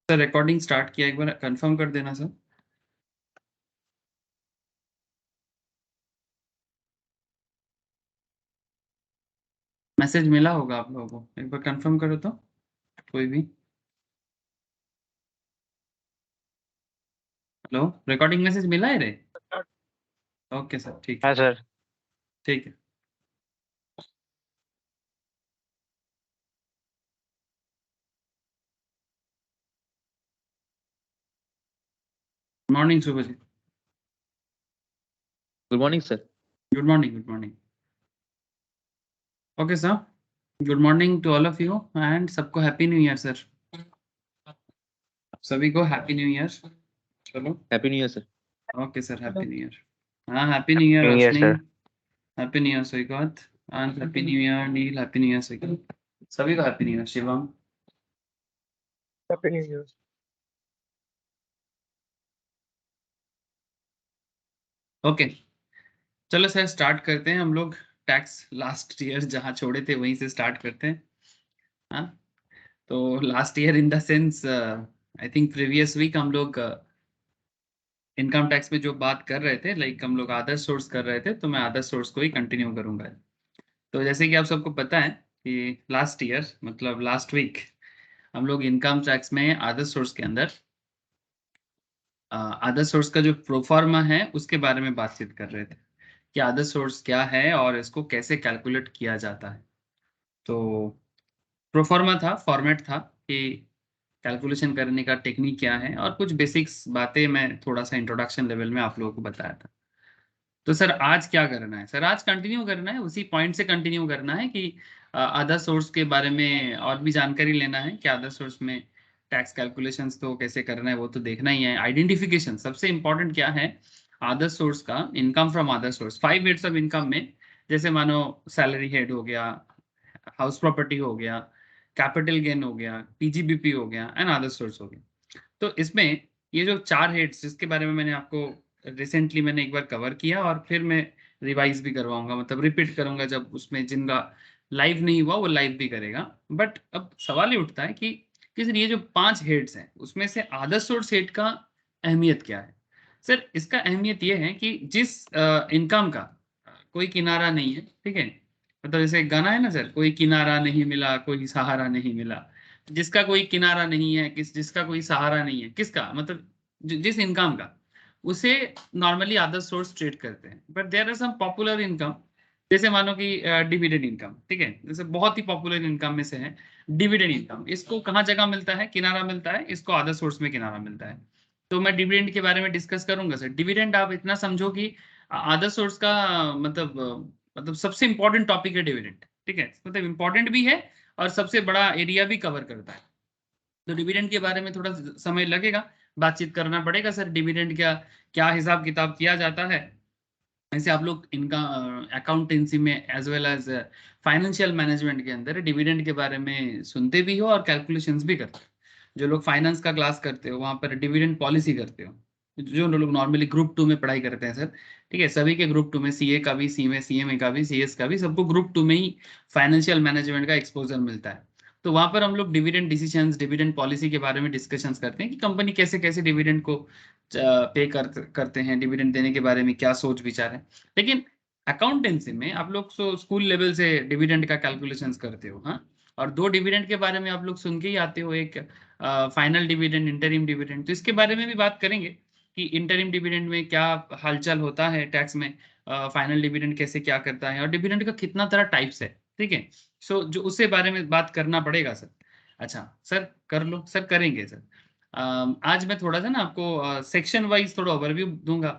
Sir recording start किया, एक बार confirm कर देना सर। मैसेज मिला होगा आप लोगों को, एक बार कंफर्म करो तो कोई भी। हेलो, रिकॉर्डिंग मैसेज मिला है रे? ओके सर, ठीक है हाँ सर। ठीक है। मॉर्निंग सुबह जी। Good morning sir. Good morning, good morning. Okay sir, good morning to all of you and सबको हैप्पी न्यू ईयर सर। सभी को हैप्पी न्यू ईयर। चलो, happy new year sir. Okay sir, happy new year. हाँ, happy new year new year Roshni. Sir. Happy new year Saikat and happy new year Neel. Happy new year Saikat. सभी को happy new year Shivam. Happy new year. Okay, चलो sir start करते हैं हम लोग। Tax last year जहाँ छोड़े थे वहीं से स्टार्ट करते हैं। हाँ, तो last year in the sense I think previous week हम लोग इनकम टैक्स में जो बात कर रहे थे, लाइक हम लोग अदर सोर्स कर रहे थे, तो मैं अदर सोर्स को ही कंटिन्यू करूंगा। तो जैसे कि आप सबको पता है कि लास्ट ईयर मतलब लास्ट वीक हम लोग इनकम टैक्स में अदर सोर्स के अंदर अदर सोर्स का जो प्रोफार्मा है उसके बारे में बातचीत कर रहे थे कि अदर सोर्स क्या है और इसको कैसे कैलकुलेट किया जाता है। तो प्रोफार्मा था, फॉर्मेट था कि कैलकुलेशन करने का टेक्निक क्या है, और कुछ बेसिक्स बातें मैं थोड़ा सा इंट्रोडक्शन लेवल में आप लोगों को बताया था। तो सर आज क्या करना है? सर आज कंटिन्यू करना है, उसी पॉइंट से कंटिन्यू करना है कि अदर सोर्स के बारे में और भी जानकारी लेना है कि अदर सोर्स में टैक्स कैलकुलेशंस तो कैसे करना है वो तो देखना ही है। आइडेंटिफिकेशन सबसे इंपॉर्टेंट क्या है अदर सोर्स का, income from other source. 5 heads of income में जैसे मानो सैलरी हेड हो गया, हाउस प्रॉपर्टी हो गया, कैपिटल गेन हो गया, पीजीबीपी हो गया एंड अदर सोर्स हो गया। तो इसमें ये जो 4 हेड्स जिसके बारे में मैंने आपको रिसेंटली मैंने एक बार कवर किया और फिर मैं रिवाइज भी करवाऊंगा, मतलब रिपीट करूंगा, जब उसमें जिनका लाइव नहीं हुआ वो लाइव भी करेगा। बट अब सवाल ये उठता है कि सर ये जो 5 हेड्स हैं उसमें से अदर सोर्स हेड का अहमियत क्या है? सर इसका अहमियत ये है कि जिस इनकम का कोई किनारा नहीं है, ठीक है, मतलब जैसे एक गाना है ना सर, कोई किनारा नहीं मिला कोई सहारा नहीं मिला। जिसका कोई किनारा नहीं है, जिसका कोई सहारा नहीं है, किसका मतलब जिस इनकम का, उसे नॉर्मली अदर सोर्स ट्रेड करते हैं। But there are some popular income, जैसे मानो कि डिविडेंड इनकम, ठीक है, जैसे बहुत ही पॉपुलर इनकम में से है डिविडेंड इनकम। इसको कहाँ जगह मिलता है, किनारा मिलता है, इसको अदर सोर्स में किनारा मिलता है। तो मैं डिविडेंड के बारे में डिस्कस करूंगा सर। डिविडेंड आप इतना समझो कि अदर सोर्स का मतलब सबसे इंपॉर्टेंट टॉपिक है डिविडेंड, ठीक है, मतलब इंपॉर्टेंट भी है और सबसे बड़ा एरिया भी कवर करता है। तो डिविडेंड के बारे में थोड़ा समय लगेगा, बातचीत करना पड़ेगा सर। डिविडेंड क्या क्या हिसाब किताब किया जाता है, ऐसे आप लोग इनका अकाउंटेंसी में as well as financial management के अंदर डिविडेंड के बारे में सुनते भी हो और कैलकुलेशंस भी करते हो। जो लोग फाइनेंस का क्लास करते हो वहां पर डिविडेंड पॉलिसी करते हो, जो लोग नॉर्मली ग्रुप 2 में पढ़ाई करते हैं सर, ठीक है, सभी के ग्रुप 2 में, सीए का भी, सी में सीएमए का भी, सीएस का भी, सबको ग्रुप 2 में ही फाइनेंशियल मैनेजमेंट का एक्सपोजर मिलता है। तो वहां पर हम लोग डिविडेंड डिसीजंस, डिविडेंड पॉलिसी के बारे में डिस्कशंस करते हैं कि कंपनी कैसे कैसे डिविडेंड को पे करते हैं, डिविडेंड देने के बारे में क्या सोच विचार है। लेकिन अकाउंटेंसी में आप लोग स्कूल लेवल से डिविडेंड का कैलकुलेशंस करते हो, हाँ, और 2 डिविडेंड के बारे में आप लोग सुन के ही आते हो, एक फाइनल डिविडेंड, इंटरिम डिविडेंड। तो इसके बारे में भी बात करेंगे कि इंटरिम डिविडेंड में क्या हालचाल होता है टैक्स में, फाइनल डिविडेंड कैसे क्या करता है, और डिविडेंड का कितना तरह टाइप्स है, ठीक है। सो जो उससे बारे में बात करना पड़ेगा सर। अच्छा सर, कर लो सर, करेंगे सर। आज मैं थोड़ा सा ना आपको सेक्शन वाइज थोड़ा ओवरव्यू दूंगा।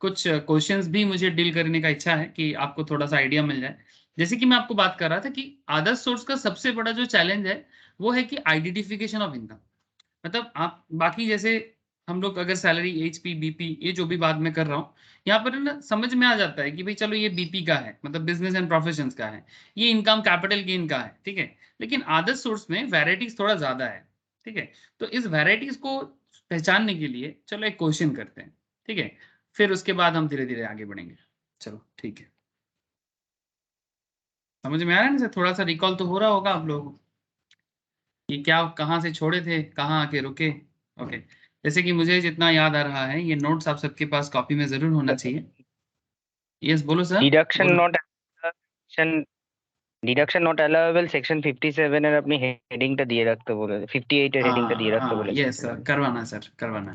कुछ क्वेश्चंस भी मुझे डील करने का इच्छा है कि आपको थोड़ा सा आइडिया मिल जाए। जैसे कि मैं आपको बात कर रहा था कि अदर सोर्स का सबसे बड़ा जो चैलेंज है वो है कि आइडेंटिफिकेशन ऑफ इनकम। मतलब आप बाकी जैसे हम लोग अगर सैलरी, एचपी, बीपी, ये जो भी बात मैं कर रहा हूँ, यहाँ पर ना समझ में आ जाता है कि भाई चलो ये बीपी का है, मतलब बिजनेस एंड प्रोफेशंस का है, ये इनकम कैपिटल गेन का है, ठीक है। लेकिन अदर सोर्स में वैरायटीज थोड़ा ज्यादा है, ठीक है। तो इस वैरायटीज को पहचानने के लिए चलो एक क्वेश्चन करते हैं, ठीक है, फिर उसके बाद हम धीरे धीरे आगे बढ़ेंगे। चलो ठीक है, समझ में आ रहा है ना सर? थोड़ा सा रिकॉल तो हो रहा होगा आप लोगों को कि क्या कहाँ से छोड़े थे, कहाँ आके रुके। ओके, जैसे कि मुझे जितना याद आ रहा है, ये नोट्स आप सबके पास कॉपी में जरूर होना चाहिए। यस बोलो सर। डिडक्शन बोलो। Not section deduction not allowable section 57 এর আপনি হেডিংটা দিয়ে রাখতে বলে 58 এর হেডিংটা দিয়ে রাখতে हाँ বলেছেন। यस सर, करवाना सर, करवाना।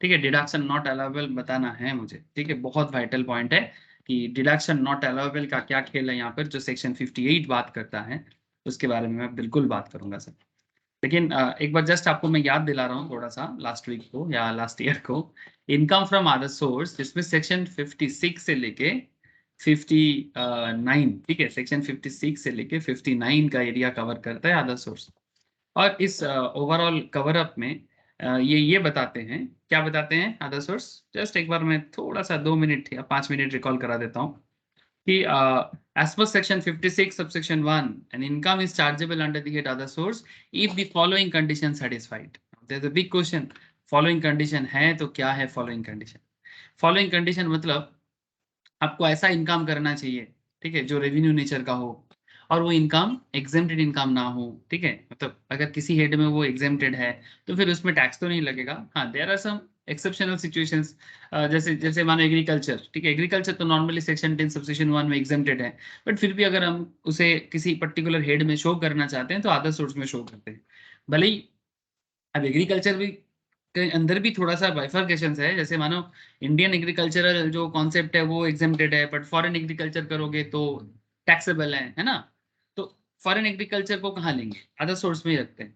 ठीक है, डिडक्शन नॉट अलाउेबल बताना है मुझे। ठीक है, बहुत वाइटल पॉइंट है कि डिडक्शन नॉट अलाउेबल का क्या खेल है यहाँ पर, जो सेक्शन 58 बात करता है उसके बारे में मैं बिल्कुल बात करूंगा सर। लेकिन एक बार जस्ट आपको मैं याद दिला रहा हूँ थोड़ा सा, लास्ट वीक को या लास्ट ईयर को, इनकम फ्रॉम अदर सोर्स, जिसमें सेक्शन 56 से लेके 59, ठीक है, सेक्शन 56 से लेके 59 का एरिया कवर करता है अदर सोर्स। और इस ओवरऑल कवर अप में ये बताते हैं, क्या बताते हैं अदर सोर्स, जस्ट एक बार मैं थोड़ा सा 2 मिनट या 5 मिनट रिकॉल करा देता हूँ कि as per section 56 subsection 1 an income is chargeable under the head other source if the following condition satisfied. There's a big question, following condition है तो क्या है following condition? Following condition मतलब आपको ऐसा इनकम करना चाहिए, ठीक है, जो रेवेन्यू नेचर का हो, और वो इनकम एग्जेम्प्टेड इनकम ना हो। ठीक है, मतलब अगर किसी हेड में वो एग्जेम्प्टेड है तो फिर उसमें टैक्स तो नहीं लगेगा। हाँ, there are some exceptional situations, जैसे जैसे मानो एग्रीकल्चर, ठीक है, एग्रीकल्चर तो नॉर्मली सेक्शन 10 सबसेक्शन 1 में एग्जेम्प्टेड है, बट फिर भी अगर हम उसे किसी पर्टिकुलर हेड में शो करना चाहते हैं तो अदर सोर्स में शो करते हैं। भले ही अब एग्रीकल्चर भी के अंदर भी थोड़ा सा बाइफर्केशन है, जैसे मानो इंडियन एग्रीकल्चरल जो कॉन्सेप्ट है वो एग्जेम्प्टेड है, बट फॉरेन एग्रीकल्चर करोगे तो टैक्सेबल है ना। तो फॉरेन एग्रीकल्चर को कहाँ लेंगे, अदर सोर्स में ही रखते हैं,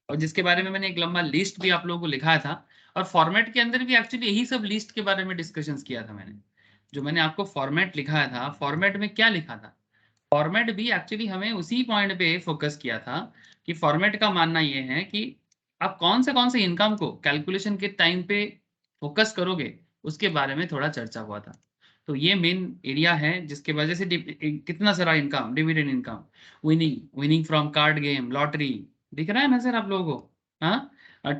और जिसके बारे में मैंने एक लंबा लिस्ट भी आप लोगों को लिखा था, और फॉर्मेट के अंदर भी एक्चुअली यही सब लिस्ट के बारे में डिस्कशंस किया था मैंने। जो मैंने आपको फॉर्मेट लिखा था, फॉर्मेट में क्या लिखा था, फॉर्मेट भी एक्चुअली हमें उसी पॉइंट पे फोकस किया था कि फॉर्मेट का मानना ये है कि आप कौन से इनकम को कैलकुलेशन के टाइम पे फोकस करोगे, उसके बारे में थोड़ा चर्चा हुआ था। तो ये मेन एरिया है जिसके वजह से कितना सारा income, dividend income, winning winning from card game, lottery, दिख रहा है ना सर आप लोगों को? हाँ,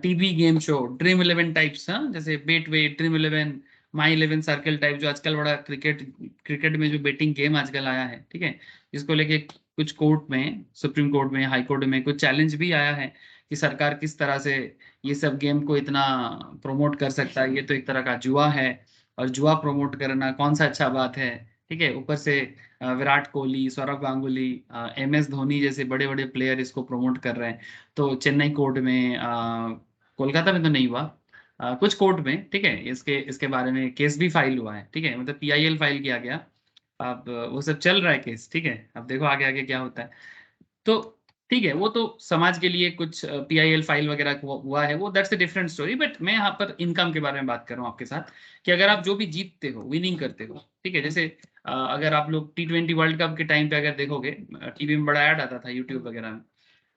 TV game show, dream 11 types, हाँ, जैसे बेटवे, ड्रीम 11, माई 11 सर्कल टाइप, जो आजकल बड़ा क्रिकेट क्रिकेट में जो बेटिंग गेम आजकल आया है, ठीक है, जिसको लेके कुछ कोर्ट में, सुप्रीम कोर्ट में, हाई कोर्ट में कुछ चैलेंज भी आया है कि सरकार किस तरह से ये सब गेम को इतना प्रमोट कर सकता है, ये तो एक तरह का जुआ है, और जुआ प्रमोट करना कौन सा अच्छा बात है। ठीक है, ऊपर से विराट कोहली, सौरभ गांगुली, MS धोनी जैसे बड़े बड़े प्लेयर इसको प्रमोट कर रहे हैं। तो चेन्नई कोर्ट में, कोलकाता में तो नहीं हुआ, कुछ कोर्ट में, ठीक है, इसके इसके बारे में केस भी फाइल हुआ है, ठीक है, मतलब PIL फाइल किया गया। अब वो सब चल रहा है केस, ठीक है, अब देखो आगे आगे क्या होता है। तो ठीक है, वो तो समाज के लिए कुछ PIL फाइल वगैरह हुआ है, वो that's a different story, but मैं यहाँ पर इनकम के बारे में बात कर रहा हूँ आपके साथ कि अगर आप जो भी जीतते हो, विनिंग करते हो, ठीक है, जैसे अगर आप लोग T20 वर्ल्ड कप के टाइम पे अगर देखोगे, टीवी में बड़ा ऐड आता था, यूट्यूब वगैरह में,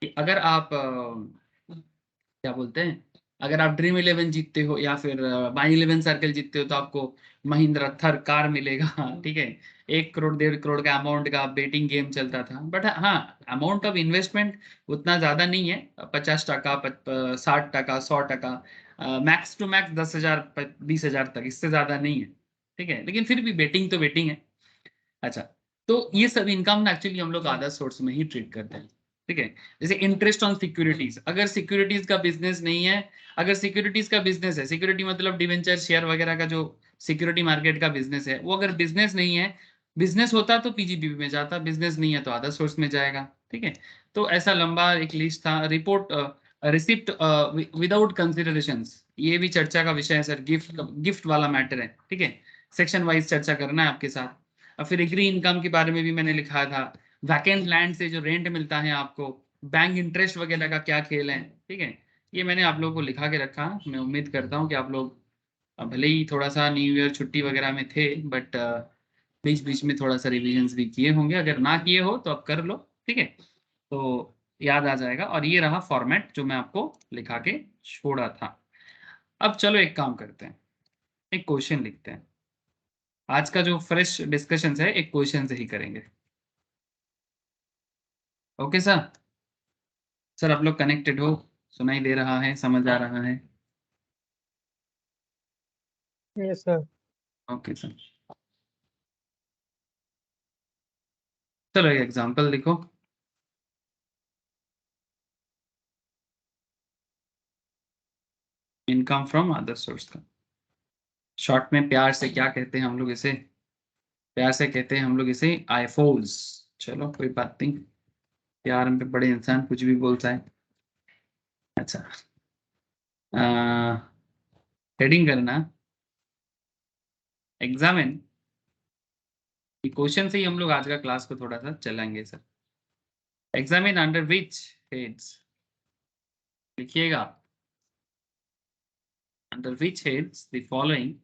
कि अगर आप क्या बोलते हैं, अगर आप ड्रीम 11 जीतते हो या फिर माई 11 सर्कल जीतते हो तो आपको महिंद्रा थर कार मिलेगा। ठीक है, 1 करोड़ 1.5 करोड़ का अमाउंट का बेटिंग गेम चलता था, बट हाँ, अमाउंट ऑफ इन्वेस्टमेंट उतना ज्यादा नहीं है, 50 टका, 60 टका, 100 टका, मैक्स टू मैक्स 10,000 20,000 तक, इससे ज्यादा नहीं है। ठीक है, लेकिन फिर भी बेटिंग तो बेटिंग है। अच्छा, तो ये सब इनकम ना एक्चुअली हम लोग अदर सोर्स में ही ट्रीट करते हैं। ठीक है, जैसे इंटरेस्ट ऑन सिक्योरिटीज, अगर सिक्योरिटीज का बिजनेस नहीं है, अगर सिक्योरिटीज का बिजनेस है, सिक्योरिटी मतलब डिवेंचर शेयर वगैरह का जो सिक्योरिटी मार्केट का बिजनेस है, वो अगर बिजनेस नहीं है, बिजनेस होता तो PGBP में जाता, बिजनेस नहीं है तो अदर सोर्स में जाएगा। ठीक है, तो ऐसा लंबा एक लिस्ट था। रिपोर्ट रिसिप्ट विदाउट कंसिडरेशन, ये भी चर्चा का विषय है सर, गिफ्ट गिफ्ट वाला मैटर है। ठीक है, सेक्शन वाइज चर्चा करना है आपके साथ। और फिर एग्री इनकम के बारे में भी मैंने लिखा था, वैकेंट लैंड से जो रेंट मिलता है आपको, बैंक इंटरेस्ट वगैरह का क्या खेल है। ठीक है, ये मैंने आप लोगों को लिखा के रखा। मैं उम्मीद करता हूँ कि आप लोग भले ही थोड़ा सा न्यू ईयर छुट्टी वगैरह में थे, बट बीच बीच में थोड़ा सा रिविजन्स भी किए होंगे, अगर ना किए हो तो अब कर लो। ठीक है, तो याद आ जाएगा। और ये रहा फॉर्मेट जो मैं आपको लिखा के छोड़ा था। अब चलो एक काम करते हैं, एक क्वेश्चन लिखते हैं। आज का जो फ्रेश डिस्कशन है एक क्वेश्चन से ही करेंगे। ओके सर, सर आप लोग कनेक्टेड हो, सुनाई दे रहा है, समझ आ रहा है? Yes sir. ओके सर, चलो एक एग्जांपल लिखो। इनकम फ्रॉम अदर सोर्स का शॉर्ट में प्यार से क्या कहते हैं हम लोग इसे? प्यार से कहते हैं हम लोग इसे आईफोल्स। चलो कोई बात नहीं, प्यार में बड़े इंसान कुछ भी बोलता है। अच्छा, हेडिंग करना एग्जामिन। क्वेश्चन से ही हम लोग आज का क्लास को थोड़ा सा चलाएंगे sir. Examine under which heads, लिखिएगा, under which heads the following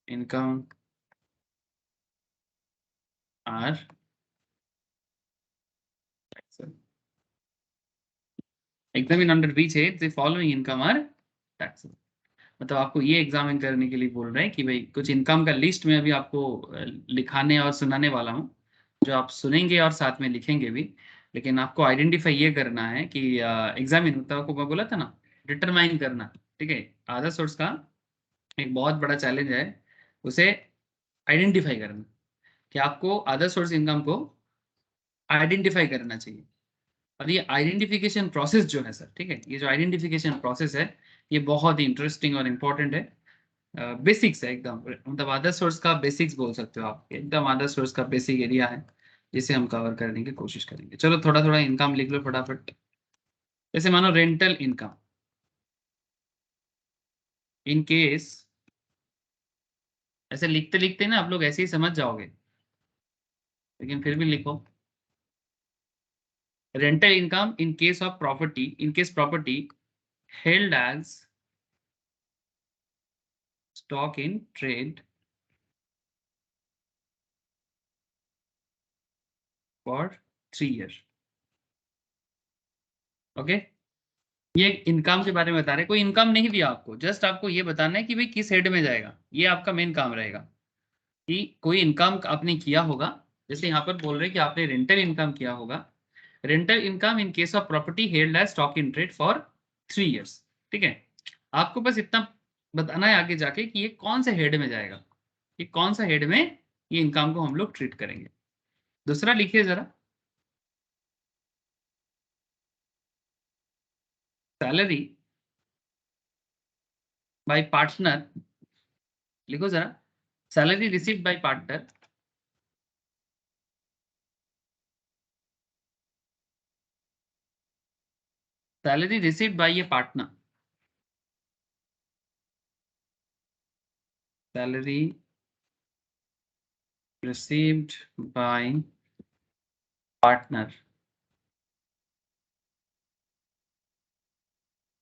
income are examine under which heads the following income are taxable. मतलब आपको ये एग्जामिन करने के लिए बोल रहे हैं कि भाई कुछ इनकम का लिस्ट में अभी आपको लिखाने और सुनाने वाला हूँ, जो आप सुनेंगे और साथ में लिखेंगे भी। लेकिन आपको आइडेंटिफाई ये करना है कि एग्जामिन, मतलब आपको मैं बोला था ना, डिटरमाइन करना। ठीक है, अदर सोर्स का एक बहुत बड़ा चैलेंज है उसे आइडेंटिफाई करना, कि आपको अदर सोर्स इनकम को आइडेंटिफाई करना चाहिए। और ये आइडेंटिफिकेशन प्रोसेस जो है सर, ठीक है, ये जो आइडेंटिफिकेशन प्रोसेस है ये बहुत ही इंटरेस्टिंग और इम्पोर्टेंट है। बेसिक्स है एकदम, मतलब अदर सोर्स का बेसिक्स बोल सकते हो आप, एकदम अदर सोर्स का बेसिक एरिया है जिसे हम कवर करने की कोशिश करेंगे। चलो थोड़ा थोड़ा इनकम लिख लो फटाफट। जैसे मानो रेंटल इनकम, इन केस, ऐसे लिखते लिखते ना आप लोग ऐसे ही समझ जाओगे, लेकिन फिर भी लिखो। Rental income in case of property, in case property held as stock in trade for 3 years। Okay, ये इनकम के बारे में बता रहे हैं, कोई इनकम नहीं दिया आपको, जस्ट आपको ये बताना है कि भाई किस हेड में जाएगा, ये आपका मेन काम रहेगा कि कोई इनकम आपने किया होगा। जैसे यहाँ पर बोल रहे हैं कि आपने रेंटल इनकम किया होगा, rental income in case of property held as stock in trade for 3 years. ठीक है, आपको बस इतना बताना है आगे जाके कि ये कौन से हेड में जाएगा, ये कौन सा हेड में ये इनकम को हम लोग ट्रीट करेंगे। दूसरा लिखिए जरा, सैलरी बाय पार्टनर, लिखो जरा, salary received bye partner salary received by a partner, salary received by partner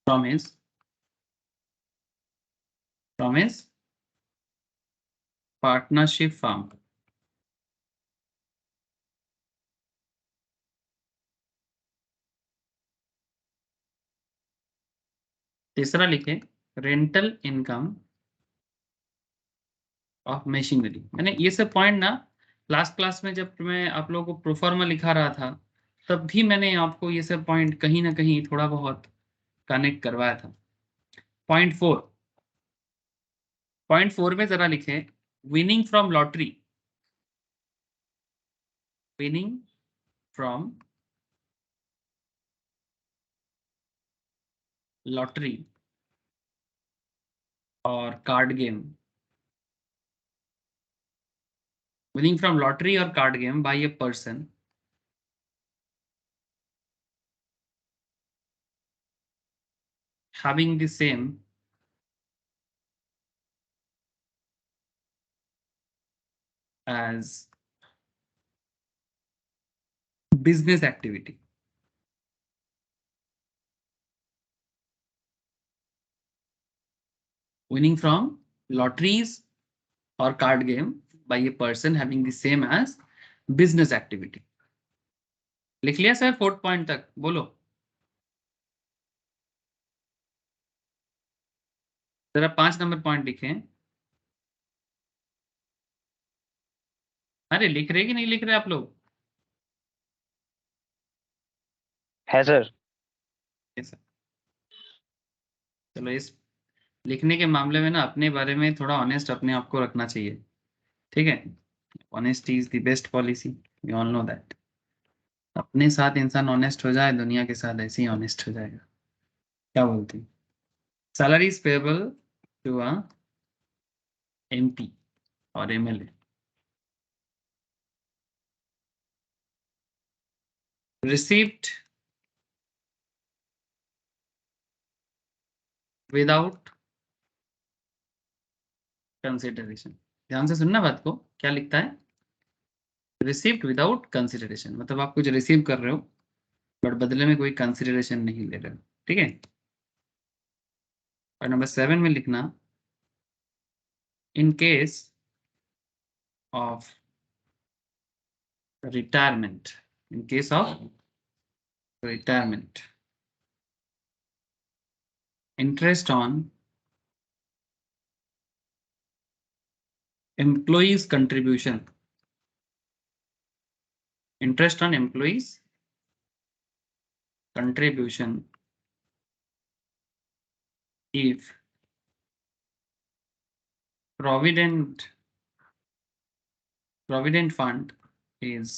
from his partnership firm। तीसरा लिखे, रेंटल इनकम ऑफ मशीनरी। मैंने ये सब पॉइंट ना लास्ट क्लास में जब मैं आप लोगों को प्रोफॉर्मा लिखा रहा था तब भी मैंने आपको ये सब पॉइंट कहीं ना कहीं थोड़ा बहुत कनेक्ट करवाया था। पॉइंट फोर में जरा लिखे, winning from lottery, winning from lottery और card game, winning from lottery or card game by a person having the same as business activity। Winning from lotteries or card game by a person having the same as business activity। लिख लिया sir 4th point तक? बोलो जरा 5 number point लिखें। अरे लिख रहे कि नहीं लिख रहे आप लोग? है सर। चलो, इस लिखने के मामले में ना अपने बारे में थोड़ा ऑनेस्ट अपने आप को रखना चाहिए। ठीक है, honesty is the best policy, we all know that. अपने साथ इंसान ऑनेस्ट हो जाए, दुनिया के साथ ऐसे ही ऑनेस्ट हो जाएगा। क्या बोलते हैं? Salary is payable to a MP और एमएलए received without consideration। ध्यान से सुनना बात को, क्या लिखता है? रिसीव्ड विदाउट कंसिडरेशन, मतलब आप कुछ रिसीव कर रहे हो बट बदले में कोई कंसिडरेशन नहीं ले रहे हो, ठीक है। और नंबर 7 में लिखना इन case of retirement, in case of retirement interest on employees contribution, interest on employees contribution if provident fund is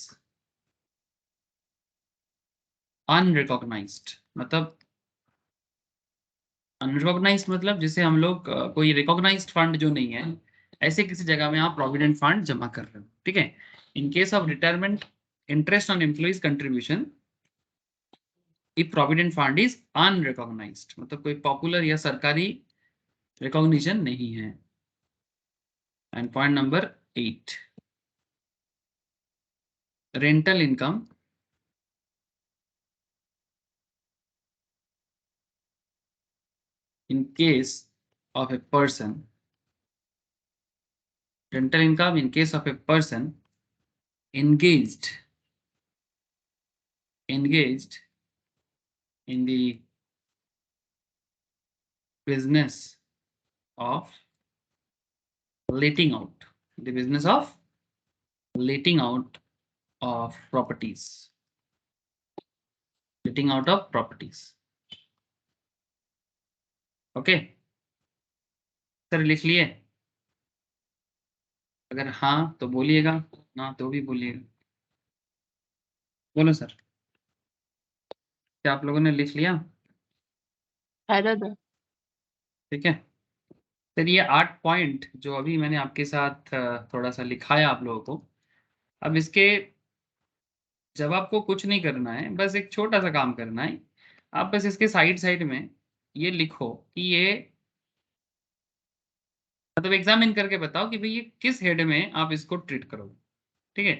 unrecognized, मतलब अनरिकॉग्नाइज्ड मतलब जिसे हम लोग कोई रिकॉग्नाइज्ड फंड जो नहीं है, ऐसे किसी जगह में आप प्रोविडेंट फंड जमा कर रहे हो, ठीक है। इन case of retirement interest on employees contribution if provident fund is unrecognised, मतलब कोई पॉपुलर या सरकारी रिकॉग्निशन नहीं है। And point number 8, rental income in case of a person, rental income in case of a person engaged in the business of letting out, the business of letting out of properties, letting out of properties। Okay sir, लिख लिए? अगर हाँ तो बोलिएगा, ना तो भी बोलिएगा। बोलो सर, क्या आप लोगों ने लिख लिया? ठीक है सर, ये 8 पॉइंट जो अभी मैंने आपके साथ थोड़ा सा लिखाया आप लोगों को, अब इसके जब आपको कुछ नहीं करना है, बस एक छोटा सा काम करना है। आप बस इसके साइड साइड में ये लिखो कि ये, मतलब एग्जामिन करके बताओ कि भाई ये किस हेड में आप इसको ट्रीट करोगे, ठीक है।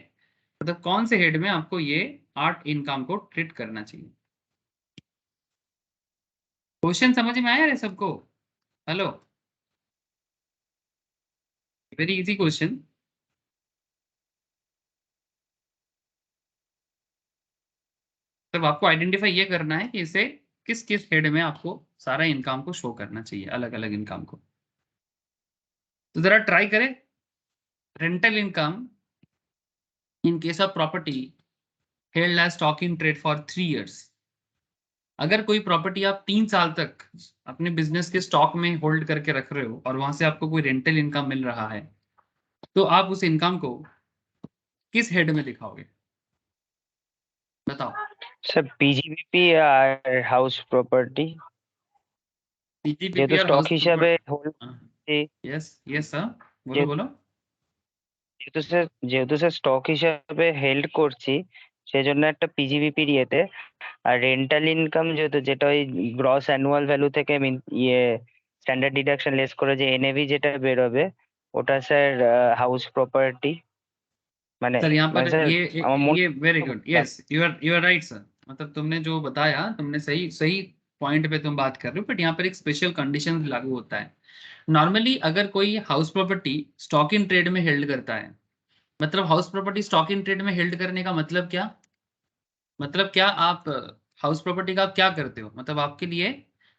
मतलब कौन से हेड में आपको ये 8 इनकम को ट्रीट करना चाहिए। क्वेश्चन समझ में आया रे सबको? Hello, very easy question. तब आपको आइडेंटिफाई ये करना है कि इसे किस किस हेड में आपको सारा इनकम को शो करना चाहिए, अलग अलग इनकम को। तो जरा ट्राई करें। Rental income in case of property held as stock in trade for 3 years। अगर कोई प्रॉपर्टी आप 3 साल तक अपने बिजनेस के स्टॉक में होल्ड करके रख रहे हो और वहां से आपको कोई रेंटल इनकम मिल रहा है, तो आप उस इनकम को किस हेड में दिखाओगे? बताओ। सर पीजीबीपी या हाउस प्रॉपर्टी, पीजीबीपी যেহেতু और স্টক हाउस হিসাবে hold, property. Yes yes sir, बोलो बोलो। যেহেতু স্যার স্টক হিসাবে হেল্ড করছি, সেজন্য একটা পিজিবিপির ইয়েতে, আর রেন্টাল ইনকাম যেহেতু যেটা ওই গ্রস অ্যানুয়াল ভ্যালু থেকে ইয়ে স্ট্যান্ডার্ড ডিডাকশন লেস করে যে এনএভি যেটা বেরোবে, ওটা স্যার হাউস প্রপার্টি, মানে सर यहाँ মানে पर স্যার আমার মনে ये very good, yes you are right sir. मतलब तुमने जो बताया, तुमने सही सही पॉइंट पे तुम बात कर रहे हो, बट यहाँ पर एक स्पेशल कंडीशन लागू होता है। नॉर्मली अगर कोई house property stock in trade में हेल्ड करता है, मतलब house property stock in trade में हेल्ड करने का मतलब क्या? मतलब क्या आप हाउस प्रॉपर्टी का आप क्या करते हो? मतलब आपके लिए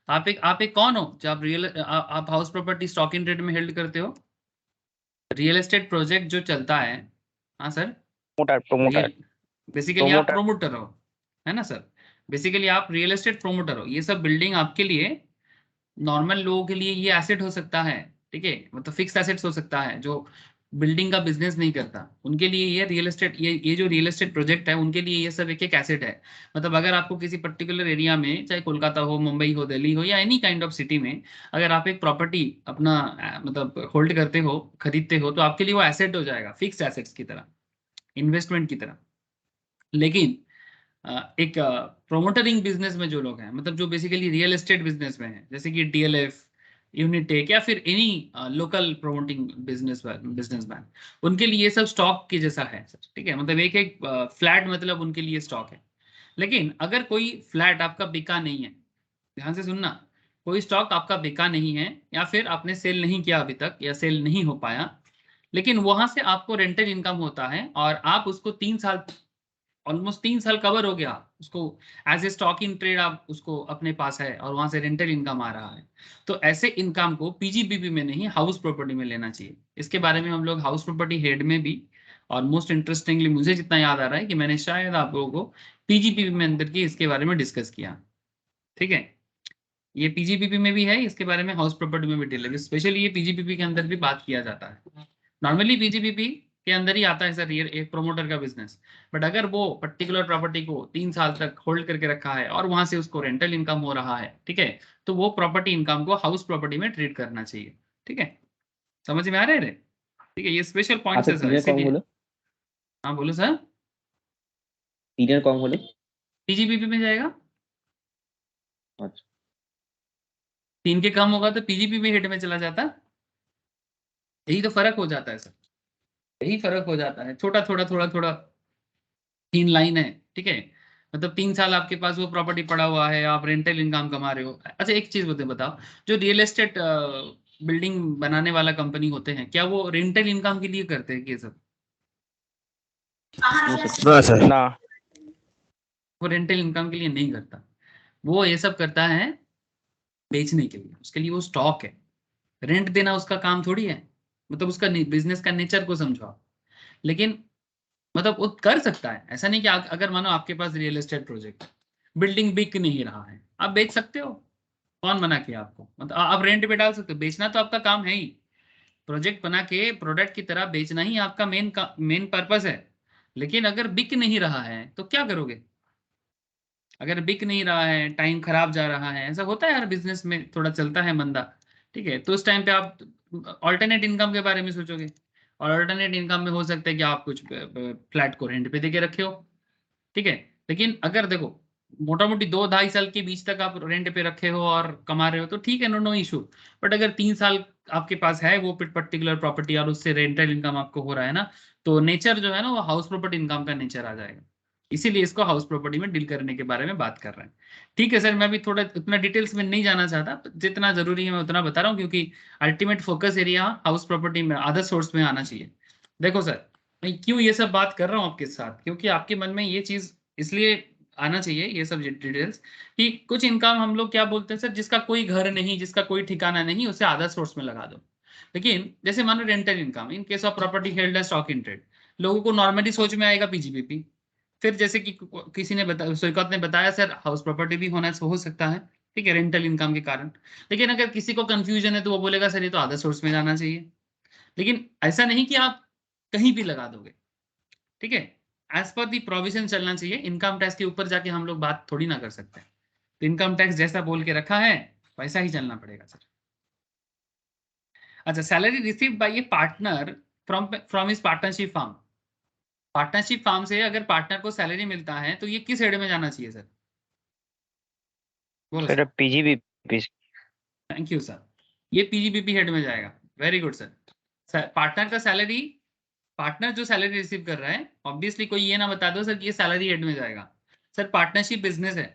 आप एक कौन हो जो आप house property stock in trade में हेल्ड करते हो? रियल एस्टेट प्रोजेक्ट जो चलता है, हाँ sir, promoter promoter real, basically आप প্রমোটার प्रोमोटर हो, है ना सर। बेसिकली आप रियल एस्टेट प्रोमोटर हो। ये सब बिल्डिंग आपके लिए, नॉर्मल लोगों के लिए ये एसेट हो सकता है, ठीक है, मतलब फिक्स एसेट्स हो सकता है जो बिल्डिंग का बिजनेस नहीं करता, उनके लिए ये रियल एस्टेट, ये जो रियल एस्टेट प्रोजेक्ट है उनके लिए ये सब एक एक एसेट है। मतलब अगर आपको किसी पर्टिकुलर एरिया में, चाहे कोलकाता हो, मुंबई हो, दिल्ली हो, या एनी काइंड ऑफ सिटी में, अगर आप एक प्रॉपर्टी अपना मतलब होल्ड करते हो, खरीदते हो, तो आपके लिए वो एसेट हो जाएगा, फिक्स्ड एसेट्स की तरह, इन्वेस्टमेंट की तरह। लेकिन एक प्रोमोटरिंग बिजनेस में जो लोग हैं, मतलब जो बेसिकली रियल एस्टेट बिजनेस में है, जैसे कि डीएलएफ, यूनिटेक, या फिर एनी लोकल प्रोमोटिंग बिजनेसमैन, उनके लिए ये सब स्टॉक के जैसा है सर, ठीक है। मतलब एक एक फ्लैट मतलब उनके लिए स्टॉक है। लेकिन अगर कोई फ्लैट आपका बिका नहीं है, ध्यान से सुनना, कोई स्टॉक आपका बिका नहीं है, या फिर आपने सेल नहीं किया अभी तक, या सेल नहीं हो पाया, लेकिन वहां से आपको रेंटल इनकम होता है, और आप उसको 3 साल, ऑलमोस्ट 3 साल कवर हो गया उसको, as a stock in trade आप उसको अपने पास है, और वहां से रेंटल इनकम आ रहा है, तो ऐसे इनकम को पीजीबीपी में नहीं, हाउस प्रॉपर्टी में लेना चाहिए। इसके बारे में हम लोग हाउस प्रॉपर्टी हेड में भी, और मोस्ट इंटरेस्टिंगली मुझे जितना याद आ रहा है कि मैंने शायद आप लोगों को पीजीबीपी में अंदर की इसके बारे में डिस्कस किया, ठीक है। ये पीजीबीपी में भी है, इसके बारे में हाउस प्रॉपर्टी में भी डील है, स्पेशली ये पीजीबीपी के अंदर भी बात किया जाता है। नॉर्मली पीजीबीपी के अंदर ही आता है सर ये एक प्रोमोटर का बिजनेस, बट अगर वो पर्टिकुलर प्रॉपर्टी को 3 साल तक होल्ड करके रखा है और वहां से उसको रेंटल इनकम हो रहा है, ठीक है, तो वो प्रॉपर्टी इनकम को हाउस प्रॉपर्टी में ट्रीट करना चाहिए, ठीक है। समझ में आ रहे हैं? ठीक है, ये स्पेशल पॉइंट्स আচ্ছা है सर, তিনের কম इसीलिए। হলে हाँ बोलो सर। তিনের কম হলে पीजीबीपी में जाएगा, আচ্ছা 3 के कम होगा तो पीजीबीपी हेड में चला जाता। यही तो फर्क हो जाता है सर, यही फर्क हो जाता है, छोटा थोड़ा थोड़ा थोड़ा 3 लाइन है, ठीक है। मतलब 3 साल आपके पास वो प्रॉपर्टी पड़ा हुआ है, आप रेंटल इनकम कमा रहे हो। अच्छा एक चीज बताओ, जो रियल एस्टेट बिल्डिंग बनाने वाला कंपनी होते हैं, क्या वो रेंटल इनकम के लिए करते हैं कि ये सब? ना सर। ना। वो रेंटल इनकम के लिए नहीं करता, वो ये सब करता है बेचने के लिए, उसके लिए वो स्टॉक है। रेंट देना उसका काम थोड़ी है, मतलब उसका बिजनेस का नेचर को समझो आप। लेकिन मतलब वो कर सकता है, ऐसा नहीं कि अगर मानो आपके पास रियल एस्टेट प्रोजेक्ट, बिल्डिंग बिक नहीं रहा है, आप बेच सकते हो, कौन मना किया आपको? मतलब आप रेंट पे डाल सकते हो, बेचना तो आपका काम है ही, प्रोजेक्ट बना के प्रोडक्ट की तरह बेचना ही आपका मेन पर्पस है। लेकिन अगर बिक नहीं रहा है तो क्या करोगे? अगर बिक नहीं रहा है, टाइम खराब जा रहा है, ऐसा होता है यार, बिजनेस में थोड़ा चलता है मंदा, ठीक है, तो उस टाइम पे आप ऑल्टरनेट इनकम के बारे में सोचोगे। और ऑल्टरनेट इनकम में हो सकता है कि आप कुछ फ्लैट को रेंट पे देके रखे हो, ठीक है। लेकिन अगर देखो मोटा मोटी 2-2.5 साल के बीच तक आप रेंट पे रखे हो और कमा रहे हो तो ठीक है, नो नो इशू। बट अगर 3 साल आपके पास है वो पर्टिकुलर प्रॉपर्टी और उससे रेंटल इनकम आपको हो रहा है ना, तो नेचर जो है ना वो हाउस प्रॉपर्टी इनकम का नेचर आ जाएगा। इसीलिए इसको हाउस प्रॉपर्टी में डील करने के बारे में बात कर रहे हैं। ठीक है सर, मैं भी थोड़ा उतना डिटेल्स में नहीं जाना चाहता, जितना जरूरी है मैं उतना बता रहा हूँ, क्योंकि ultimate focus area house property में, अदर सोर्स में आना चाहिए। देखो सर, मैं क्यों ये सब बात कर रहा हूँ आपके साथ, क्योंकि आपके मन में ये चीज इसलिए आना चाहिए, ये सब डिटेल्स, कि कुछ इनकम हम लोग क्या बोलते हैं सर, जिसका कोई घर नहीं, जिसका कोई ठिकाना नहीं, उसे अदर सोर्स में लगा दो। लेकिन जैसे मानो rental income in case of property held stock in trade, लोगों को नॉर्मली सोच में आएगा पीजीबीपी। फिर जैसे कि किसी ने बताया, सौकत ने बताया सर हाउस प्रॉपर्टी भी होना हो सकता है, ठीक है, रेंटल इनकम के कारण। लेकिन अगर किसी को कंफ्यूजन है तो वो बोलेगा सर ये तो अदर सोर्स में जाना चाहिए। लेकिन ऐसा नहीं कि आप कहीं भी लगा दोगे, ठीक है, एज पर दी प्रोविजन चलना चाहिए। इनकम टैक्स के ऊपर जाके हम लोग बात थोड़ी ना कर सकते हैं, तो इनकम टैक्स जैसा बोल के रखा है वैसा ही चलना पड़ेगा सर। अच्छा, salary received by a partner from from his partnership firm. Partnership firm से अगर पार्टनर को सैलरी मिलता है तो ये किस हेड में जाना चाहिए सर? बोलो sir sir. PGBP. Thank you sir, ये पीजीबीपी हेड में जाएगा। Very good sir. पार्टनर का सैलरी, पार्टनर जो सैलरी रिसीव कर रहा है, ऑब्वियसली कोई ये ना बता दो सर कि ये सैलरी हेड में जाएगा। सर पार्टनरशिप बिजनेस है,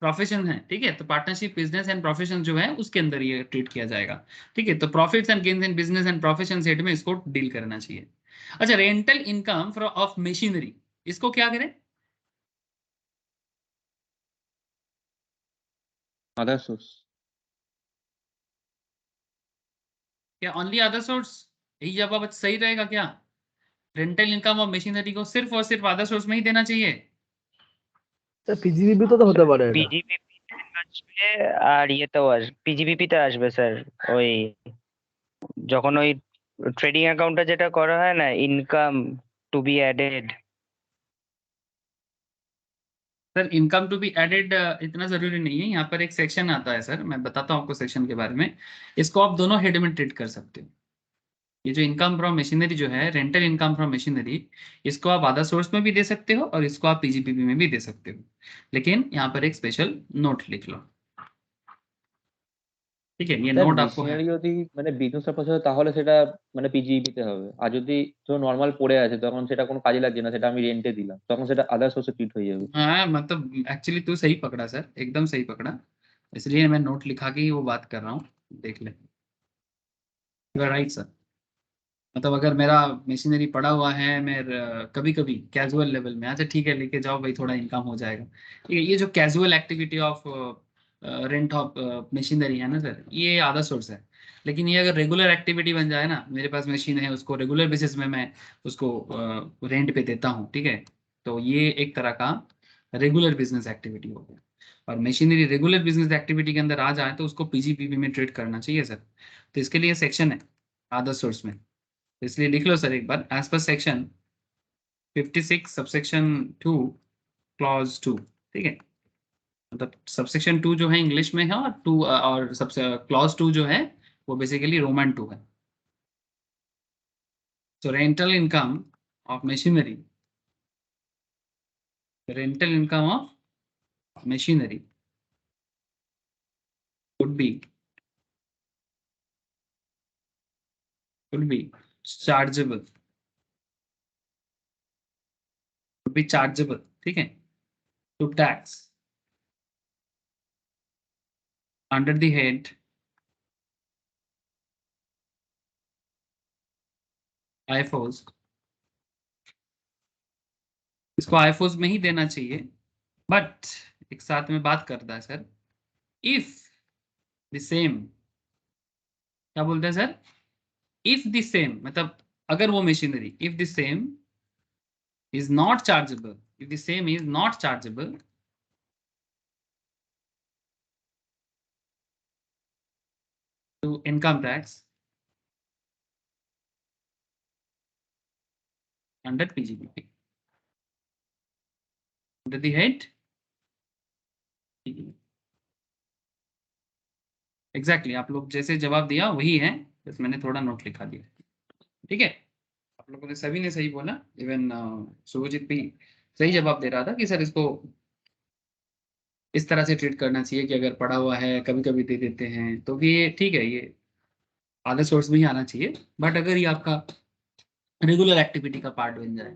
प्रोफेशन है, ठीक है, तो पार्टनरशिप बिजनेस एंड प्रोफेशन जो है उसके अंदर ये ट्रीट किया जाएगा, ठीक है। तो profits and gains in business and profession head में इसको डील करना चाहिए। अच्छा, rental income from of machinery, इसको क्या करें? अदर सोर्स क्या ओनली अदर सोर्स? यही जवाब सही रहेगा क्या? रेंटल इनकम और मशीनरी को सिर्फ और सिर्फ अदर सोर्स में ही देना चाहिए? স্যার পিজিবিপি তো হতে পারে এটা। পিজিবিপি আসবে, আর ইয়েতেও আসবে, পিজিবিপি তে আসবে স্যার। ওই যখন ওই ট্রেডিং অ্যাকাউন্টে যেটা করা হয় না, income to be added. Sir income to be added इतना जरूरी नहीं है, यहाँ पर एक सेक्शन आता है सर, मैं बताता हूँ आपको सेक्शन के बारे में। इसको आप दोनों हेड में ट्रीट कर सकते हो। ये जो इनकम फ्रॉम मशीनरी जो है, रेंटल इनकम फ्रॉम मशीनरी, इसको आप अदर सोर्स में भी दे सकते हो और इसको आप पीजीपीपी में भी दे सकते हो, लेकिन यहाँ पर एक स्पेशल नोट लिख लो, ठीक है? ये স্যার नोट आपको है। মেশিনারি যদি মানে বিজনেস পারপাস হয় তাহলে সেটা মানে পিজিইবি তে হবে, আর যদি তো নর্মাল পড়ে আছে তখন সেটা কোনো কাজে লাগছে না, সেটা আমি রেন্টে দিলাম, তখন সেটা আদার সোর্সে ট্রিট হয়ে যাবে। हाँ मतलब एक्चुअली तू सही पकड़ा सर, एकदम सही पकड़ा, इसलिए मैं नोट लिखा के ही वो बात कर रहा हूँ, देख ले। Right sir. मतलब अगर मेरा मशीनरी पड़ा हुआ है, मैं कभी कभी कैजुअल लेवल में, अच्छा ठीक है लेके जाओ भाई, थोड़ा इनकम हो जाएगा, ठीक है? ये जो casual activity of rent of machinery है ना सर, ये आधा सोर्स है। लेकिन ये अगर रेगुलर एक्टिविटी बन जाए ना, मेरे पास मशीन है, उसको रेगुलर बेसिस में मैं उसको रेंट पे देता हूँ, ठीक है? तो ये एक तरह का रेगुलर बिजनेस एक्टिविटी हो गया। और मशीनरी रेगुलर बिजनेस एक्टिविटी के अंदर आ जाए तो उसको पीजीपीपी में ट्रीट करना चाहिए सर। तो इसके लिए सेक्शन है आधा सोर्स में, तो इसलिए लिख लो सर एक बार, as per section 56 subsection 2 clause 2, ठीक है? मतलब सबसेक्शन 2 जो है इंग्लिश में है, और 2 और सबसे क्लॉज 2 जो है वो बेसिकली रोमन 2 है। So rental income of machinery, rental income of machinery would be chargeable, ठीक है, to tax under the head IFOs। इसको IFOs में ही देना चाहिए, बट एक साथ में बात करता है सर, इफ द सेम, क्या बोलते हैं सर? इफ द सेम मतलब अगर वो machinery, if the same is not chargeable, if the same is not chargeable to income tax under PGBP, under the head exactly आप लोग जैसे जवाब दिया वही है, बस मैंने थोड़ा नोट लिखा दिया, ठीक है? आप लोगों ने सभी ने सही बोला, इवन सुभजीत भी सही जवाब दे रहा था कि सर इसको इस तरह से ट्रीट करना चाहिए कि अगर पड़ा हुआ है कभी कभी दे देते हैं तो भी ये ठीक है, ये आधा सोर्स में ही आना चाहिए। बट अगर ये आपका रेगुलर एक्टिविटी का पार्ट बन जाए,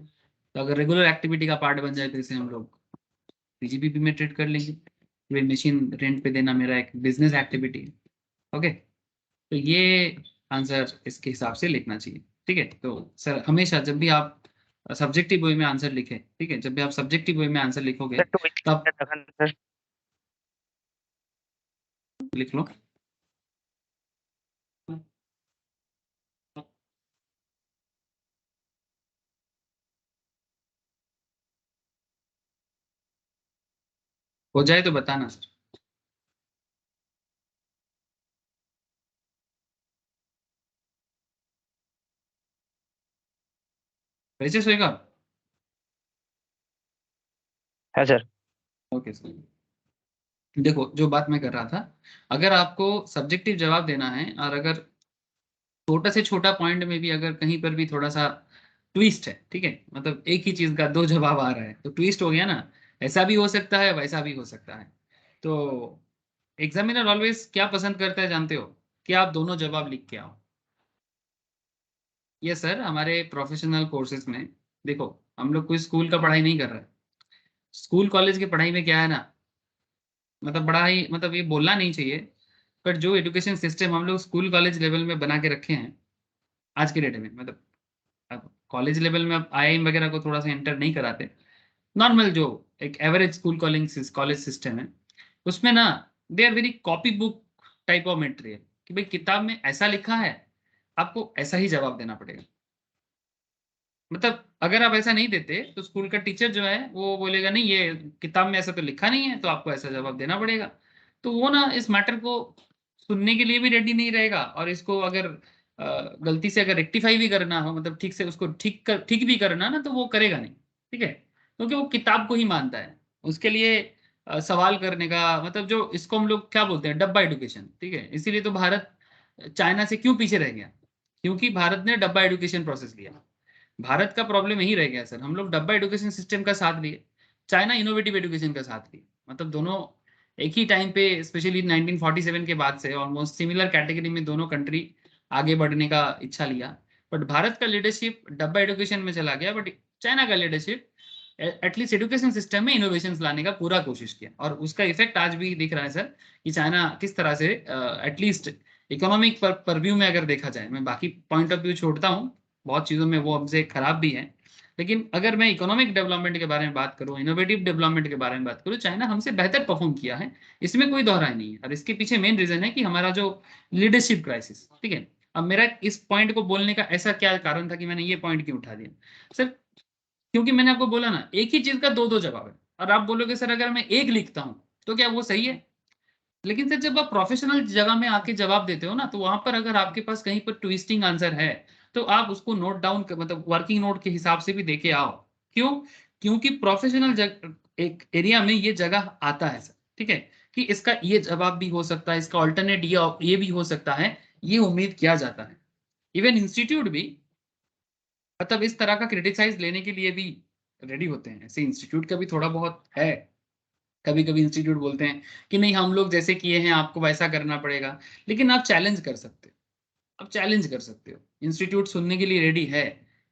तो अगर रेगुलर एक्टिविटी का पार्ट बन जाए तो इसे हम लोग पीजीपीपी में ट्रीट कर लेंगे। वे मशीन रेंट पे देना मेरा एक बिजनेस एक्टिविटी है, ओके? तो ये आंसर इसके हिसाब से लिखना चाहिए, ठीक है? तो सर हमेशा जब भी आप सब्जेक्टिव वे में आंसर लिखें, ठीक है, जब भी आप सब्जेक्टिव वे में आंसर लिखोगे तब लिख लो। हो जाए तो बताना सर। वैसे सोएगा? हाँ सर। Okay sir. देखो जो बात मैं कर रहा था, अगर आपको सब्जेक्टिव जवाब देना है और अगर छोटा से छोटा पॉइंट में भी अगर कहीं पर भी थोड़ा सा ट्विस्ट है, ठीक है, मतलब एक ही चीज का दो जवाब आ रहा है तो ट्विस्ट हो गया ना, ऐसा भी हो सकता है वैसा भी हो सकता है। तो एग्जामिनर ऑलवेज क्या पसंद करता है जानते हो? कि आप दोनों जवाब लिख के आओ। ये सर हमारे प्रोफेशनल कोर्सेज में देखो, हम लोग कोई स्कूल का पढ़ाई नहीं कर रहे हैं। स्कूल कॉलेज की पढ़ाई में क्या है ना, मतलब बड़ा ही मतलब ये बोलना नहीं चाहिए, पर जो एजुकेशन सिस्टम हम लोग स्कूल कॉलेज लेवल में बना के रखे हैं आज के डेट में, मतलब अब कॉलेज लेवल में अब आईआईएम वगैरह को थोड़ा सा एंटर नहीं कराते, नॉर्मल जो एक एवरेज स्कूल कॉलेज सिस्टम है उसमें ना, they are very copy book type of material, कि भाई किताब में ऐसा लिखा है आपको ऐसा ही जवाब देना पड़ेगा। मतलब अगर आप ऐसा नहीं देते तो स्कूल का टीचर जो है वो बोलेगा नहीं ये किताब में ऐसा तो लिखा नहीं है तो आपको ऐसा जवाब देना पड़ेगा। तो वो ना इस मैटर को सुनने के लिए भी रेडी नहीं रहेगा, और इसको अगर गलती से अगर रेक्टिफाई भी करना हो, मतलब ठीक से उसको ठीक भी करना ना, तो वो करेगा नहीं, ठीक है, क्योंकि वो किताब को ही मानता है। उसके लिए सवाल करने का मतलब, जो इसको हम लोग क्या बोलते हैं, डब्बा एडुकेशन, ठीक है। इसीलिए तो भारत चाइना से क्यों पीछे रह गया, क्योंकि भारत ने डब्बा एडुकेशन प्रोसेस लिया। भारत का प्रॉब्लम यही रह गया सर, हम लोग डब्बा एडुकेशन सिस्टम का साथ लिए, चाइना इनोवेटिव एडुकेशन का साथ लिए, मतलब दोनों एक ही टाइम पे, स्पेशली 1947 के बाद से ऑलमोस्ट सिमिलर कैटेगरी में दोनों कंट्री आगे बढ़ने का इच्छा लिया। बट भारत का लीडरशिप डब्बा एडुकेशन में चला गया, बट चाइना का लीडरशिप एटलीस्ट एडुकेशन सिस्टम में इनोवेशन लाने का पूरा कोशिश किया, और उसका इफेक्ट आज भी दिख रहा है सर, कि चाइना किस तरह से एटलीस्ट इकोनॉमिक परव्यू में अगर देखा जाए, मैं बाकी पॉइंट ऑफ व्यू छोड़ता हूँ, बहुत चीज़ों में वो हमसे खराब भी है, लेकिन अगर मैं इकोनॉमिक डेवलपमेंट के बारे में बात करूँ, इनोवेटिव डेवलपमेंट के बारे में बात करूँ, चाइना हमसे बेहतर परफॉर्म किया है, इसमें कोई दोहराई नहीं है। और इसके पीछे मेन रीजन है कि हमारा जो लीडरशिप क्राइसिस, ठीक है। अब मेरा इस पॉइंट को बोलने का ऐसा क्या कारण था कि मैंने ये पॉइंट क्यों उठा दिया सर, क्योंकि मैंने आपको बोला ना, एक ही चीज का दो दो जवाब है, और आप बोलोगे सर अगर मैं एक लिखता हूं तो क्या वो सही है, लेकिन सर जब आप प्रोफेशनल जगह में आके जवाब देते हो ना, तो वहां पर अगर आपके पास कहीं पर ट्विस्टिंग आंसर है, तो आप उसको नोट डाउन, मतलब वर्किंग नोट के हिसाब से भी देके आओ। क्यों? क्योंकि प्रोफेशनल एक एरिया में ये जगह आता है सर, ठीक है, कि इसका ये जवाब भी हो सकता है, इसका ऑल्टरनेट ये भी हो सकता है, ये उम्मीद किया जाता है। इवन इंस्टीट्यूट भी मतलब इस तरह का क्रिटिसाइज लेने के लिए भी रेडी होते हैं, ऐसे इंस्टीट्यूट का भी थोड़ा बहुत है। कभी कभी इंस्टीट्यूट बोलते हैं कि नहीं, हम लोग जैसे किए हैं आपको वैसा करना पड़ेगा, लेकिन आप चैलेंज कर सकते हो, आप चैलेंज कर सकते हो, इंस्टीट्यूट सुनने के लिए रेडी है।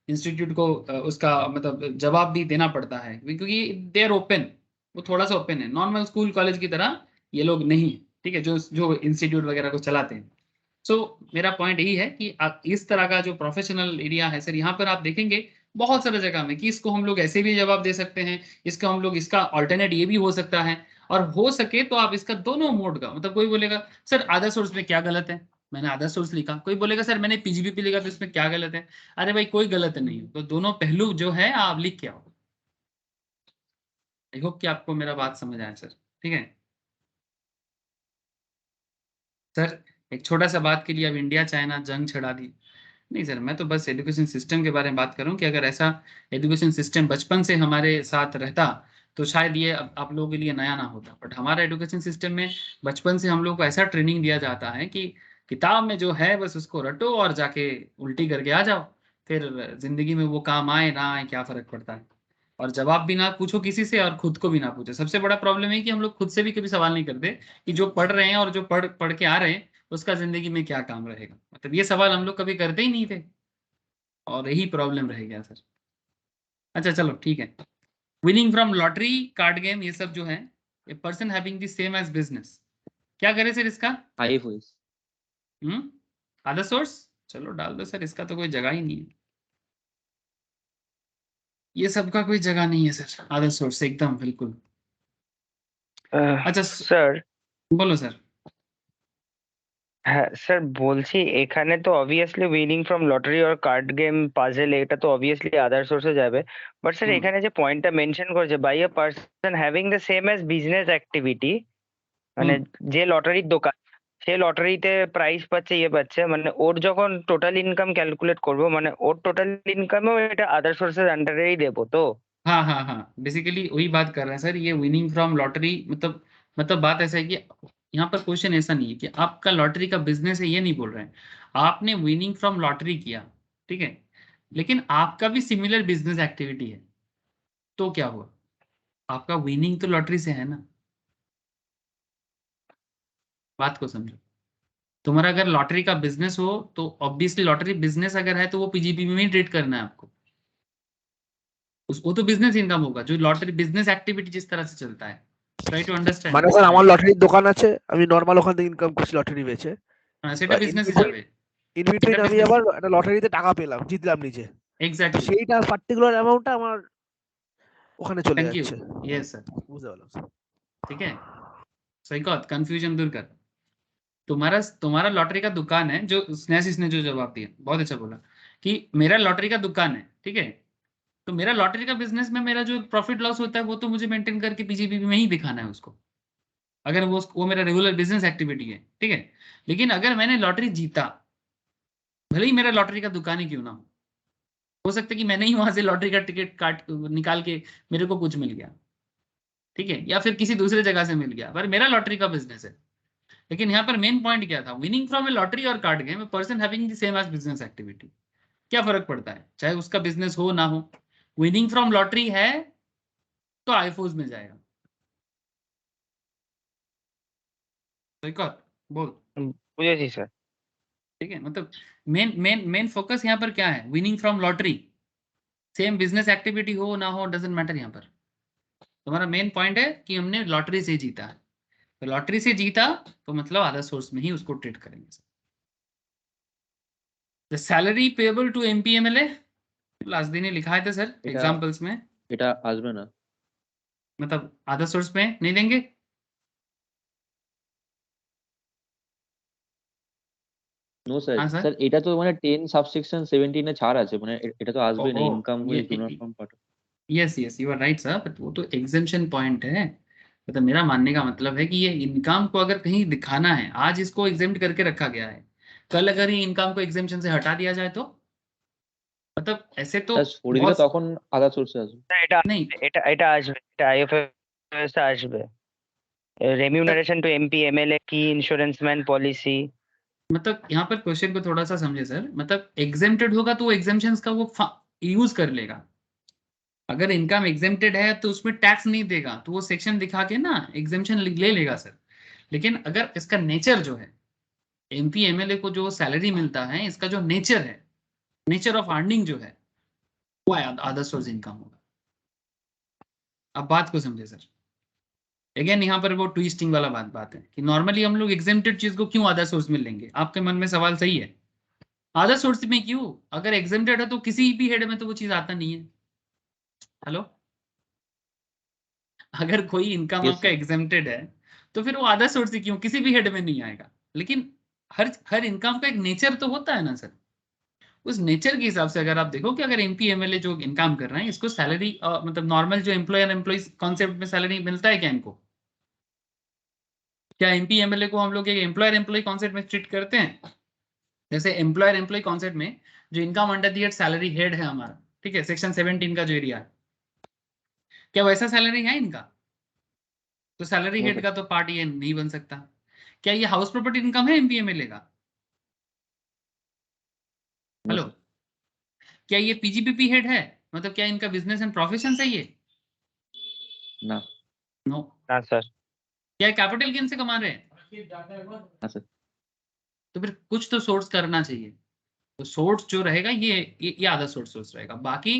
इंस्टीट्यूट को उसका मतलब जवाब भी देना पड़ता है, क्योंकि दे आर ओपन, वो थोड़ा सा ओपन है, नॉर्मल स्कूल कॉलेज की तरह ये लोग नहीं है, ठीक है, जो जो इंस्टीट्यूट वगैरह को चलाते हैं। सो मेरा पॉइंट यही है कि आप इस तरह का जो प्रोफेशनल एरिया है सर, यहाँ पर आप देखेंगे बहुत सारे जगह में कि इसको हम लोग ऐसे भी जवाब दे सकते हैं, इसका हम लोग इसका ऑल्टरनेट ये भी हो सकता है, और हो सके तो आप इसका दोनों मोड का, मतलब कोई बोलेगा सर अदर सोर्स में क्या गलत है, मैंने अदर सोर्स लिखा, कोई बोलेगा सर मैंने पीजीबीपी लिखा तो इसमें क्या गलत है। अरे भाई कोई गलत नहीं है, तो दोनों पहलू जो है आप लिख के आओ। आई होप कि आपको मेरा बात समझ आया सर, ठीक है सर। एक छोटा सा बात के लिए अब इंडिया चाइना जंग छड़ा दी, नहीं सर, मैं तो बस एजुकेशन सिस्टम के बारे में बात करूं कि अगर ऐसा एजुकेशन सिस्टम बचपन से हमारे साथ रहता तो शायद ये अब आप लोगों के लिए नया ना होता। बट हमारा एजुकेशन सिस्टम में बचपन से हम लोग को ऐसा ट्रेनिंग दिया जाता है कि किताब में जो है बस उसको रटो और जाके उल्टी करके आ जाओ, फिर जिंदगी में वो काम आए ना आए क्या फर्क पड़ता है, और जवाब भी ना पूछो किसी से और खुद को भी ना पूछो। सबसे बड़ा प्रॉब्लम है कि हम लोग खुद से भी कभी सवाल नहीं करते कि जो पढ़ रहे हैं और जो पढ़ पढ़ के आ रहे हैं उसका जिंदगी में क्या काम रहेगा, मतलब ये सवाल हम लोग कभी करते ही नहीं थे, और यही प्रॉब्लम रह गया सर। अच्छा चलो ठीक है, winning from lottery, card game, ये सब जो है, a person having the same as business, क्या करे सर इसका? High voice. अदर सोर्स, चलो डाल दो सर, इसका तो कोई जगह ही नहीं है, ये सब का कोई जगह नहीं है सर, अदर सोर्स एकदम बिल्कुल। अच्छा স্যার बोलो सर। হ্যাঁ স্যার বলছি এখানে তো অবভিয়াসলি উইনিং ফ্রম লটারি আর কার্ড গেম পাজেল এটা তো অবভিয়াসলি আদার সোর্সে যাবে, বাট স্যার এখানে যে পয়েন্টটা মেনশন করেছে by a person having the same as business activity, মানে যে লটারির দোকান সে লটারিতে প্রাইস পাচ্ছে ইয়ে পাচ্ছে, মানে ওর যখন টোটাল ইনকাম ক্যালকুলেট করবো মানে ওর টোটাল ইনকামেও এটা আদার সোর্সের আন্ডারেই দেবো তো? हाँ हाँ हाँ, बेसिकली वही बात कर रहे हैं सर, ये विनिंग फ्रॉम लॉटरी मतलब बात ऐसा है कि यहाँ पर क्वेश्चन ऐसा नहीं है कि आपका लॉटरी का बिजनेस है, ये नहीं बोल रहे हैं, आपने विनिंग फ्रॉम लॉटरी किया, ठीक है, लेकिन आपका भी सिमिलर बिजनेस एक्टिविटी है, तो क्या हुआ, आपका विनिंग तो लॉटरी से है ना, बात को समझो। तुम्हारा अगर लॉटरी का बिजनेस हो तो ऑब्वियसली लॉटरी बिजनेस अगर है तो वो पीजीपी में ही ट्रेड करना है आपको, वो तो बिजनेस इनकम होगा, जो लॉटरी बिजनेस एक्टिविटी जिस तरह से चलता है, ट्राई टू अंडरस्टैंड। মানে স্যার আমার লটারির দোকান আছে, আমি নরমাল ওখান থেকে ইনকাম করছি লটারি বেচে, সেটা বিজনেসে যাবে, ইন বিটুইন আমি আবার একটা লটারিতে টাকা পেলাম, জিতলাম নিজে, তো এক্স্যাক্টলি, সেইটা পার্টিকুলার অ্যামাউন্টটা আমার ওখানে চলে থ্যাংক ইউ, যাচ্ছে। यस सर, বুঝতে পারলাম স্যার। ठीक है, सही बात, कंफ्यूजन दूर कर। तुम्हारा तुम्हारा लॉटरी का दुकान है, जो स्नेहा इसने जो जवाब दिया बहुत अच्छा बोला कि मेरा लॉटरी का दुकान है, ठीक है, तो मेरा लॉटरी का बिजनेस में मेरा जो प्रॉफिट लॉस होता है वो तो मुझे मेंटेन करके पीजीपी में ही दिखाना है उसको, अगर वो मेरा रेगुलर बिजनेस एक्टिविटी है, ठीक है। लेकिन अगर मैंने लॉटरी जीता भले ही मेरा लॉटरी का दुकान ही क्यों ना हो सकता है कि मैंने ही वहां से लॉटरी का टिकट काट निकाल के मेरे को कुछ मिल गया, ठीक है, या फिर किसी दूसरे जगह से मिल गया, पर मेरा लॉटरी का बिजनेस है। लेकिन यहाँ पर मेन पॉइंट क्या था, विनिंग फ्रॉम ए लॉटरी और card game, person having the same as business activity. क्या फर्क पड़ता है चाहे उसका बिजनेस हो ना हो, विनिंग फ्रॉम लॉटरी है तो आईफोज में जाएगा। तो एक और बोल, বুঝেছি স্যার। ठीक है, मतलब मेन मेन मेन फोकस यहाँ पर क्या है, winning from lottery, same business activity हो ना हो डजेंट मैटर। यहाँ पर तुम्हारा मेन पॉइंट है कि हमने लॉटरी से जीता है, तो लॉटरी से जीता तो मतलब अदर सोर्स में ही उसको ट्रीट करेंगे। The salary payable to MP MLA, last दिन ही लिखा है सर এটা एग्जांपल्स में, এটা আসবে না। मतलब अदर सोर्स में नहीं देंगे। নো স্যার, हाँ सर, স্যার এটা তো মানে 10 সাবসেকশন 17 এ ছাড় আছে, মানে এটা তো আসবে না, ओहो ইনকাম ये with do not form part. Yes yes you are right sir, but वो तो एग्जेम्पशन पॉइंट है। मतलब मेरा मानने का मतलब है कि ये इनकम को अगर कहीं दिखाना है, आज इसको एग्जेम्प्ट करके रखा गया है, कल अगर ये इनकम को एग्जेम्पशन से हटा दिया जाए तो मतलब ऐसे तो স্যার সরিয়ে দিলে बहुत তখন আদার সোর্সে আসবে। না, এটা नहीं, এটা এটা আসবে, এটা আইএফএস আসবে। রেমিউনারেশন टू एमपी एमएलए की इंश्योरेंसमैन पॉलिसी। मतलब यहाँ पर क्वेश्चन को थोड़ा सा समझे सर, मतलब एग्जेम्प्टेड होगा तो वो एग्जेम्पशंस का वो यूज कर लेगा। अगर इनकम एग्जेम्प्टेड है तो उसमें टैक्स नहीं देगा, तो वो सेक्शन दिखा के ना एग्जेम्पशन ले लेगा सर। लेकिन अगर इसका नेचर जो है, एमपी एमएलए को जो सैलरी मिलता है, इसका जो नेचर है, नेचर ऑफ अर्निंग जो है, वो अदर सोर्स इनकम होगा। अब बात को समझे सर, अगेन यहाँ पर वो ट्विस्टिंग वाला बात है कि नॉर्मली हम लोग एग्जेम्प्टेड चीज को क्यों अदर सोर्स में लेंगे। आपके मन में सवाल सही है, अदर सोर्स में क्यों, अगर एग्जेम्प्टेड है तो किसी भी हेड में तो वो चीज आता नहीं है। हेलो, अगर कोई इनकम यस आपका सर। एग्जेम्प्टेड है तो फिर वो अदर सोर्स से क्यों, किसी भी हेड में नहीं आएगा। लेकिन हर हर इनकम का एक नेचर तो होता है ना सर, उस नेचर के हिसाब से अगर आप देखो कि अगर एमपी एमएलए जो इनकम कर रहे हैं, इसको सैलरी मतलब नॉर्मल जो एम्प्लॉयर एम्प्लॉय कॉन्सेप्ट में सैलरी मिलता है क्या इनको, क्या एमपी एमएलए को हम लोग एक एम्प्लॉयर एम्प्लॉय कॉन्सेप्ट में ट्रीट करते हैं। जैसे एम्प्लॉयर एम्प्लॉय कॉन्सेप्ट में जो income under the salary head है हमारा, ठीक है, सेक्शन 17 का जो एरिया है, क्या वैसा सैलरी है इनका, तो सैलरी नो हेड सर। का तो पार्ट ये नहीं बन सकता। क्या ये हाउस प्रॉपर्टी इनकम है एमपी एमएलए का, नो हेलो, सर। क्या ये पीजीपीपी हेड है, मतलब क्या इनका बिजनेस एंड प्रोफेशन है ये, না। नो। ना सर। क्या कैपिटल गेन से कमा रहे हैं, না স্যার। तो फिर कुछ तो सोर्स करना चाहिए। तो सोर्स जो रहेगा ये आधा सोर्स रहेगा। बाकी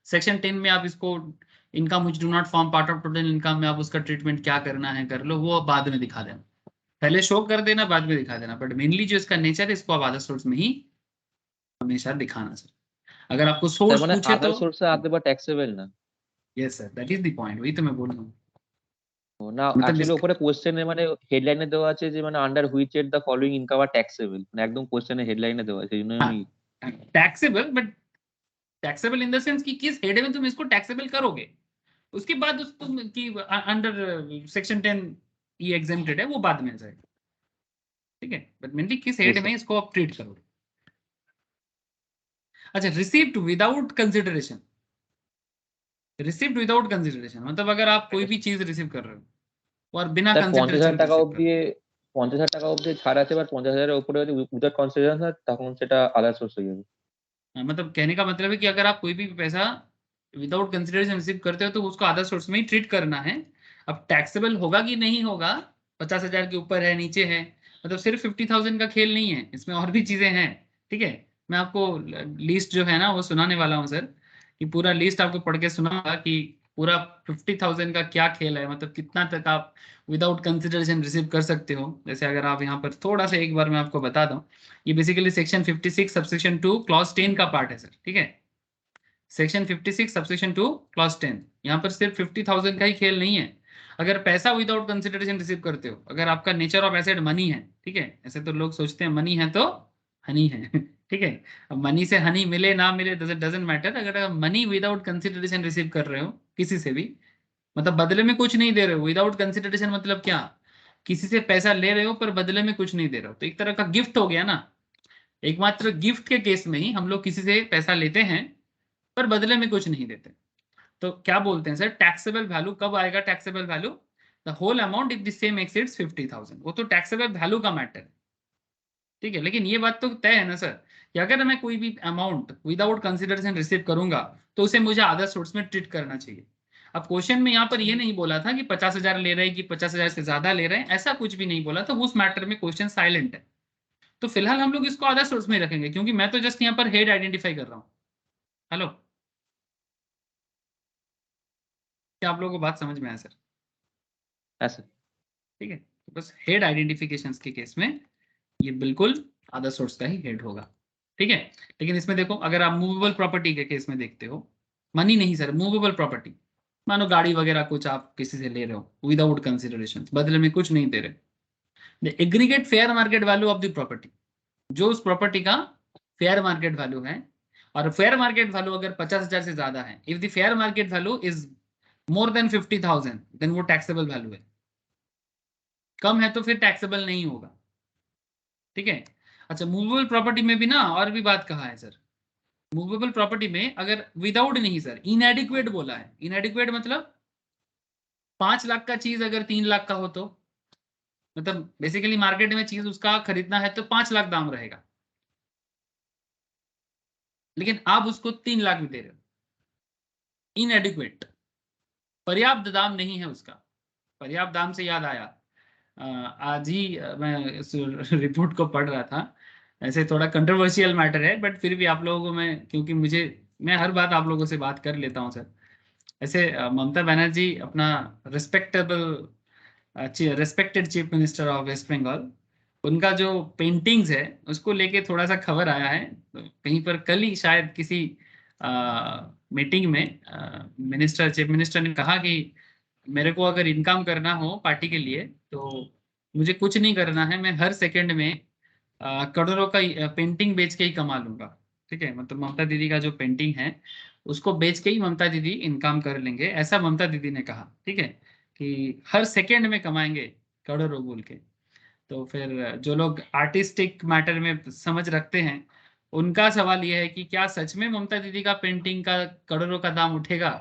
सेक्शन 10 में आप इसको income which do not form part of total income में आप उसका ट्रीटमेंट क्या करना है कर लो, वो बाद में दिखा देना, पहले शो कर देना बाद में दिखा देना, बट मेनली जो इसका नेचर है इसको आप आधा सोर्स में ही हमेशा दिखाना सर। अगर आपको তার सोर्स মানে पूछे আদার तो সোর্সে আনতে বা ট্যাক্সেবল না। Yes sir, that is the point, वही तो मैं बोल रहा हूँ। ও না, मतलब অ্যাকচুয়ালি ওপরে কোশ্চেনে মানে হেডলাইনে দেওয়া আছে যে মানে under which at the following income are taxable, মানে একদম কোশ্চেনে হেডলাইনে দেওয়া আছে, সেই জন্য আমি। Taxable, but taxable in the sense कि किस हेड में तुम इसको टैक्सेबल करोगे, उसके बाद उस तुम की अंडर सेक्शन 10 ये एग्जेम्प्टेड है वो बाद में जाएगा, ठीक है, बट मेनली किस हेड यस में सर। इसको आप ट्रीट करोगे। अच्छा, received without consideration, received without consideration मतलब अगर आप कोई भी चीज रिसीव कर रहे हो और बिना স্যার 50,000 कंसिडरेशन টাকা रिसीव कर অব্দি, 50,000 টাকা অব্দি ছাড় আছে, বা 50,000 উপরে যদি উইদাউট কনসিডারেশন হয় তখন সেটা আদার সোর্স হয়ে যাবে। मतलब कहने का मतलब है कि अगर आप कोई भी पैसा विदाउट कंसिडरेशन रिसीव करते हो तो उसको अदर सोर्स में ही ट्रीट करना है। अब टैक्सेबल होगा कि नहीं होगा, 50,000 के ऊपर है नीचे है, मतलब सिर्फ 50,000 का खेल नहीं है, इसमें और भी चीजें हैं, ठीक है। मैं आपको लिस्ट जो है ना वो सुनाने वाला हूँ सर, कि पूरा लिस्ट आपको पढ़ के सुनाऊंगा कि पूरा 50,000 का क्या खेल है, मतलब कितना तक आप विदाउट कंसिडरेशन रिसीव कर सकते हो। जैसे अगर आप यहाँ पर थोड़ा सा एक बार मैं आपको बता दूं, ये बेसिकली सेक्शन 56 सबसेक्शन 2 क्लॉज 10 का पार्ट है सर, ठीक है। सेक्शन 56 सबसेक्शन 2 क्लॉज 10, यहाँ पर सिर्फ 50,000 का ही खेल नहीं है। अगर पैसा विदाउट कंसिडरेशन रिसीव करते हो, अगर आपका नेचर ऑफ एसेट मनी है, ठीक है, ऐसे तो लोग सोचते हैं मनी है तो हनी है ठीक है। अब मनी से हनी मिले ना मिले डजेंट मैटर, अगर आप मनी विदाउट कंसिडरेशन रिसीव कर रहे हो किसी से भी, मतलब बदले में कुछ नहीं दे रहे हो, विदाउट कंसिडरेशन मतलब क्या, किसी से पैसा ले रहे हो पर बदले में कुछ नहीं दे रहे हो, तो एक तरह का गिफ्ट हो गया ना। एकमात्र गिफ्ट के केस में ही हम लोग किसी से पैसा लेते हैं पर बदले में कुछ नहीं देते। तो क्या बोलते हैं सर, टैक्सेबल वैल्यू कब आएगा? Taxable value the whole amount if the same exceeds 50,000, वो तो टैक्सेबल वैल्यू का मैटर है, ठीक है। लेकिन ये बात तो तय है ना सर कि अगर मैं कोई भी अमाउंट विदाउट कंसिडरेशन रिसीव करूंगा तो उसे मुझे अदर सोर्स में ट्रीट करना चाहिए। अब क्वेश्चन में यहाँ पर ये नहीं बोला था कि 50,000 ले रहे हैं कि 50,000 से ज्यादा ले रहे हैं, ऐसा कुछ भी नहीं बोला था, उस मैटर में क्वेश्चन साइलेंट है। तो फिलहाल हम लोग इसको अदर सोर्स में रखेंगे क्योंकि मैं तो जस्ट यहाँ पर हेड आइडेंटिफाई कर रहा हूँ। हेलो, क्या आप लोगों को बात समझ में आया सर? ऐसे ठीक है, तो बस हेड आइडेंटिफिकेशन के केस में ये बिल्कुल अदर सोर्स का ही हेड होगा, ठीक है। लेकिन इसमें देखो, अगर आप मूवेबल प्रॉपर्टी के केस में देखते हो, मनी नहीं सर, मूवेबल प्रॉपर्टी, मानो गाड़ी वगैरह कुछ आप किसी से ले रहे हो विदाउट कंसिडरेशन, बदले में कुछ नहीं दे रहे, the aggregate fair market value of the property, जो उस प्रॉपर्टी का फेयर मार्केट वैल्यू है, और फेयर मार्केट वैल्यू अगर 50,000 से ज्यादा है, if the fair market value is more than 50,000 then वो टैक्सेबल वैल्यू है, कम है तो फिर टैक्सेबल नहीं होगा, ठीक है। अच्छा, मूवेबल प्रॉपर्टी में भी ना और भी बात कहा है सर, मूवेबल प्रॉपर्टी में अगर विदाउट नहीं सर, इनएडिक्वेट बोला है। इनएडिक्वेट मतलब 5 लाख का चीज अगर 3 लाख का हो तो, मतलब बेसिकली मार्केट में चीज उसका खरीदना है तो 5 लाख दाम रहेगा, लेकिन आप उसको 3 लाख में दे रहे हो, इनएडिक्वेट, पर्याप्त दाम नहीं है उसका। पर्याप्त दाम से याद आया, आज ही मैं इस रिपोर्ट को पढ़ रहा था, ऐसे थोड़ा कंट्रोवर्शियल मैटर है बट फिर भी आप लोगों को मैं, क्योंकि मैं हर बात आप लोगों से बात कर लेता हूँ सर। ऐसे ममता बनर्जी अपना respected chief minister of West Bengal, उनका जो पेंटिंग्स है उसको लेके थोड़ा सा खबर आया है, तो कहीं पर कल ही शायद किसी मीटिंग में चीफ मिनिस्टर ने कहा कि मेरे को अगर इनकम करना हो पार्टी के लिए तो मुझे कुछ नहीं करना है, मैं हर सेकंड में करोड़ों का पेंटिंग बेच के ही कमा लूंगा, ठीक है। मतलब ममता दीदी का जो पेंटिंग है उसको बेच के ही ममता दीदी इनकम कर लेंगे, ऐसा ममता दीदी ने कहा, ठीक है, कि हर सेकंड में कमाएंगे करोड़ों बोल के। तो फिर जो लोग आर्टिस्टिक मैटर में समझ रखते हैं उनका सवाल यह है कि क्या सच में ममता दीदी का पेंटिंग का करोड़ों का दाम उठेगा,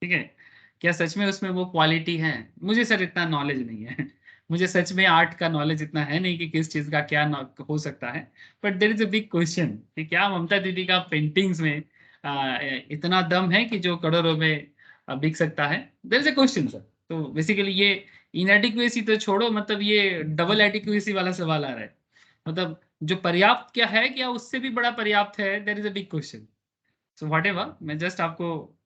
ठीक है, क्या सच में उसमें वो क्वालिटी है? मुझे सर इतना नॉलेज नहीं है मुझे सच में आर्ट का नॉलेज इतना है नहीं कि किस चीज का क्या हो सकता है, but there is a big question कि क्या ममता दीदी का पेंटिंग्स में इतना दम है कि जो करोड़ों में बिक सकता है? There is a question sir. तो बेसिकली ये इनएडिक्वेसी तो छोड़ो, मतलब ये डबल एडिक्वेसी वाला सवाल आ रहा है, मतलब जो पर्याप्त क्या है, क्या उससे भी बड़ा पर्याप्त है? There is a big question. So whatever, मैं जस्ट आपको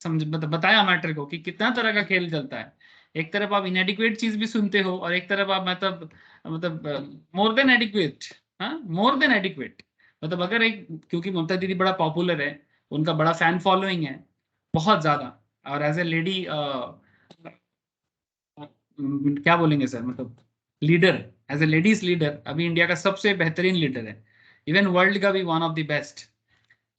समझ बताया मैटर को कि कितना तरह का खेल चलता है। एक तरफ आप इनएडिक्वेट चीज भी सुनते हो और एक तरफ आप मतलब मोर देन एडिक्वेट, हाँ मोर देन एडिक्वेट, मतलब अगर एक, क्योंकि ममता दीदी बड़ा पॉपुलर है, उनका बड़ा फैन फॉलोइंग है बहुत ज्यादा, और एज ए लेडी क्या बोलेंगे सर, मतलब leader, as a ladies leader अभी इंडिया का सबसे बेहतरीन लीडर है, इवन वर्ल्ड का भी one of the best.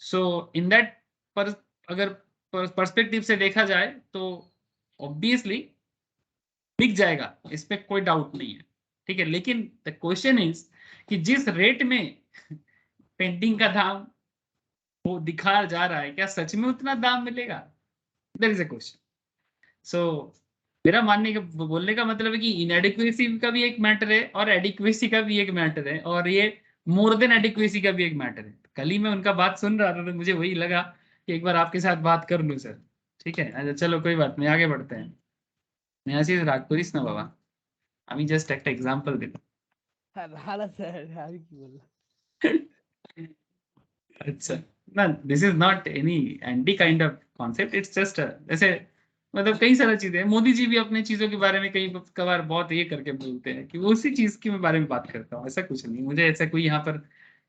So in that पर अगर पर्सपेक्टिव से देखा जाए तो ऑब्वियसली बिक जाएगा, इस पे कोई डाउट नहीं है, ठीक है। लेकिन द क्वेश्चन इज कि जिस रेट में पेंटिंग का दाम वो दिखा जा रहा है, क्या सच में उतना दाम मिलेगा? There is a question. So मेरा मानने का, बोलने का मतलब है कि इनएडिक्वेसी का भी एक मैटर है और एडिक्वेसी का भी एक मैटर है, और ये मोर देन एडिक्वेसी का भी एक मैटर है। कल ही मैं उनका बात सुन रहा था तो मुझे वही लगा कि एक बार आपके साथ बात कर लूं सर, ठीक है। अच्छा चलो कोई बात नहीं, आगे बढ़ते हैं। नेहासिस राग করিস না বাবা, আমি জাস্ট একটা एग्जांपल দিলাম। ভালো স্যার, আমি কি বললাম? अच्छा, ना this is not any anti kind of concept, it's just जैसे, मतलब कई सारी चीजें हैं, मोदी जी भी अपने चीजों के बारे में कई कबार बहुत ये करके बोलते हैं कि वो उसी चीज के बारे में बात करता हूँ, ऐसा कुछ नहीं, मुझे ऐसा कोई यहाँ पर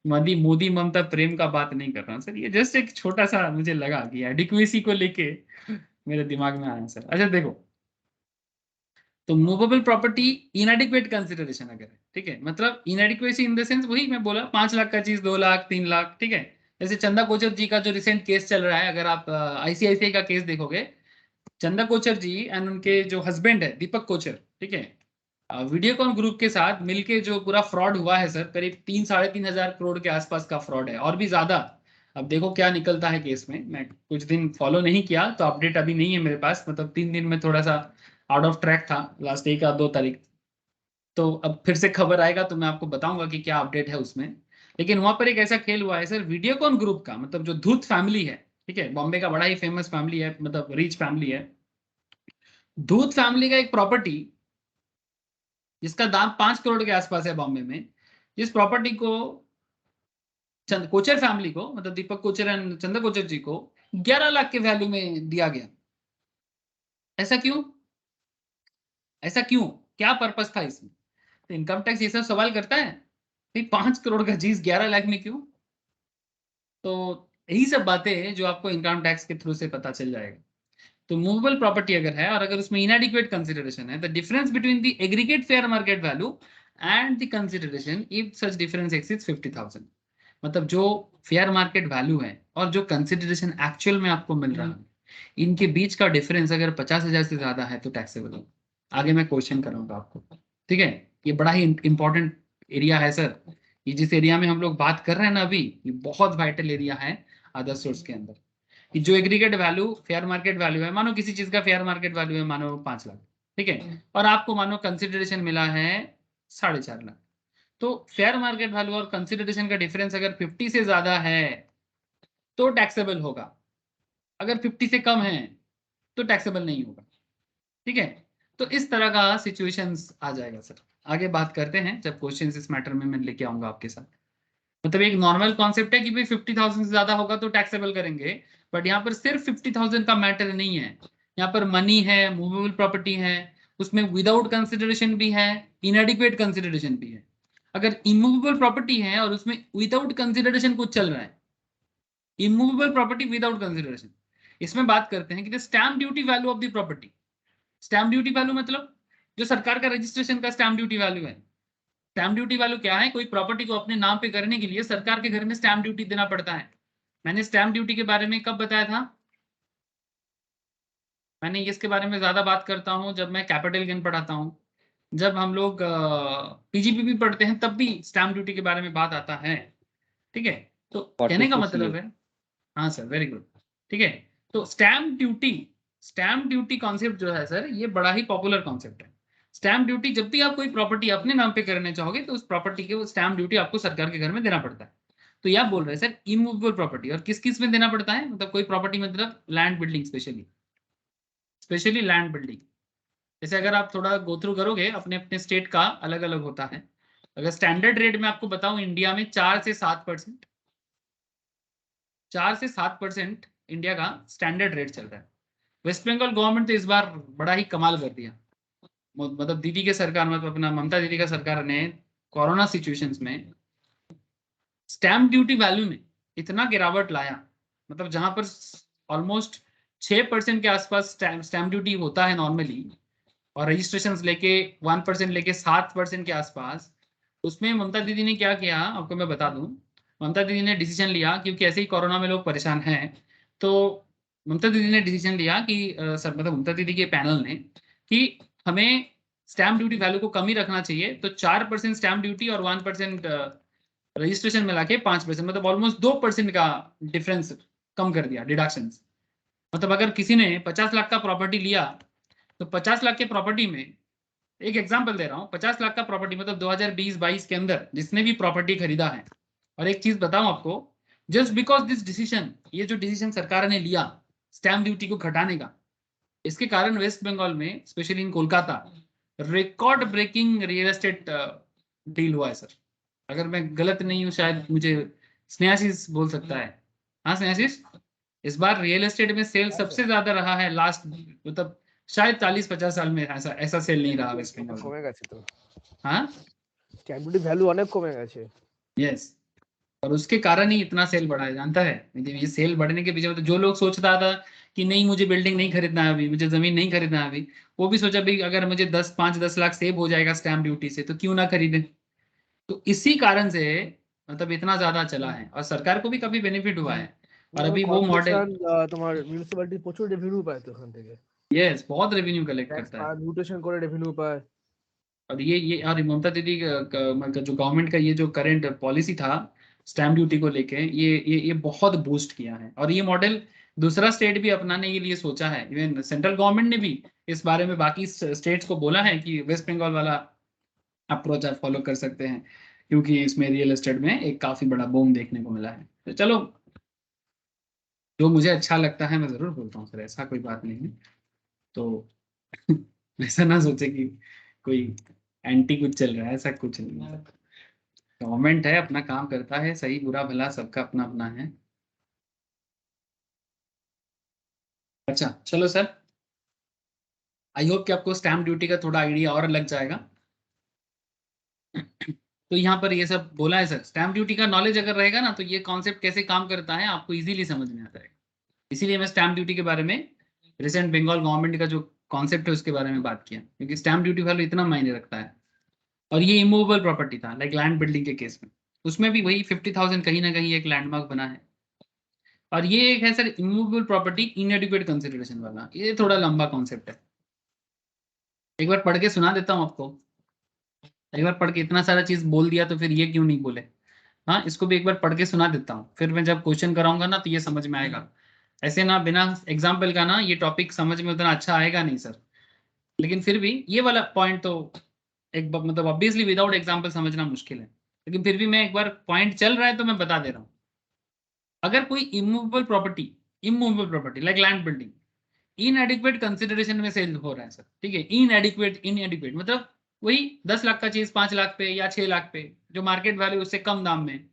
मोदी मोदी ममता प्रेम का बात नहीं कर रहा हूँ सर, ये जस्ट एक छोटा सा मुझे लगा कि एडिक्वेसी को लेके मेरे दिमाग में आया सर। अच्छा देखो, तो मूवेबल प्रॉपर्टी इनएडिक्वेट कंसिडरेशन अगर है, ठीक है, मतलब इनएडिक्वेसी इन द सेंस वही मैं बोला 5 लाख का चीज 2 लाख 3 लाख, ठीक है। जैसे चंदा कोचर जी का जो रिसेंट केस चल रहा है, अगर आप आईसीआईसीआई का केस देखोगे, चंदा कोचर जी एंड उनके जो हस्बैंड है दीपक कोचर, ठीक है, वीडियोकॉन ग्रुप के साथ मिलके जो पूरा फ्रॉड हुआ है सर, करीब 3-3.5 हजार करोड़ के आसपास का फ्रॉड है, और भी ज्यादा। अब देखो क्या निकलता है केस में। मैं कुछ दिन फॉलो नहीं किया तो अपडेट अभी नहीं है मेरे पास, मतलब 3 दिन में थोड़ा सा आउट ऑफ ट्रैक था, लास्ट 1 या 2 तारीख। तो अब फिर से खबर आएगा तो मैं आपको बताऊंगा कि क्या अपडेट है उसमें। लेकिन वहां पर एक ऐसा खेल हुआ है सर, वीडियोकॉन ग्रुप का, मतलब जो धूत फैमिली है, ठीक है, बॉम्बे का बड़ा ही फेमस फैमिली है, मतलब रिच फैमिली है। धूत फैमिली का एक प्रॉपर्टी जिसका दाम 5 करोड़ के आसपास है बॉम्बे में, जिस प्रॉपर्टी को कोचर फैमिली को, मतलब दीपक कोचर एंड चंदा कोचर जी को 11 लाख के वैल्यू में दिया गया। ऐसा क्यों? ऐसा क्यों? क्या पर्पस था इसमें? तो इनकम टैक्स ये सब सवाल करता है भाई, 5 करोड़ का चीज 11 लाख में क्यों? तो यही सब बातें हैं जो आपको इनकम टैक्स के थ्रू से पता चल जाएगा। तो मूवेबल प्रॉपर्टी अगर है और अगर उसमें इनएडिक्वेट कंसिडरेशन है, the difference between the aggregate fair market value and the consideration if such difference exceeds 50,000, मतलब जो फेयर मार्केट वैल्यू है और जो कंसिडरेशन एक्चुअल में आपको मिल रहा है, इनके बीच का डिफरेंस अगर 50,000 से ज्यादा है तो टैक्सेबल होगा। आगे मैं क्वेश्चन करूंगा आपको, ठीक है। ये बड़ा ही इंपॉर्टेंट एरिया है सर। ये जिस एरिया में हम लोग बात कर रहे हैं ना अभी, ये बहुत वाइटल एरिया है अदर सोर्स के अंदर, कि जो aggregate value fair market value है, मानो किसी चीज का फेयर मार्केट वैल्यू है मानो 5 लाख, ठीक है, और आपको मानो कंसिडरेशन मिला है 4.5 लाख। तो फेयर मार्केट वैल्यू और कंसिडरेशन का डिफरेंस अगर 50 से ज्यादा है तो टैक्सेबल होगा, अगर 50 से कम है तो टैक्सेबल नहीं होगा, ठीक है। तो इस तरह का सिचुएशंस आ जाएगा सर। आगे बात करते हैं जब क्वेश्चंस इस मैटर में मैं लेके आऊंगा आपके साथ। मतलब एक नॉर्मल कॉन्सेप्ट है कि भाई 50,000 से ज्यादा होगा तो टैक्सेबल करेंगे, बट यहाँ पर सिर्फ 50,000 का मैटर नहीं है। यहाँ पर मनी है, मूवेबल प्रॉपर्टी है, उसमें विदाउट कंसिडरेशन भी है, इनएडिक्वेट कंसिडरेशन भी है। अगर इमूवेबल प्रॉपर्टी है और उसमें विदाउट कंसिडरेशन कुछ चल रहा है, इमूवेबल प्रॉपर्टी विदाउट कंसिडरेशन, इसमें बात करते हैं कि the stamp duty value of the property. Stamp duty value मतलब जो सरकार का रजिस्ट्रेशन का स्टैम्प ड्यूटी वैल्यू है। स्टैम्प ड्यूटी वैल्यू क्या है? कोई प्रॉपर्टी को अपने नाम पे करने के लिए सरकार के घर में स्टैम्प ड्यूटी देना पड़ता है। मैंने स्टैम्प ड्यूटी के बारे में कब बताया था? मैंने इसके बारे में ज्यादा बात करता हूं जब मैं कैपिटल गेन पढ़ाता हूं, जब हम लोग पीजीपीपी पढ़ते हैं तब भी स्टैम्प ड्यूटी के बारे में बात आता है, ठीक है। तो कहने का 44 मतलब CA। है, हाँ सर वेरी गुड, ठीक है। तो स्टैम्प ड्यूटी कॉन्सेप्ट जो है सर, ये बड़ा ही पॉपुलर कॉन्सेप्ट है। स्टैम्प ड्यूटी, जब भी आप कोई प्रॉपर्टी अपने नाम पे करने चाहोगे तो उस प्रॉपर्टी के वो स्टैम्प ड्यूटी आपको सरकार के घर में देना पड़ता है। तो यह बोल रहे हैं सर इमूवेबल प्रॉपर्टी, और किस किस में देना पड़ता है, मतलब कोई प्रॉपर्टी मतलब land building, specially land building. जैसे अगर आप थोड़ा गो थ्रू करोगे, अपने अपने स्टेट का अलग अलग होता है। अगर स्टैंडर्ड रेट में आपको बताऊं, इंडिया में 4 से 7%, 4 से 7% इंडिया का स्टैंडर्ड रेट चल रहा है। वेस्ट बंगाल गवर्नमेंट तो इस बार बड़ा ही कमाल कर दिया। मतलब दीदी के सरकार, मतलब अपना ममता दीदी का सरकार ने कोरोना सिचुएशंस में स्टैम्प ड्यूटी वैल्यू में इतना गिरावट लाया, मतलब जहां पर ऑलमोस्ट 6% के आसपास स्टैम्प ड्यूटी होता है नॉर्मली, और रजिस्ट्रेशन लेके 1% लेके 7% के आसपास, उसमें ममता दीदी ने क्या किया आपको मैं बता दूं। ममता दीदी ने डिसीजन लिया, क्योंकि ऐसे ही कोरोना में लोग परेशान हैं, तो ममता दीदी ने डिसीजन लिया कि सर, मतलब ममता दीदी के पैनल ने, कि हमें स्टैम्प ड्यूटी वैल्यू को कम ही रखना चाहिए। तो 4% स्टैम्प ड्यूटी और 1% रजिस्ट्रेशन मिला के 5%, मतलब ऑलमोस्ट 2% का डिफरेंस कम कर दिया, डिडक्शन। मतलब अगर किसी ने 50 लाख का प्रॉपर्टी लिया, तो 50 लाख के प्रॉपर्टी में, एक एग्जांपल दे रहा हूं, 50 लाख का प्रॉपर्टी मतलब 2020-22 के अंदर जिसने भी प्रॉपर्टी खरीदा है। और एक चीज बताऊं आपको, जस्ट बिकॉज दिस डिसीजन, ये जो डिसीजन सरकार ने लिया स्टैम्प ड्यूटी को घटाने का, इसके कारण वेस्ट बंगाल में, specially in Kolkata, record breaking real estate deal हुआ है सर। अगर मैं गलत नहीं हूं, शायद मुझे स्नेहाशीष बोल सकता है। हाँ स्नेहाशीष, इस बार रियल एस्टेट में सेल सबसे ज्यादा रहा है लास्ट, मतलब शायद 40-50 साल में ऐसा ऐसा सेल नहीं रहा वेस्ट बंगाल में। কমে গেছে তো, हाँ স্ট্যাম্প ডিউটি ভ্যালু অনেক কমে গেছে। यस, और उसके कारण ही इतना सेल बढ़ा है, जानता है। मतलब ये सेल बढ़ने के पीछे, मतलब जो लोग सोचता था कि नहीं मुझे बिल्डिंग नहीं खरीदना है अभी, मुझे जमीन नहीं खरीदना है अभी, वो भी सोचा भाई अगर मुझे 5-10 लाख सेव हो जाएगा स्टैम्प ड्यूटी से तो क्यों ना खरीदे। तो इसी कारण से मतलब इतना ज्यादा चला है, और सरकार को भी काफी बेनिफिट हुआ है। और अभी वो मॉडल, কর্পোরেশন তোমার মিউনিসিপ্যালিটি প্রচুর রেভিনিউ পায় তো ওখান থেকে, यस, बहुत रेवेन्यू कलेक्ट ট্যাক্স करता है। পায়, মিউটেশন করে রেভিনিউ পায়। और ये और ममता दीदी जो गवर्नमेंट का ये जो करंट पॉलिसी था स्टैम्प ड्यूटी को लेके, ये बहुत बूस्ट किया है। और ये मॉडल दूसरा स्टेट भी अपनाने के लिए सोचा है। इवन सेंट्रल गवर्नमेंट ने भी इस बारे में बाकी स्टेट्स को बोला है कि वेस्ट बंगाल वाला अप्रोच आप फॉलो कर सकते हैं, क्योंकि इसमें रियल एस्टेट में एक काफी बड़ा बूम देखने को मिला है। तो चलो, जो मुझे अच्छा लगता है मैं जरूर बोलता हूँ सर, ऐसा कोई बात नहीं है। तो ऐसा ना सोचे कि कोई एंटी कुछ चल रहा है, ऐसा कुछ नहीं है। गवर्नमेंट है, अपना काम करता है, सही बुरा भला सबका अपना अपना है। अच्छा चलो सर, आई होप कि आपको स्टैम्प ड्यूटी का थोड़ा आइडिया और लग जाएगा। तो यहाँ पर ये सब बोला है सर, स्टैम्प ड्यूटी का नॉलेज अगर रहेगा ना तो ये कॉन्सेप्ट कैसे काम करता है आपको इजीली समझ में आ जाएगा। इसीलिए मैं स्टैम्प ड्यूटी के बारे में रिसेंट बंगाल गवर्नमेंट का जो कॉन्सेप्ट है उसके बारे में बात किया, क्योंकि स्टैम्प ड्यूटी वैल्यू इतना मायने रखता है। और ये इमूवेबल प्रॉपर्टी था, लाइक लैंड बिल्डिंग के केस में, उसमें भी वही 50,000 कहीं ना कहीं एक लैंडमार्क बना है। और ये एक है सर इमूवेबल प्रॉपर्टी इनएडिक्वेट कंसिडरेशन वाला, ये थोड़ा लंबा कॉन्सेप्ट है। एक बार पढ़ के सुना देता हूँ आपको। एक बार पढ़ के, इतना सारा चीज बोल दिया तो फिर ये क्यों नहीं बोले। हाँ, इसको भी एक बार पढ़ के सुना देता हूँ, फिर मैं जब क्वेश्चन कराऊंगा ना तो ये समझ में आएगा। ऐसे ना बिना एग्जाम्पल का ना ये टॉपिक समझ में उतना अच्छा आएगा नहीं सर। लेकिन फिर भी ये वाला पॉइंट तो एक मतलब ऑब्वियसली विदाउट एग्जाम्पल समझना मुश्किल है, लेकिन फिर भी मैं एक बार पॉइंट चल रहा है तो मैं बता दे रहा हूँ। अगर कोई immovable property like land building इनएडिक्वेट consideration में सेल हो रहा है सर, ठीक है, इनएडिक्वेट मतलब वही 10 लाख का चीज 5 लाख पे या 6 लाख पे, जो मार्केट वैल्यू उससे कम दाम में,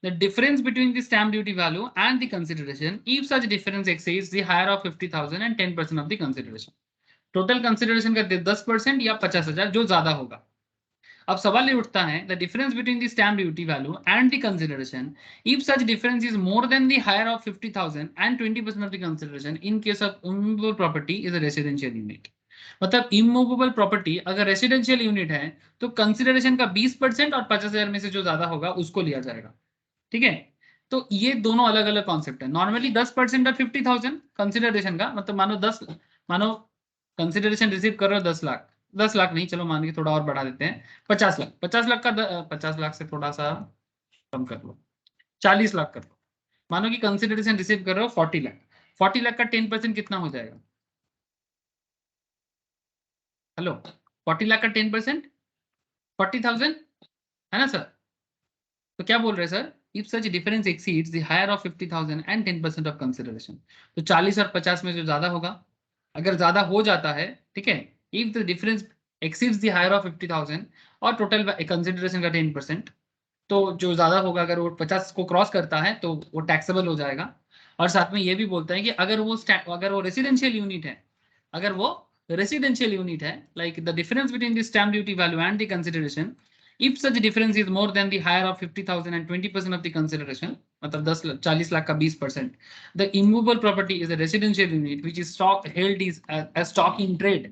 the difference between the stamp duty value and the consideration, if such difference exceeds the higher of 50,000 and 10% of the consideration, total consideration का 10% या 50,000 जो ज्यादा होगा। अब सवाल ये उठता है, the difference between the stamp duty value and the consideration, if such difference is more than the higher of 50,000 and 20% of the consideration in case of immovable property is a residential unit. मतलब immovable property अगर residential unit है तो consideration का 20% और 50,000 में से जो ज्यादा होगा उसको लिया जाएगा, ठीक है। तो ये दोनों अलग अलग कॉन्सेप्ट है। नॉर्मली 10% और 50,000 कंसिडरेशन का मतलब, मानो कंसिडरेशन रिसीव कर रहे हो 10 लाख, 10 लाख नहीं, चलो मान के थोड़ा और बढ़ा देते हैं, 50 लाख, 50 लाख का 50 लाख से थोड़ा सा कम कर लो, 40 लाख कर लो। मानो कि कंसिडरेशन रिसीव कर रहे हो 40 लाख, 40 लाख का 10% कितना हो जाएगा? हेलो, 40 लाख का 10% 40,000 है ना सर। तो क्या बोल रहे हैं sir, if such difference exceeds the higher of 50,000 and 10% of consideration, तो 40 और 50 में जो ज्यादा होगा, अगर ज्यादा हो जाता है, ठीक है, if the difference exceeds the higher of 50,000 और टोटल कंसिडरेशन का 10%, तो जो ज्यादा होगा अगर वो 50 को क्रॉस करता है तो वो टैक्सेबल हो जाएगा। और साथ में ये भी बोलता है कि अगर वो रेसिडेंशियल यूनिट है, अगर वो रेसिडेंशियल यूनिट है, like the difference between the stamp duty value and the consideration, if such difference is more than the higher of 50,000 and 20% of the consideration, मतलब 40 लाख का 20%, the immovable property is a residential unit which is held is as stock in trade,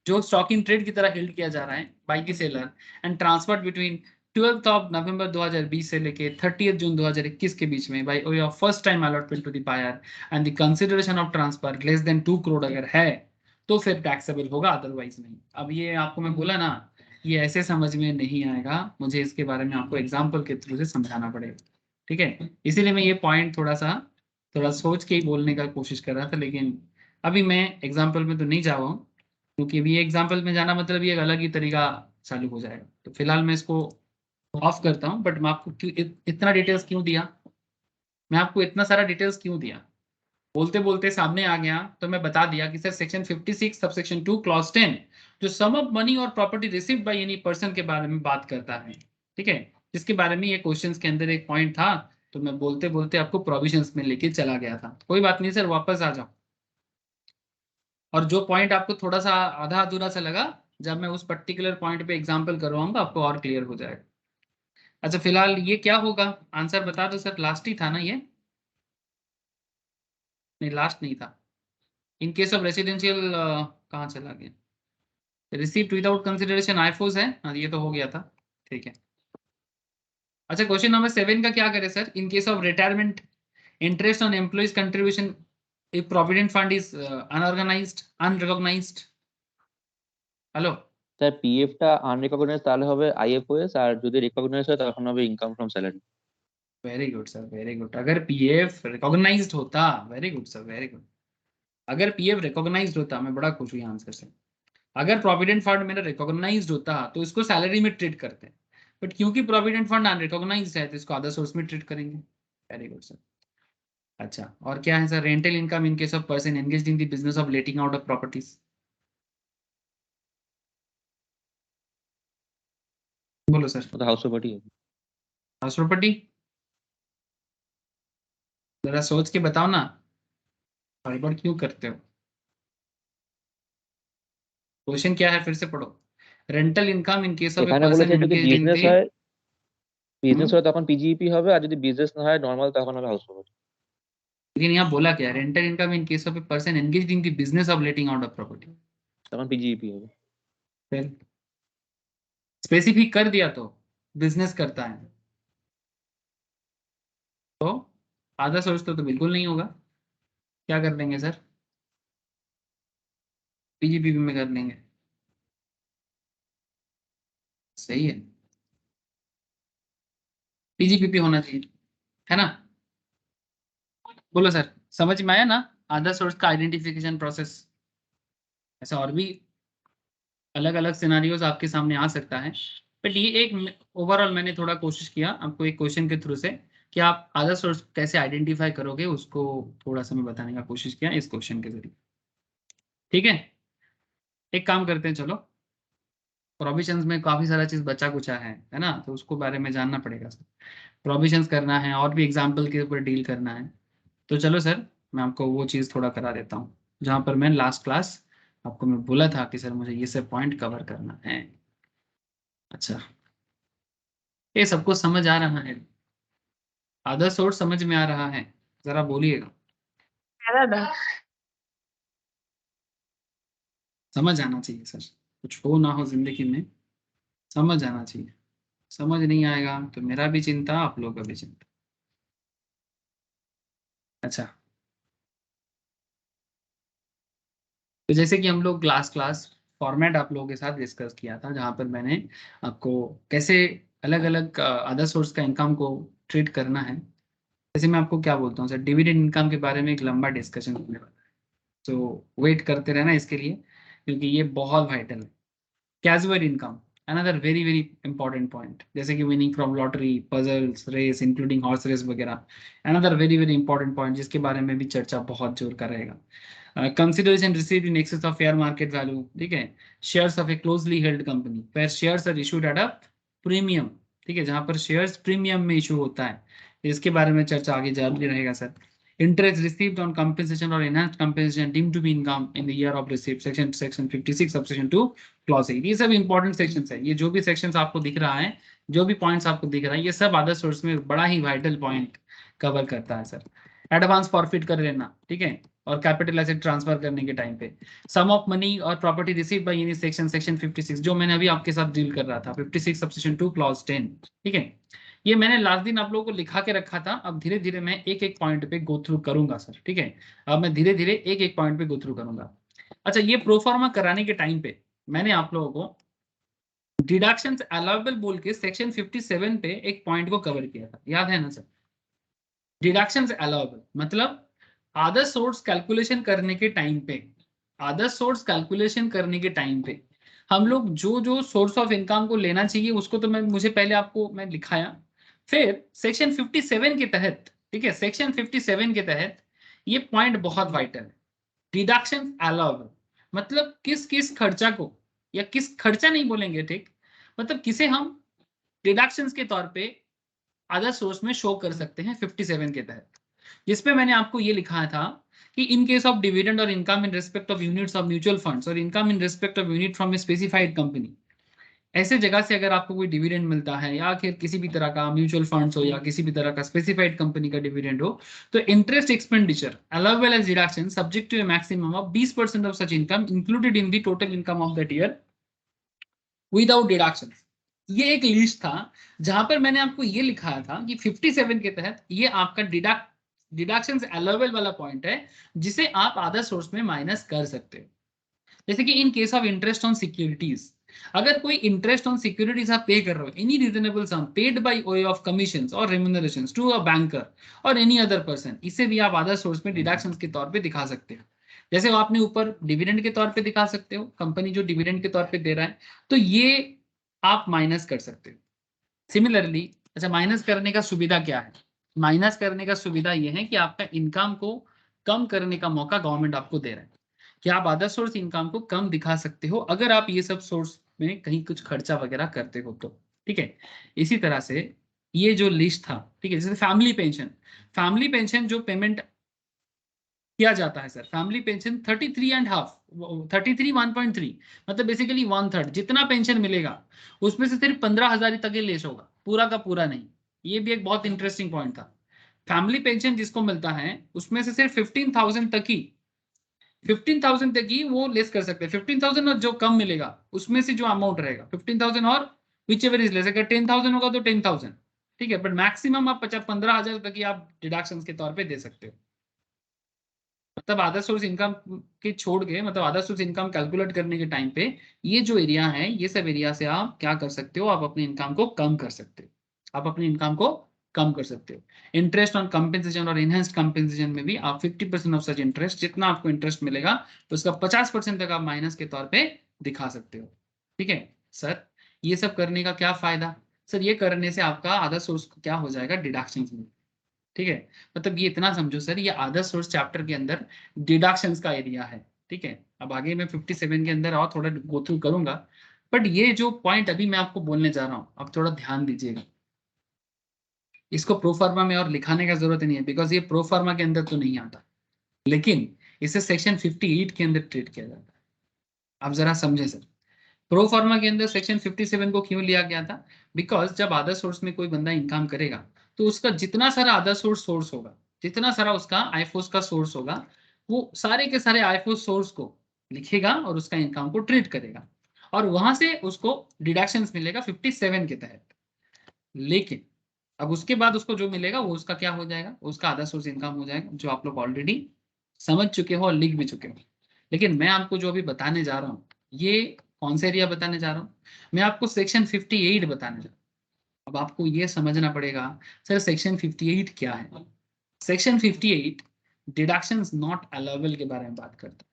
जो stock in trade की तरह held किया जा रहा है by the seller and transferred between 12th of November 2020 से लेके 30th जून 2021 के बीच में bye way of first time allotment to the buyer, and the consideration of transfer less than 2 crore अगर है तो फिर टैक्सेबल होगा, अदरवाइज नहीं। अब ये आपको मैं बोला ना, ये ऐसे समझ में नहीं आएगा, मुझे इसके बारे में आपको एग्जाम्पल के थ्रू से समझाना पड़ेगा, ठीक है। इसीलिए मैं ये पॉइंट थोड़ा सोच के ही बोलने का कोशिश कर रहा था, लेकिन अभी मैं एग्जाम्पल में तो नहीं जा रहा हूँ, क्योंकि अभी ये एग्जाम्पल में जाना मतलब ये एक अलग ही तरीका चालू हो जाएगा। तो फिलहाल मैं इसको ऑफ करता हूँ। बट मैं आपको इतना डिटेल्स क्यों दिया, मैं आपको इतना सारा डिटेल्स क्यों दिया, बोलते बोलते सामने आ गया तो मैं बता दिया कि सर सेक्शन 56 सबसेक्शन 2 क्लॉज 10 जो सम ऑफ मनी और property received by any person के बारे में बात करता है, ठीक है, जिसके बारे में ये क्वेश्चंस के अंदर एक पॉइंट था, तो मैं बोलते बोलते आपको प्रोविजंस में लेके चला गया था। कोई बात नहीं सर, वापस आ जाओ। और जो पॉइंट आपको थोड़ा सा आधा अधूरा सा लगा, जब मैं उस पर्टिकुलर पॉइंट पे एग्जांपल करवाऊंगा आपको और क्लियर हो जाएगा। अच्छा फिलहाल ये क्या होगा, आंसर बता दो सर। लास्ट ही था ना ये? नहीं लास्ट नहीं था। इन केस ऑफ रेसिडेंशियल कहाँ चला गया, रिसीव्ड विदाउट कंसिडरेशन आईफोस है, हाँ ये तो हो गया था, ठीक है। अच्छा क्वेश्चन नंबर 7 का क्या करें sir, in case of retirement interest on employees contribution if provident fund is unorganised unrecognised. Hello, sir পিএফটা আনরিকগনাইজ তাহলে হবে আইএফওএস, আর যদি রিকগনাইজ হয় তখন হবে income from salary. Very good sir, very good. अगर पीएफ रिकॉग्नाइज्ड होता, very good sir, very good. अगर पीएफ रिकॉग्नाइज्ड होता, मैं बड़ा खुश हुई आंसर से। अगर प्रोविडेंट फंड मेरा रिकॉग्नाइज्ड होता तो इसको सैलरी में ट्रीट करते हैं, बट क्योंकि प्रोविडेंट फंड अनरिकॉग्नाइज्ड है तो इसको अदर सोर्स में ट्रीट करेंगे। Very good sir. अच्छा, और क्या है sir? Rental income in case of person engaged in the business of letting out of properties. बोलो सर। तो हाउस प्रॉपर्टी है। हाउस प्रॉपर्टी, जरा सोच के बताओ ना, गड़बड़ क्यों करते हो? क्वेश्चन क्या है, फिर से पढ़ो। Rental income in case of a এখানে पर्सन বলেছে যদি एंगेज्ड इन বিজনেস द হয়, বিজনেস হয় তখন পিজিইপি হবে, আর যদি বিজনেস না হয় নর্মাল তখন হবে হাউস প্রপার্টি। लेकिन यहाँ बोला क्या? Rental income in case of a person engaged in the business of letting out of property. তখন পিজিইপি হবে। फिर स्पेसिफिक कर दिया तो बिजनेस करता है तो आधा सोच तो बिल्कुल नहीं होगा। क्या कर लेंगे सर? पीजीपीपी में कर लेंगे। सही है, पीजीपीपी होना चाहिए, है ना? बोलो सर, समझ में आया ना आधा सोर्स का आइडेंटिफिकेशन प्रोसेस? ऐसा और भी अलग अलग सिनारियोज आपके सामने आ सकता है, बट ये एक ओवरऑल मैंने थोड़ा कोशिश किया आपको एक क्वेश्चन के थ्रू से कि आप आधा सोर्स कैसे आइडेंटिफाई करोगे, उसको थोड़ा सा मैं बताने का कोशिश किया इस क्वेश्चन के जरिए। ठीक है, एक काम करते हैं, चलो प्रोविजंस में काफी सारा चीज बचा कुचा है ना, तो उसको बारे में जानना पड़ेगा सर। प्रोविजंस करना है और भी एग्जाम्पल के ऊपर डील करना है, तो चलो सर मैं आपको वो चीज़ थोड़ा करा देता हूँ जहाँ पर मैं लास्ट क्लास आपको मैं बोला था कि सर मुझे ये सब पॉइंट कवर करना है। अच्छा, ये सबको समझ आ रहा है? आधा सोर्स समझ में आ रहा है? जरा बोलिएगा। समझ आना चाहिए सर, कुछ हो ना हो जिंदगी में समझ आना चाहिए। समझ नहीं आएगा तो मेरा भी चिंता, आप लोगों का भी चिंता। अच्छा, तो जैसे कि हम लोग क्लास फॉर्मेट आप लोगों के साथ डिस्कस किया था, जहां पर मैंने आपको कैसे अलग अलग अदर सोर्स का इनकम को ट्रीट करना है। जैसे मैं आपको क्या बोलता हूँ सर, डिविडेंड इनकम के बारे में एक लंबा डिस्कशन होने वाला है, तो वेट करते रहना इसके लिए, क्योंकि ये बहुत वाइटल है। Casual income, another very very important point, जैसे कि winning from lottery, puzzles, race including horse race वगैरह, another very very important point जिसके बारे में भी चर्चा बहुत जोर का रहेगा। Consideration received in excess of fair market value, ठीक है। Shares of a closely held company where shares are issued at a premium, ठीक है, जहां पर शेयर्स प्रीमियम में इशू होता है, इसके बारे में चर्चा आगे जारी रहेगा sir. Interest received on compensation और enhanced compensation deemed to be income in the year of received, section 56 subsection 2 clause 8। ये सब इंपॉर्टेंट सेक्शंस है। ये जो भी सेक्शंस आपको दिख रहा है, जो भी पॉइंट्स आपको दिख रहा है, ये सब अदर सोर्स में बड़ा ही वाइटल पॉइंट कवर करता है सर। एडवांस फॉरफिट कर लेना, ठीक है, और कैपिटल एसेट ट्रांसफर करने के टाइम पे सम ऑफ मनी और property receive by any section, section 56 जो मैंने अभी आपके साथ डील कर रहा था, 56 सबसेक्शन 2 क्लॉज 10, ठीक है। ये मैंने लास्ट दिन आप लोगों को लिखा के रखा था। अब धीरे धीरे मैं एक एक पॉइंट पे गो थ्रू करूंगा सर, ठीक है। अब मैं धीरे धीरे एक एक पॉइंट पे गो थ्रू करूंगा। अच्छा, ये प्रोफार्मा कराने के टाइम पे मैंने आप लोगों को डिडक्शंस अलाउएबल बोल के सेक्शन 57 पे एक पॉइंट को कवर किया था, याद है ना सर? डिडक्शंस अलाउएबल मतलब आदर सोर्स कैलकुलेशन करने के टाइम पे, आदर सोर्स कैलकुलेशन करने के टाइम पे हम लोग जो जो सोर्स ऑफ इनकम को लेना चाहिए उसको तो मुझे पहले आपको मैं लिखाया। फिर सेक्शन 57 के तहत, ठीक है, सेक्शन 57 के तहत ये पॉइंट बहुत वाइटल है। डिडक्शन अलाउएबल मतलब किस किस खर्चा को, या किस खर्चा नहीं बोलेंगे, ठीक, मतलब किसे हम डिडक्शंस के तौर पे अदर सोर्स में शो कर सकते हैं 57 के तहत, जिसपे मैंने आपको ये लिखा था कि इन केस ऑफ डिविडेंड और income in respect of units of mutual funds और income in respect of unit from a specified company, ऐसे जगह से अगर आपको कोई डिविडेंड मिलता है या फिर किसी भी तरह का म्यूचुअल फंड्स हो या किसी भी तरह का स्पेसिफाइड कंपनी का डिविडेंड हो, तो interest expenditure allowable as deduction subject to a maximum of 20% of such income included in the total income of that year without deduction. ये एक लिस्ट था जहां पर मैंने आपको ये लिखाया था कि 57 के तहत ये आपका डिडक्शन अलाउएबल वाला पॉइंट है, जिसे आप अदर सोर्स में माइनस कर सकते हो। जैसे कि in case of interest on securities, अगर कोई इंटरेस्ट ऑन सिक्योरिटीज आप पे कर रहे हो, any reasonable sum paid by way of commissions और रेम्यूनरेशंस टू अ बैंकर और एनी अदर पर्सन, इसे भी आप अदर सोर्स में डिडक्शंस के तौर पे दिखा सकते हो। जैसे वो आपने ऊपर डिविडेंड के तौर पे दिखा सकते हो, कंपनी जो डिविडेंड के तौर पे दे रहा है, तो ये आप माइनस कर सकते हो। सिमिलरली, अच्छा माइनस करने का सुविधा क्या है? माइनस करने का सुविधा यह है कि आपका इनकम को कम करने का मौका गवर्नमेंट आपको दे रहा है कि आप अदर सोर्स इनकम को कम दिखा सकते हो अगर आप ये सब सोर्स में कहीं कुछ खर्चा वगैरह करते हो तो। ठीक है, इसी तरह से ये जो लिस्ट था, ठीक है, जैसे फैमिली पेंशन जो पेमेंट किया जाता है सर, फैमिली पेंशन 33.5 मतलब बेसिकली 1/3 जितना पेंशन मिलेगा उसमें से सिर्फ 15,000 तक ही लेस होगा, पूरा का पूरा नहीं। ये भी एक बहुत इंटरेस्टिंग पॉइंट था। फैमिली पेंशन जिसको मिलता है उसमें से सिर्फ 15,000 तक ही वो लेस कर सकते हैं। 15,000 और जो कम मिलेगा उसमें से जो अमाउंट रहेगा 15,000 और विच एवर इज लेस, अगर 10,000 होगा तो 10,000, ठीक है, बट मैक्सिमम आप 15,000 तक ही आप डिडक्शन के तौर पे दे सकते हो। मतलब अदर सोर्स इनकम के छोड़ के, मतलब अदर सोर्स इनकम कैलकुलेट करने के टाइम पे ये जो एरिया है, ये सब एरिया से आप क्या कर सकते हो, आप अपने इनकम को कम कर सकते हो, आप अपने इनकम को कम कर सकते हो। इंटरेस्ट ऑन कंपेंसेशन और इनहेंस्ड कंपेंसेशन में भी आप 50% ऑफ सच इंटरेस्ट, जितना आपको इंटरेस्ट मिलेगा तो उसका 50% तक आप माइनस के तौर पे दिखा सकते हो। ठीक है सर, ये सब करने का क्या फायदा? सर ये करने से आपका अदर सोर्स क्या हो जाएगा, डिडक्शन। ठीक है, मतलब ये इतना समझो सर, ये अदर सोर्स चैप्टर के अंदर डिडक्शंस का एरिया है। ठीक है, अब आगे मैं 57 के अंदर और थोड़ा गो थ्रू करूंगा, बट ये जो पॉइंट अभी मैं आपको बोलने जा रहा हूं, आप थोड़ा ध्यान दीजिएगा। इसको प्रोफार्मा में और लिखाने का जरूरत नहीं है, बिकॉज ये प्रोफार्मा के अंदर तो नहीं आता, लेकिन इसे सेक्शन 58 के अंदर ट्रीट किया जाता है। आप जरा समझे सर, प्रोफार्मा के अंदर सेक्शन 57 को क्यों लिया गया था? बिकॉज जब अदर सोर्स में कोई बंदा इनकम करेगा तो उसका जितना सारा अदर सोर्स होगा, जितना सारा उसका आईफोस का सोर्स होगा, वो सारे के सारे आईफोस सोर्स को लिखेगा और उसका इनकम को ट्रीट करेगा, और वहां से उसको डिडक्शंस मिलेगा 57 के तहत। लेकिन अब उसके बाद उसको जो मिलेगा वो उसका क्या हो जाएगा, उसका अदर सोर्स इनकम हो जाएगा, जो आप लोग ऑलरेडी समझ चुके हो और लिख भी चुके हो। लेकिन मैं आपको जो अभी बताने जा रहा हूँ, ये कौन सा एरिया बताने जा रहा हूँ, मैं आपको सेक्शन 58 बताने जा रहा हूँ। अब आपको ये समझना पड़ेगा सर सेक्शन 58 क्या है। सेक्शन 58 डिडक्शंस नॉट अलाउबल के बारे में बात करता है।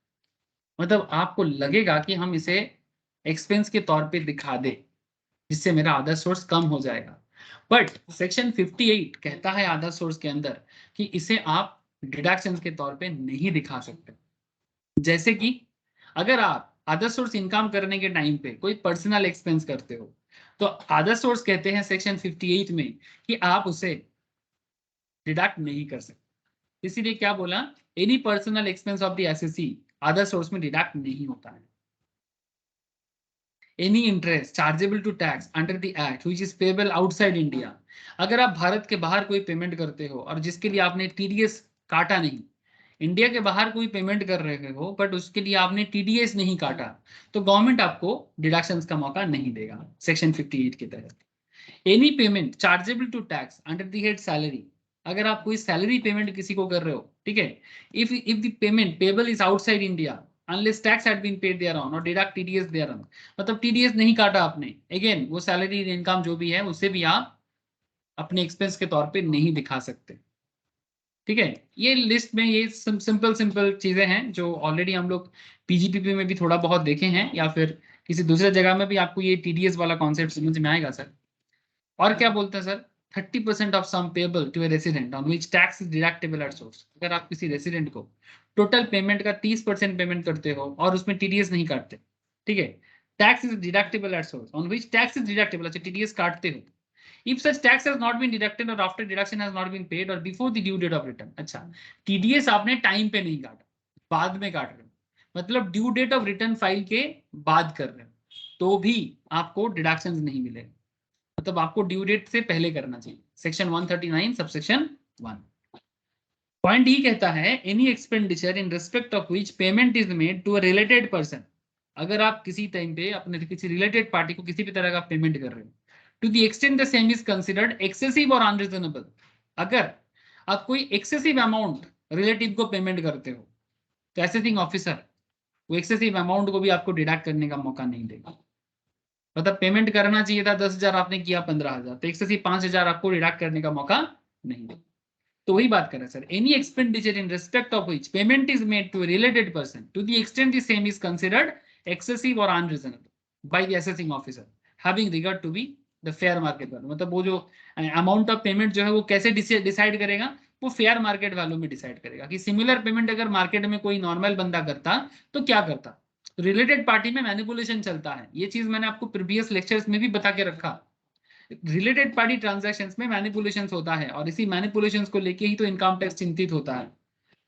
मतलब आपको लगेगा कि हम इसे एक्सपेंस के तौर पे दिखा दे जिससे मेरा अदर सोर्स कम हो जाएगा, बट सेक्शन 58 कहता है अदर सोर्स के अंदर कि इसे आप डिडक्शंस के तौर पे नहीं दिखा सकते। जैसे कि अगर आप अदर सोर्स इनकम करने के टाइम पे कोई पर्सनल एक्सपेंस करते हो, तो अदर सोर्स कहते हैं सेक्शन 58 में कि आप उसे डिडक्ट नहीं कर सकते। इसीलिए क्या बोला, any personal expense of the assessee other source में डिडक्ट नहीं होता है। Any interest chargeable to tax under the act which is payable outside India, अगर आप भारत के बाहर कोई पेमेंट करते हो और जिसके लिए आपने टीडीएस काटा नहीं, इंडिया के बाहर कोई पेमेंट कर रहे हो बट उसके लिए आपने टीडीएस नहीं काटा, तो गवर्नमेंट आपको डिडक्शंस का मौका नहीं देगा सेक्शन 58 के तहत। Any payment chargeable to tax under the head salary, अगर आप कोई सैलरी पेमेंट किसी को कर रहे हो, ठीक है, if the payment payable is outside India unless tax had been paid thereon और डिडक्ट टीडीएस देयर ऑन, मतलब टीडीएस नहीं काटा आपने, अगेन वो सैलरी इनकम जो भी है उसे भी आप अपने एक्सपेंस के तौर पे नहीं दिखा सकते। ठीक है, ये लिस्ट में ये सिंपल चीजें हैं जो ऑलरेडी हम लोग पीजीपीपी में भी थोड़ा बहुत देखे हैं, या फिर किसी दूसरे जगह में भी आपको ये टीडीएस वाला कॉन्सेप्ट समझ में आएगा सर। और क्या बोलते हैं sir, 30% of sum payable to a resident on which tax is deductible at source, अगर आप किसी रेसिडेंट को टोटल पेमेंट का 30% पेमेंट करते हो और उसमें टीडीएस नहीं काटते, ठीक है, tax is deductible at source on which tax is deductible, अच्छा टीडीएस काटते हो, if such tax has not been deducted or after deduction has not been paid or before the due date of return, अच्छा TDS आपने time पे नहीं काटा, बाद में काट रहे हो, मतलब due date of return file के बाद कर रहे हो, तो भी आपको डिडक्शंस नहीं मिलेगा, मतलब आपको ड्यू डेट से पहले करना चाहिए। सेक्शन 139 सबसेक्शन 1 पॉइंट ही कहता है any expenditure in respect of which payment is made to a related person, अगर आप किसी टाइम पे अपने किसी रिलेटेड पार्टी को किसी भी तरह का पेमेंट कर रहे हो, to the extent the same is considered excessive or unreasonable, अगर आप कोई एक्सेसिव अमाउंट रिलेटिव को पेमेंट करते हो तो असेसिंग ऑफिसर वो एक्सेसिव अमाउंट को भी आपको डिडक्ट करने का मौका नहीं देगा। मतलब पेमेंट करना चाहिए था 10,000, आपने किया 15,000, तो एक्सेसिव 5,000 आपको डिडक्ट करने का मौका नहीं है। तो वही बात कर रहे हैं sir, any expenditure in respect of which payment is made to related person to the extent the same is considered excessive और unreasonable by the assessing officer having regard to be the fair market value. मतलब वो जो amount of payment जो है वो कैसे decide करेगा, वो फेयर मार्केट वैल्यू में डिसाइड करेगा कि सिमिलर पेमेंट अगर मार्केट में कोई नॉर्मल बंदा करता तो क्या करता। रिलेटेड पार्टी में मैनिपुलेशन चलता है, ये चीज मैंने आपको प्रीवियस लेक्चर्स में भी बता के रखा। रिलेटेड पार्टी ट्रांजैक्शंस में मैनिपुलेशंस होता है और इसी मैनिपुलेशंस को लेके ही तो इनकम टैक्स चिंतित होता है,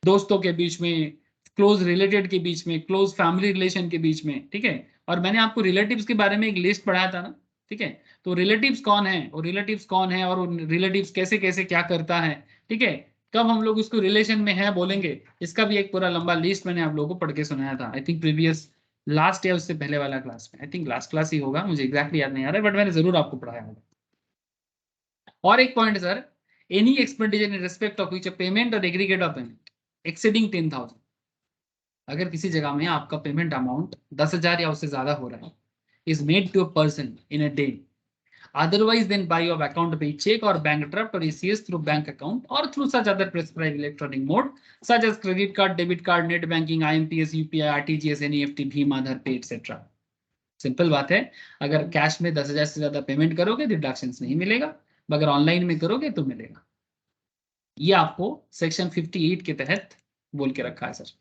दोस्तों के बीच में, क्लोज रिलेटेड के बीच में, क्लोज फैमिली रिलेशन के बीच में, ठीक है। और मैंने आपको रिलेटिव्स के बारे में एक लिस्ट पढ़ाया था ना, ठीक है। तो रिलेटिव्स कौन है और रिलेटिव्स कौन है और रिलेटिव्स कैसे कैसे क्या करता है, ठीक है। कब हम लोग उसको रिलेशन में है बोलेंगे, इसका भी एक पूरा लंबा लिस्ट मैंने आप लोगों को पढ़ के सुनाया था, आई थिंक प्रीवियस लास्ट या उससे पहले वाला क्लास में, आई थिंक लास्ट क्लास ही होगा, मुझे एग्जैक्टली याद नहीं आ रहा है, बट मैंने जरूर आपको पढ़ाया होगा। और एक point sir, any expenditure in respect of which a payment और एग्रीगेट ऑफ पेमेंट एक्सीडिंग 10,000, अगर किसी जगह में आपका पेमेंट अमाउंट 10,000 या उससे ज्यादा हो रहा है, is made to a person in a day otherwise than by of account by check or bank draft or ECS through bank account or through such other prescribed electronic mode such as credit card, debit card, net banking, IMPS, UPI, RTGS, NEFT, भीम, Aadhaar pay etc. Simple बात है, अगर cash में 10,000 से ज्यादा payment करोगे तो deduction नहीं मिलेगा, मगर ऑनलाइन में करोगे तो मिलेगा। ये आपको सेक्शन 58 के तहत बोल के रखा है सर।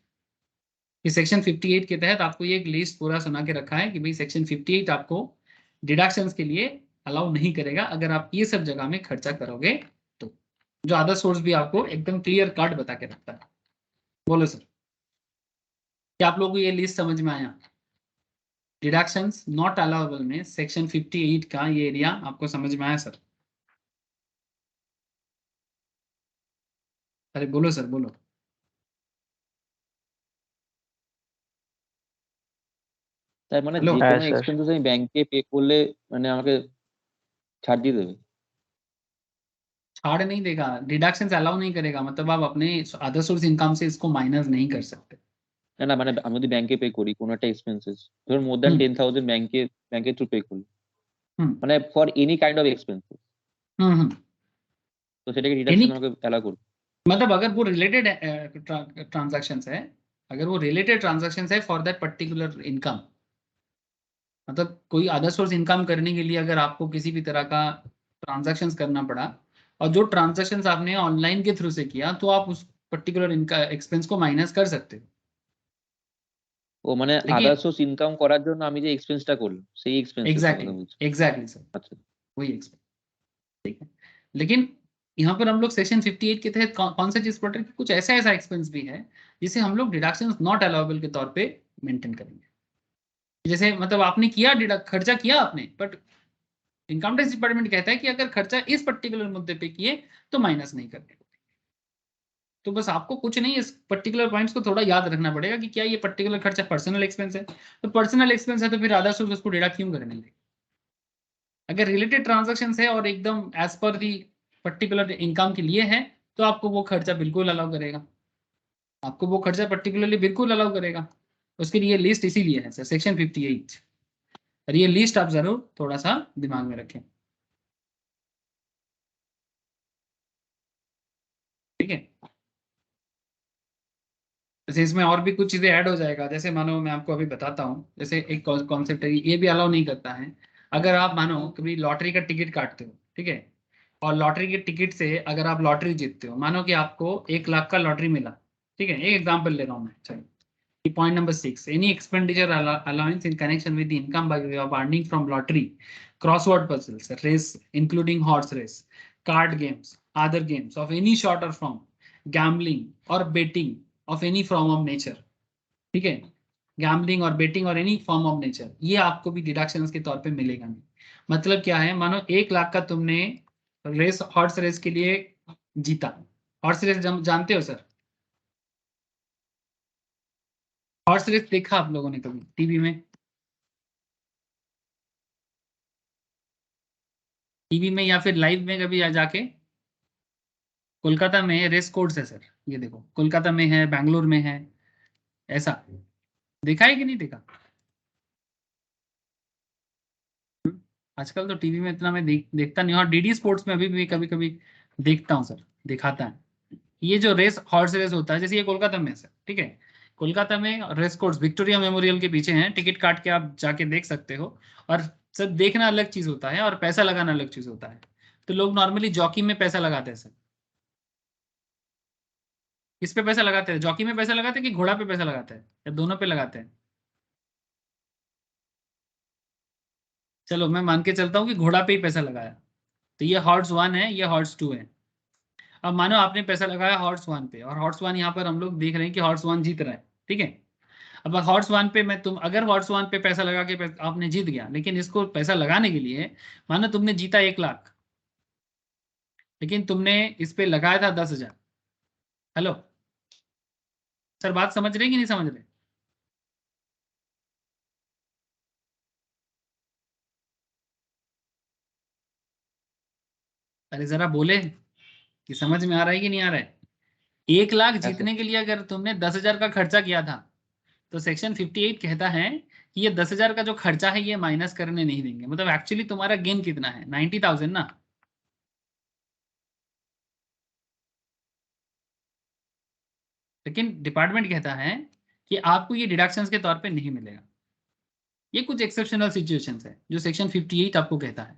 इस सेक्शन 58 के तहत आपको ये एक लिस्ट पूरा सुना के रखा है कि भाई सेक्शन 58 आपको डिडक्शंस के लिए अलाउ नहीं करेगा अगर आप ये सब जगह में खर्चा करोगे तो। जो अदर सोर्स भी आपको एकदम क्लियर कट बता के रखता है। बोलो सर, क्या आप लोगों को ये लिस्ट समझ में आया? डिडक्शंस नॉट अलाउएबल में सेक्शन 58 का ये एरिया आपको समझ में आया सर? अरे बोलो सर बोलो। তার মানে হ্যালো। যে হ্যাঁ কোনো স্যার। এক্সপেন্সেস আমি ব্যাংকে পে করলে মানে আমাকে ছাড় দিয়ে দেবে? छाड़ नहीं देगा, डिडक्शंस अलाउ नहीं करेगा, मतलब आप अपने अदर सोर्स इनकम से इसको माइनस नहीं कर सकते। না না মানে আমি যদি ব্যাংকে পে করি কোনো একটা এক্সপেন্সেস, ধরুন মোর দ্যান হুম 10,000 ব্যাংকের থ্রু পে করি, হুম মানে for any kind of expenses, हम्म। তো সেটাকে एनी ডিডাকশন আমাকে অ্যালাউ করবে? मतलब अगर वो रिलेटेड ट्रांजैक्शंस है, अगर वो रिलेटेड ट्रांजैक्शंस है फॉर दैट पर्टिकुलर इनकम, मतलब कोई अदर सोर्स इनकम करने के लिए अगर आपको किसी भी तरह का ट्रांजैक्शंस करना पड़ा और जो ट्रांजैक्शंस आपने ऑनलाइन के थ्रू से किया तो आप उस पर्टिकुलर इनका एक्सपेंस को माइनस कर सकते हो। ও মানে लेकिन আদার সোর্স ইনকাম করার জন্য আমি যে এক্সপেন্সটা করলাম সেই এক্সপেন্সেস কথা एग्जैक्टली বলছি। एग्जैक्टली सर, আচ্ছা वही एक्सपेंस, ठीक है। लेकिन यहाँ पर हम लोग सेक्शन 58 के तहत कौन सा चीज पढ़ रहे हैं, कुछ ऐसा ऐसा एक्सपेंस भी है जिसे हम लोग डिडक्शंस नॉट अलाउएबल के तौर पे मेंटेन करेंगे। जैसे मतलब आपने किया डिडक्ट, खर्चा किया आपने, बट इनकम टैक्स डिपार्टमेंट कहता है कि अगर खर्चा इस पर्टिकुलर मुद्दे पे किए तो माइनस नहीं करने। तो बस आपको कुछ नहीं, इस पर्टिकुलर पॉइंट्स को थोड़ा याद रखना पड़ेगा कि क्या ये पर्टिकुलर खर्चा पर्सनल एक्सपेंस है, तो पर्सनल एक्सपेंस है तो फिर आधा सोर्स उसको डिडक्ट क्यों करने लगे। अगर रिलेटेड ट्रांजैक्शन है और एकदम as per the particular income के लिए है तो आपको वो खर्चा बिल्कुल अलाउ करेगा, आपको वो खर्चा पर्टिकुलरली बिल्कुल अलाउ करेगा। उसके लिए लिस्ट इसीलिए है सर सेक्शन 58, और ये लिस्ट आप जरूर थोड़ा सा दिमाग में रखें, ठीक है। जैसे इसमें और भी कुछ चीजें ऐड हो जाएगा, जैसे मानो मैं आपको अभी बताता हूँ, जैसे एक कॉन्सेप्ट है ये भी अलाउ नहीं करता है। अगर आप मानो कभी लॉटरी का टिकट काटते हो, ठीक है, और लॉटरी के टिकट से अगर आप लॉटरी जीतते हो, मानो कि आपको 1 लाख का लॉटरी मिला, ठीक है, एक एग्जाम्पल ले रहा हूँ मैं, चलिए। Point number 6, any expenditure allowance in connection with income by way of earning from lottery, crossword puzzles, race including horse race, card games, other games of any shorter form, gambling और betting of any form of nature, ठीक है, gambling और betting और any form of nature, ये आपको भी deductions के तौर पे मिलेगा नहीं। मतलब क्या है, मानो 1 लाख का तुमने रेस, हॉर्स रेस के लिए जीता। हॉर्स रेस जानते हो सर? हॉर्स रेस देखा आप लोगों ने कभी टीवी में? टीवी में या फिर लाइव में कभी आ जाके? कोलकाता में रेस कोर्स है सर, ये देखो कोलकाता में है, बैंगलोर में है, ऐसा देखा है कि नहीं देखा? आजकल तो टीवी में इतना मैं देखता नहीं, और डीडी स्पोर्ट्स में अभी भी कभी कभी देखता हूँ सर, दिखाता है। ये जो रेस, हॉर्स रेस होता है, जैसे ये कोलकाता में है सर, ठीक है, कोलकाता में रेस कोर्स विक्टोरिया मेमोरियल के पीछे हैं, टिकट काट के आप जाके देख सकते हो। और सर देखना अलग चीज होता है और पैसा लगाना अलग चीज होता है। तो लोग नॉर्मली जॉकी में पैसा लगाते हैं सर। किस पे पैसा लगाते हैं? जॉकी में पैसा लगाते हैं कि घोड़ा पे पैसा लगाते हैं, या दोनों पे लगाते हैं? चलो मैं मान के चलता हूँ कि घोड़ा पे ही पैसा लगाया। तो ये हॉर्स 1 है, ये हॉर्स 2 है। अब मानो आपने पैसा लगाया हॉर्स 1 पे, और हॉर्स 1 यहाँ पर हम लोग देख रहे हैं कि हॉर्स 1 जीत रहा है, ठीक है। अब हॉर्स 1 पे मैं, तुम अगर हॉर्स 1 पे पैसा लगा के आपने जीत गया, लेकिन इसको पैसा लगाने के लिए मानो तुमने जीता 1 लाख, लेकिन तुमने इस पे लगाया था 10,000। हेलो सर, बात समझ रहे कि नहीं समझ रहे? अरे जरा बोले कि समझ में आ रहा है कि नहीं आ रहा है। 1 लाख हाँ सर। जीतने के लिए अगर तुमने 10,000 का खर्चा किया था, तो सेक्शन 58 कहता है कि ये 10,000 का जो खर्चा है ये माइनस करने नहीं देंगे। मतलब एक्चुअली तुम्हारा गेन कितना है? 90,000 ना। लेकिन डिपार्टमेंट कहता है कि आपको ये डिडक्शंस के तौर पे नहीं मिलेगा। ये कुछ एक्सेप्शनल सिचुएशंस है जो सेक्शन 58 आपको कहता है।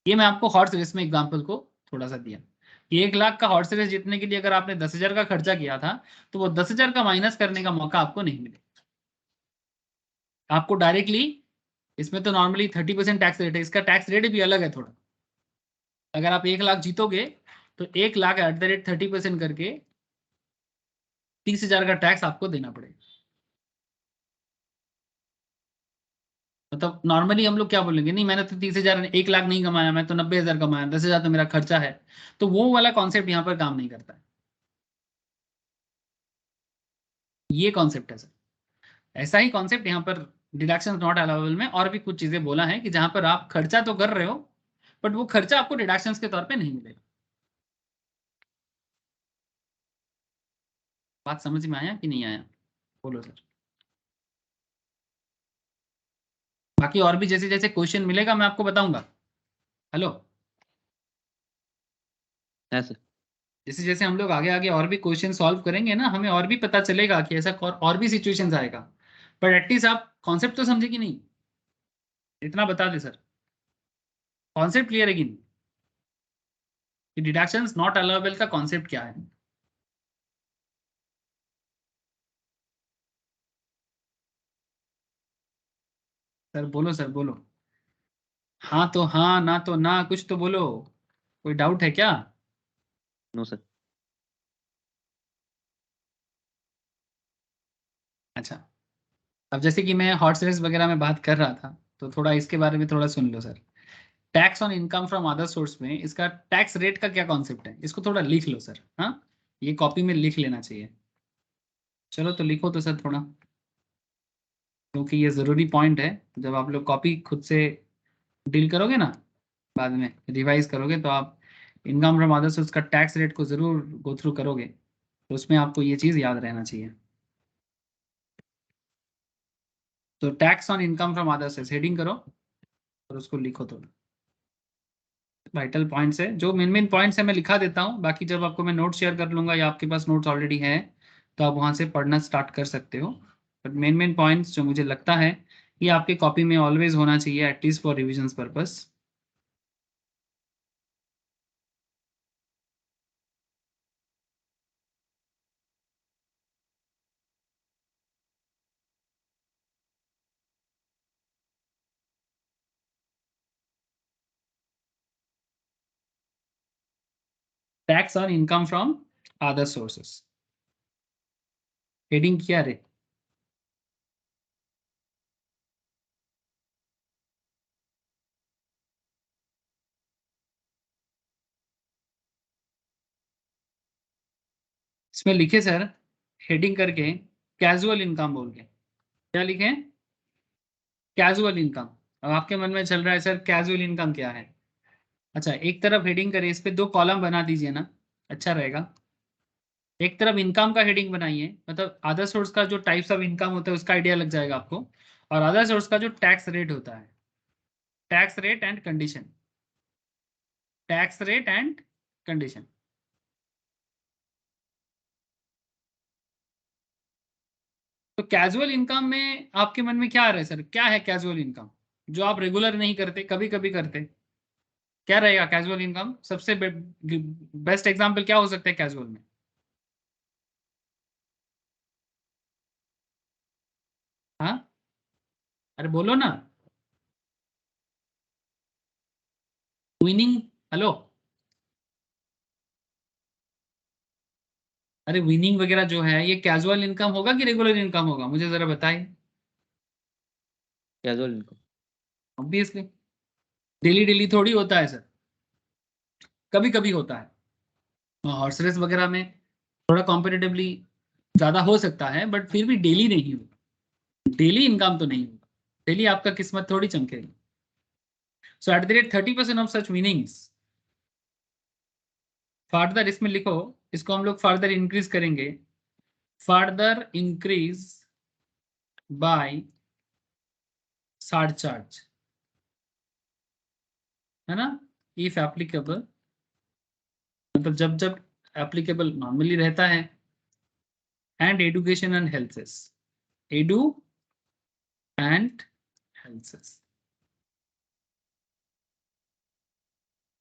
ये मैं आपको हॉर्स रेस में एग्जांपल को थोड़ा सा दिया कि 1 लाख का हॉर्स रेस जीतने के लिए अगर आपने 10,000 का खर्चा किया था, तो वो 10,000 का माइनस करने का मौका आपको नहीं मिलेगा। आपको डायरेक्टली, इसमें तो नॉर्मली 30% टैक्स रेट है, इसका टैक्स रेट भी अलग है थोड़ा। अगर आप 1 लाख जीतोगे तो 1 लाख @ 30% करके 30,000 का टैक्स आपको देना पड़ेगा। मतलब नॉर्मली हम लोग क्या बोलेंगे, नहीं मैंने तो 30,000, 1 लाख नहीं कमाया, मैं तो 90,000 कमाया, 10,000 तो मेरा खर्चा है। तो वो वाला कॉन्सेप्ट यहाँ पर काम नहीं करता है। ये कॉन्सेप्ट है सर। ऐसा ही कॉन्सेप्ट यहाँ पर डिडक्शन नॉट अलाउेबल में और भी कुछ चीजें बोला है कि जहां पर आप खर्चा तो कर रहे हो, बट वो खर्चा आपको डिडक्शन के तौर पे नहीं मिलेगा। बात समझ में आया कि नहीं आया? बोलो सर। बाकी और भी जैसे जैसे क्वेश्चन मिलेगा मैं आपको बताऊंगा। हेलो, हाँ सर। जैसे जैसे हम लोग आगे आगे और भी क्वेश्चन सॉल्व करेंगे ना, हमें और भी पता चलेगा कि ऐसा और भी सिचुएशंस आएगा। बट एटलीस्ट आप कॉन्सेप्ट तो समझे कि नहीं? इतना बता दे सर, कॉन्सेप्ट क्लियर है कि नहीं, कि डिडक्शंस नॉट अलाउेबल का कॉन्सेप्ट क्या है? सर बोलो, सर बोलो। हाँ तो हाँ, ना तो ना, कुछ तो बोलो। कोई डाउट है क्या? No sir. अच्छा, अब जैसे कि मैं हॉर्स रेस वगैरह में बात कर रहा था, तो थोड़ा इसके बारे में थोड़ा सुन लो sir. Tax on income from other source में इसका टैक्स रेट का क्या कॉन्सेप्ट है, इसको थोड़ा लिख लो सर। हाँ, ये कॉपी में लिख लेना चाहिए। चलो तो लिखो तो सर थोड़ा, क्योंकि ये ज़रूरी पॉइंट है। जब आप लोग कॉपी खुद से डील करोगे ना, बाद में रिवाइज करोगे, तो आप इनकम फ्रॉम अदर सोर्स का टैक्स रेट को ज़रूर गो थ्रू करोगे, तो उसमें आपको ये चीज़ याद रहना चाहिए। तो tax on income from other source heading करो और उसको लिखो। तो वाइटल पॉइंट्स है, जो मेन मेन पॉइंट्स है मैं लिखा देता हूँ, बाकी जब आपको मैं नोट शेयर कर लूंगा या आपके पास नोट्स ऑलरेडी है, तो आप वहाँ से पढ़ना स्टार्ट कर सकते हो। बट मेन मेन पॉइंट्स जो मुझे लगता है ये आपके कॉपी में ऑलवेज होना चाहिए, at least for revision purpose. Tax on income from other sources heading किया रे। इसमें लिखे सर, हेडिंग करके कैजुअल इनकम बोल के, क्या लिखे? Casual income. अब आपके मन में चल रहा है सर कैजुअल इनकम क्या है? अच्छा, एक तरफ हेडिंग करें, इस पे 2 कॉलम बना दीजिए ना, अच्छा रहेगा। एक तरफ इनकम का हेडिंग बनाइए, मतलब अदर सोर्स का जो टाइप्स ऑफ इनकम होता है उसका आइडिया लग जाएगा आपको, और अदर सोर्स का जो टैक्स रेट होता है tax rate and condition, tax rate and condition. तो कैजुअल इनकम में आपके मन में क्या आ रहा है सर, क्या है कैजुअल इनकम जो आप रेगुलर नहीं करते, कभी कभी करते? क्या रहेगा कैजुअल इनकम? सबसे बेस्ट एग्जांपल क्या हो सकता है कैजुअल में? हाँ, अरे बोलो ना। विनिंग, हेलो, अरे विनिंग वगैरह जो है ये कैजुअल इनकम होगा कि रेगुलर इनकम होगा, मुझे जरा बताइए। Casual income. Obviously, daily daily थोड़ी होता है सर, कभी कभी होता है। हॉर्स रेस वगैरह में थोड़ा कॉम्पिटिटिवली ज्यादा हो सकता है, बट फिर भी डेली नहीं होगा, डेली इनकम तो नहीं होगा, डेली आपका किस्मत थोड़ी चमकेगी। So at the rate 30% of such meanings, further इसमें लिखो, इसको हम लोग फर्दर इंक्रीज करेंगे, फर्दर इंक्रीज बाय सरचार्ज, है ना, इफ एप्लीकेबल, मतलब जब जब एप्लीकेबल नॉर्मली रहता है, and education and health, edu and health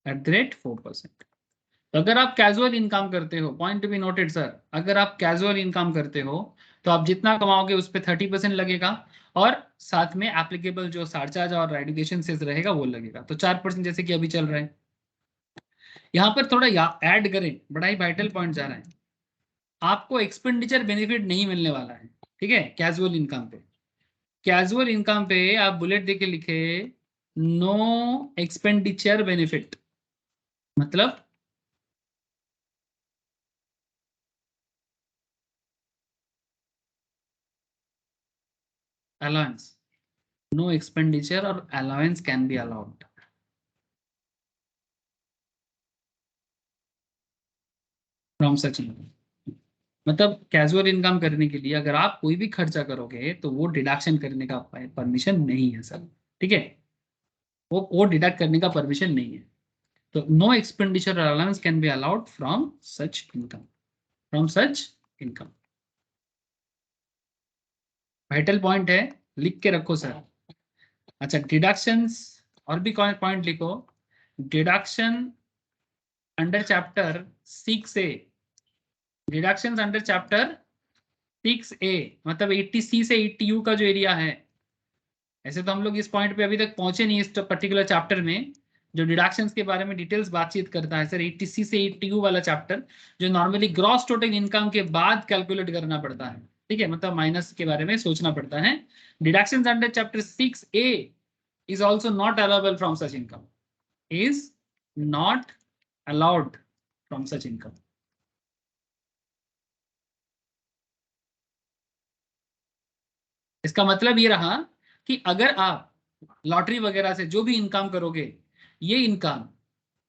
at the rate 4%। तो अगर आप कैजुअल इनकम करते हो, point to be noted sir, अगर आप कैजुअल इनकम करते हो तो आप जितना कमाओगे उस पर 30% लगेगा, और साथ में एप्लीकेबल जो सरचार्ज और एडुकेशन सेस रहेगा वो लगेगा, तो 4% जैसे कि अभी चल रहा है। यहाँ पर थोड़ा ऐड करें, बड़ा ही वाइटल पॉइंट जा रहा है, आपको एक्सपेंडिचर बेनिफिट नहीं मिलने वाला है, ठीक है, कैजुअल इनकम पे। कैजुअल इनकम पे आप बुलेट देके लिखे, नो एक्सपेंडिचर बेनिफिट, मतलब अलाउंस, नो एक्सपेंडिचर और allowance can be allowed from such income. मतलब कैजुअल इनकम करने के लिए अगर आप कोई भी खर्चा करोगे तो वो डिडक्शन करने का परमिशन नहीं है सर, ठीक है, वो डिडक्ट करने का परमिशन नहीं है। तो no expenditure allowance can be allowed from such income, from such income. Vital point है, लिख के रखो सर। अच्छा, डिडक्शंस, और भी पॉइंट लिखो, deduction under chapter 6A, deductions under chapter 6A, मतलब 80C से 80U का जो एरिया है, ऐसे तो हम लोग इस पॉइंट पे अभी तक पहुंचे नहीं इस पर्टिकुलर चैप्टर में, जो डिडक्शंस के बारे में डिटेल्स बातचीत करता है सर, 80C से 80U वाला चैप्टर, जो नॉर्मली ग्रॉस टोटल इनकम के बाद कैलकुलेट करना पड़ता है, ठीक है, मतलब माइनस के बारे में सोचना पड़ता है। Deductions under chapter 6A is also not allowable from such income, is not allowed from such income। इसका मतलब ये रहा कि अगर आप लॉटरी वगैरह से जो भी इनकम करोगे, ये इनकम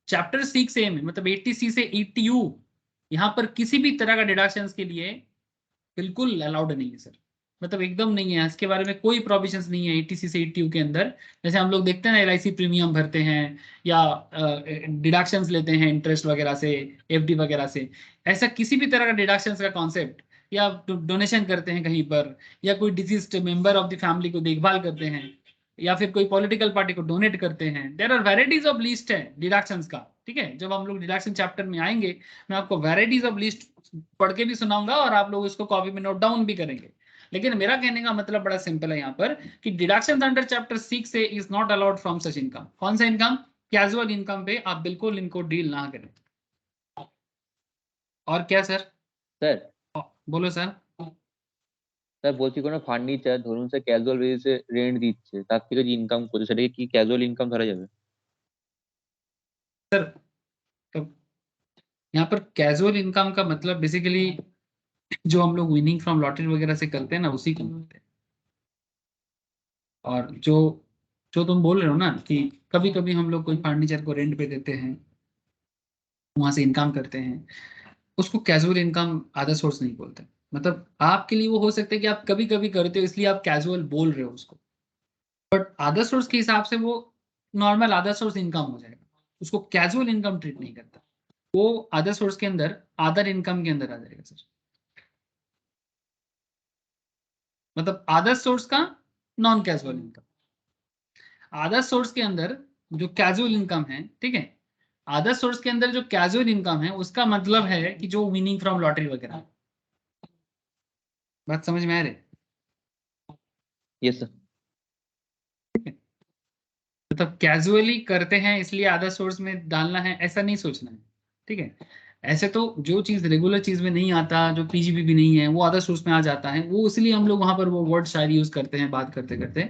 चैप्टर 6A में, मतलब 80C से 80U, यहां पर किसी भी तरह का डिडक्शंस के लिए बिल्कुल अलाउड नहीं है सर, मतलब एकदम नहीं है, इसके बारे में कोई प्रोविजंस नहीं है 80C से 80U के अंदर। जैसे हम लोग देखते हैं ना, LIC प्रीमियम भरते हैं या डिडक्शंस लेते हैं इंटरेस्ट वगैरह से, FD वगैरह से, ऐसा किसी भी तरह का डिडक्शंस का कॉन्सेप्ट, या डोनेशन करते हैं कहीं पर, या कोई diseased member of the family को देखभाल करते हैं, या फिर कोई पॉलिटिकल पार्टी को डोनेट करते हैं, there are varieties of list है डिडक्शंस का, ठीक है, जब हम लोग डिडक्शन चैप्टर में आएंगे मैं आपको वेराइटीज ऑफ लिस्ट पढ़ के भी सुनाऊंगा और आप लोग इसको कॉपी में नोट डाउन भी करेंगे। लेकिन मेरा कहने का मतलब बड़ा सिंपल है यहाँ पर, कि deductions under chapter 6 is not allowed from such income. कौन सा इनकम? कैजुअल इनकम पे आप बिल्कुल इनको डील ना करें। और क्या सर? স্যার बोलो सर। স্যার বলছি কোনো ফার্নিচার ধরুন স্যার ক্যাজুয়াল বেসিসে রেন্ট দিচ্ছে, তার থেকে যে ইনকাম করছে সেটাকে কি ক্যাজুয়াল ইনকাম ধরা যাবে? सर तो यहाँ पर कैजुअल इनकम का मतलब बेसिकली जो हम लोग विनिंग फ्रॉम लॉटरी वगैरह से करते हैं ना, उसी को बोलते हैं। और जो जो तुम बोल रहे हो ना कि कभी कभी हम लोग कोई फर्नीचर को रेंट पे देते हैं, वहां से इनकम करते हैं, उसको कैजुअल इनकम अदर सोर्स नहीं बोलते। मतलब आपके लिए वो हो सकता है कि आप कभी कभी करते हो इसलिए आप कैजुअल बोल रहे हो उसको, बट अदर सोर्स के हिसाब से वो नॉर्मल अदर सोर्स इनकम हो जाएगा, उसको कैजुअल इनकम ट्रीट नहीं करता, वो अदर सोर्स के अंदर अदर इनकम के अंदर आ जाएगा सर। मतलब अदर सोर्स का non casual income, other source के अंदर जो कैजुअल इनकम है, ठीक है, अदर सोर्स के अंदर जो कैजुअल इनकम है उसका मतलब है कि जो विनिंग फ्रॉम लॉटरी वगैरह। बात समझ में आ रही? Yes sir. मतलब कैजुअली करते हैं इसलिए अदर सोर्स में डालना है, ऐसा नहीं सोचना है, ठीक है। ऐसे तो जो चीज रेगुलर चीज में नहीं आता, जो पीजीबीपी नहीं है, वो अदर सोर्स में आ जाता है, वो इसलिए हम लोग वहां पर वो वर्ड शायद यूज करते हैं बात करते करते।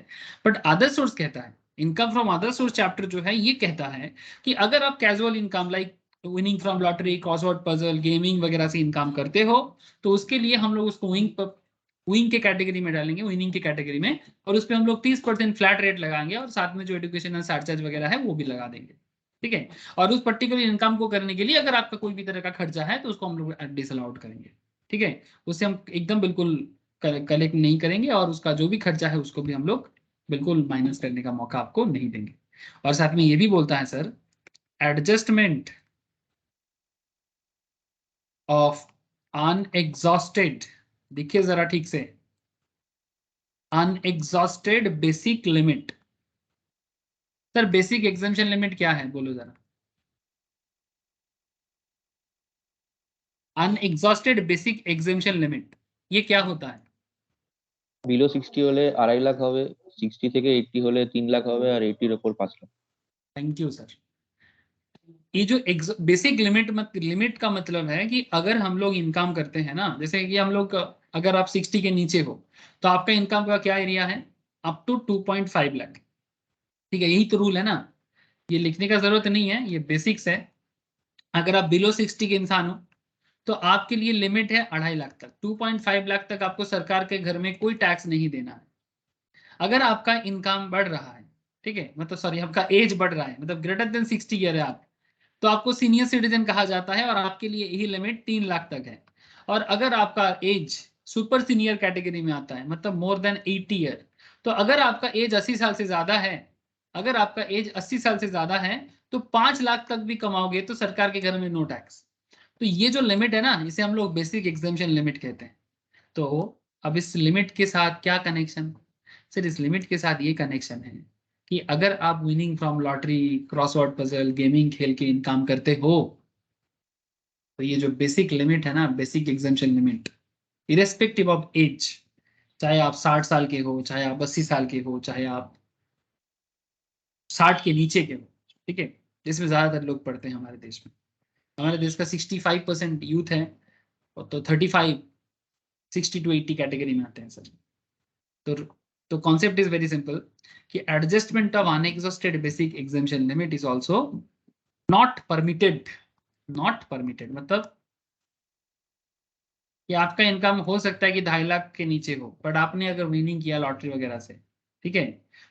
बट अदर सोर्स कहता है, income from other source chapter जो है ये कहता है कि अगर आप casual income like winning from lottery, crossword puzzle, gaming वगैरह से इनकम करते हो, तो उसके लिए हम लोग उसको विंग के कैटेगरी में डालेंगे, विनिंग के कैटेगरी में, और उस पर हम लोग 30% फ्लैट रेट लगाएंगे और साथ में जो एजुकेशनल चार्ज वगैरह है वो भी लगा देंगे, ठीक है। और उस पर्टिकुलर इनकम को करने के लिए अगर आपका कोई भी तरह का खर्चा है तो उसको हम लोग डिसअलाउड करेंगे, ठीक है। उससे हम एकदम बिल्कुल कलेक्ट नहीं करेंगे और उसका जो भी खर्चा है उसको भी हम लोग बिल्कुल माइनस करने का मौका आपको नहीं देंगे। और साथ में ये भी बोलता है सर, एडजस्टमेंट ऑफ अनएग्जॉस्टेड, देखिए जरा ठीक से, unexhausted basic limit. Sir basic exemption limit क्या है बोलो जरा? अनएग्जॉस्टेड बेसिक एग्जाम्पशन लिमिट ये क्या होता है? বিলো 60 হলে 2.5 লাখ হবে, 60 থেকে 80 হলে 3 লাখ হবে, আর 80 এর উপর 5 লাখ। Thank you sir. ये जो बेसिक लिमिट का मतलब है कि अगर हम लोग इनकम करते हैं ना, जैसे कि हम लोग अगर आप 60 के नीचे हो तो आपका इनकम का क्या एरिया है? अप टू 2.5 लाख, ठीक है, यही तो रूल है ना, ये लिखने का जरूरत नहीं है, ये बेसिक्स है। अगर आप बिलो 60 के इंसान हो तो आपके लिए लिमिट है 2.5 लाख तक, 2.5 लाख तक आपको सरकार के घर में कोई टैक्स नहीं देना है। अगर आपका इनकम बढ़ रहा है, ठीक है, मतलब सॉरी आपका एज बढ़ रहा है, मतलब ग्रेटर देन 60 ईयर है आप, तो आपको सीनियर सिटीजन कहा जाता है और आपके लिए यही लिमिट 3 लाख तक है। और अगर आपका एज सुपर सीनियर कैटेगरी में आता है, मतलब मोर देन 80 ईयर, तो अगर आपका एज 80 साल से ज्यादा है, अगर आपका एज 80 साल से ज्यादा है तो 5 लाख तक भी कमाओगे तो सरकार के घर में नो टैक्स। तो ये जो लिमिट है ना, इसे हम लोग बेसिक एग्जाम्पशन लिमिट कहते हैं। तो अब इस लिमिट के साथ क्या कनेक्शन? सर इस लिमिट के साथ ये कनेक्शन है कि अगर आप winning from lottery, crossword puzzle, gaming खेल के इनकम करते हो, तो ये जो बेसिक लिमिट है ना, basic exemption limit, irrespective of age, चाहे आप 60 साल के हो, चाहे आप 80 साल के हो, चाहे आप 60 के नीचे के हो, ठीक है, जिसमें ज्यादातर लोग पढ़ते हैं हमारे देश में। हमारे देश का 65% यूथ है, और तो 35 60 to 80 कैटेगरी में आते हैं सर। तो कॉन्सेप्ट इज वेरी सिंपल कि adjustment of unexhausted basic exemption limit is also not permitted. Not permitted मतलब कि आपका इनकम हो सकता है कि 2.5 लाख के नीचे हो, बट आपने अगर विनिंग किया लॉटरी वगैरह से, ठीक है,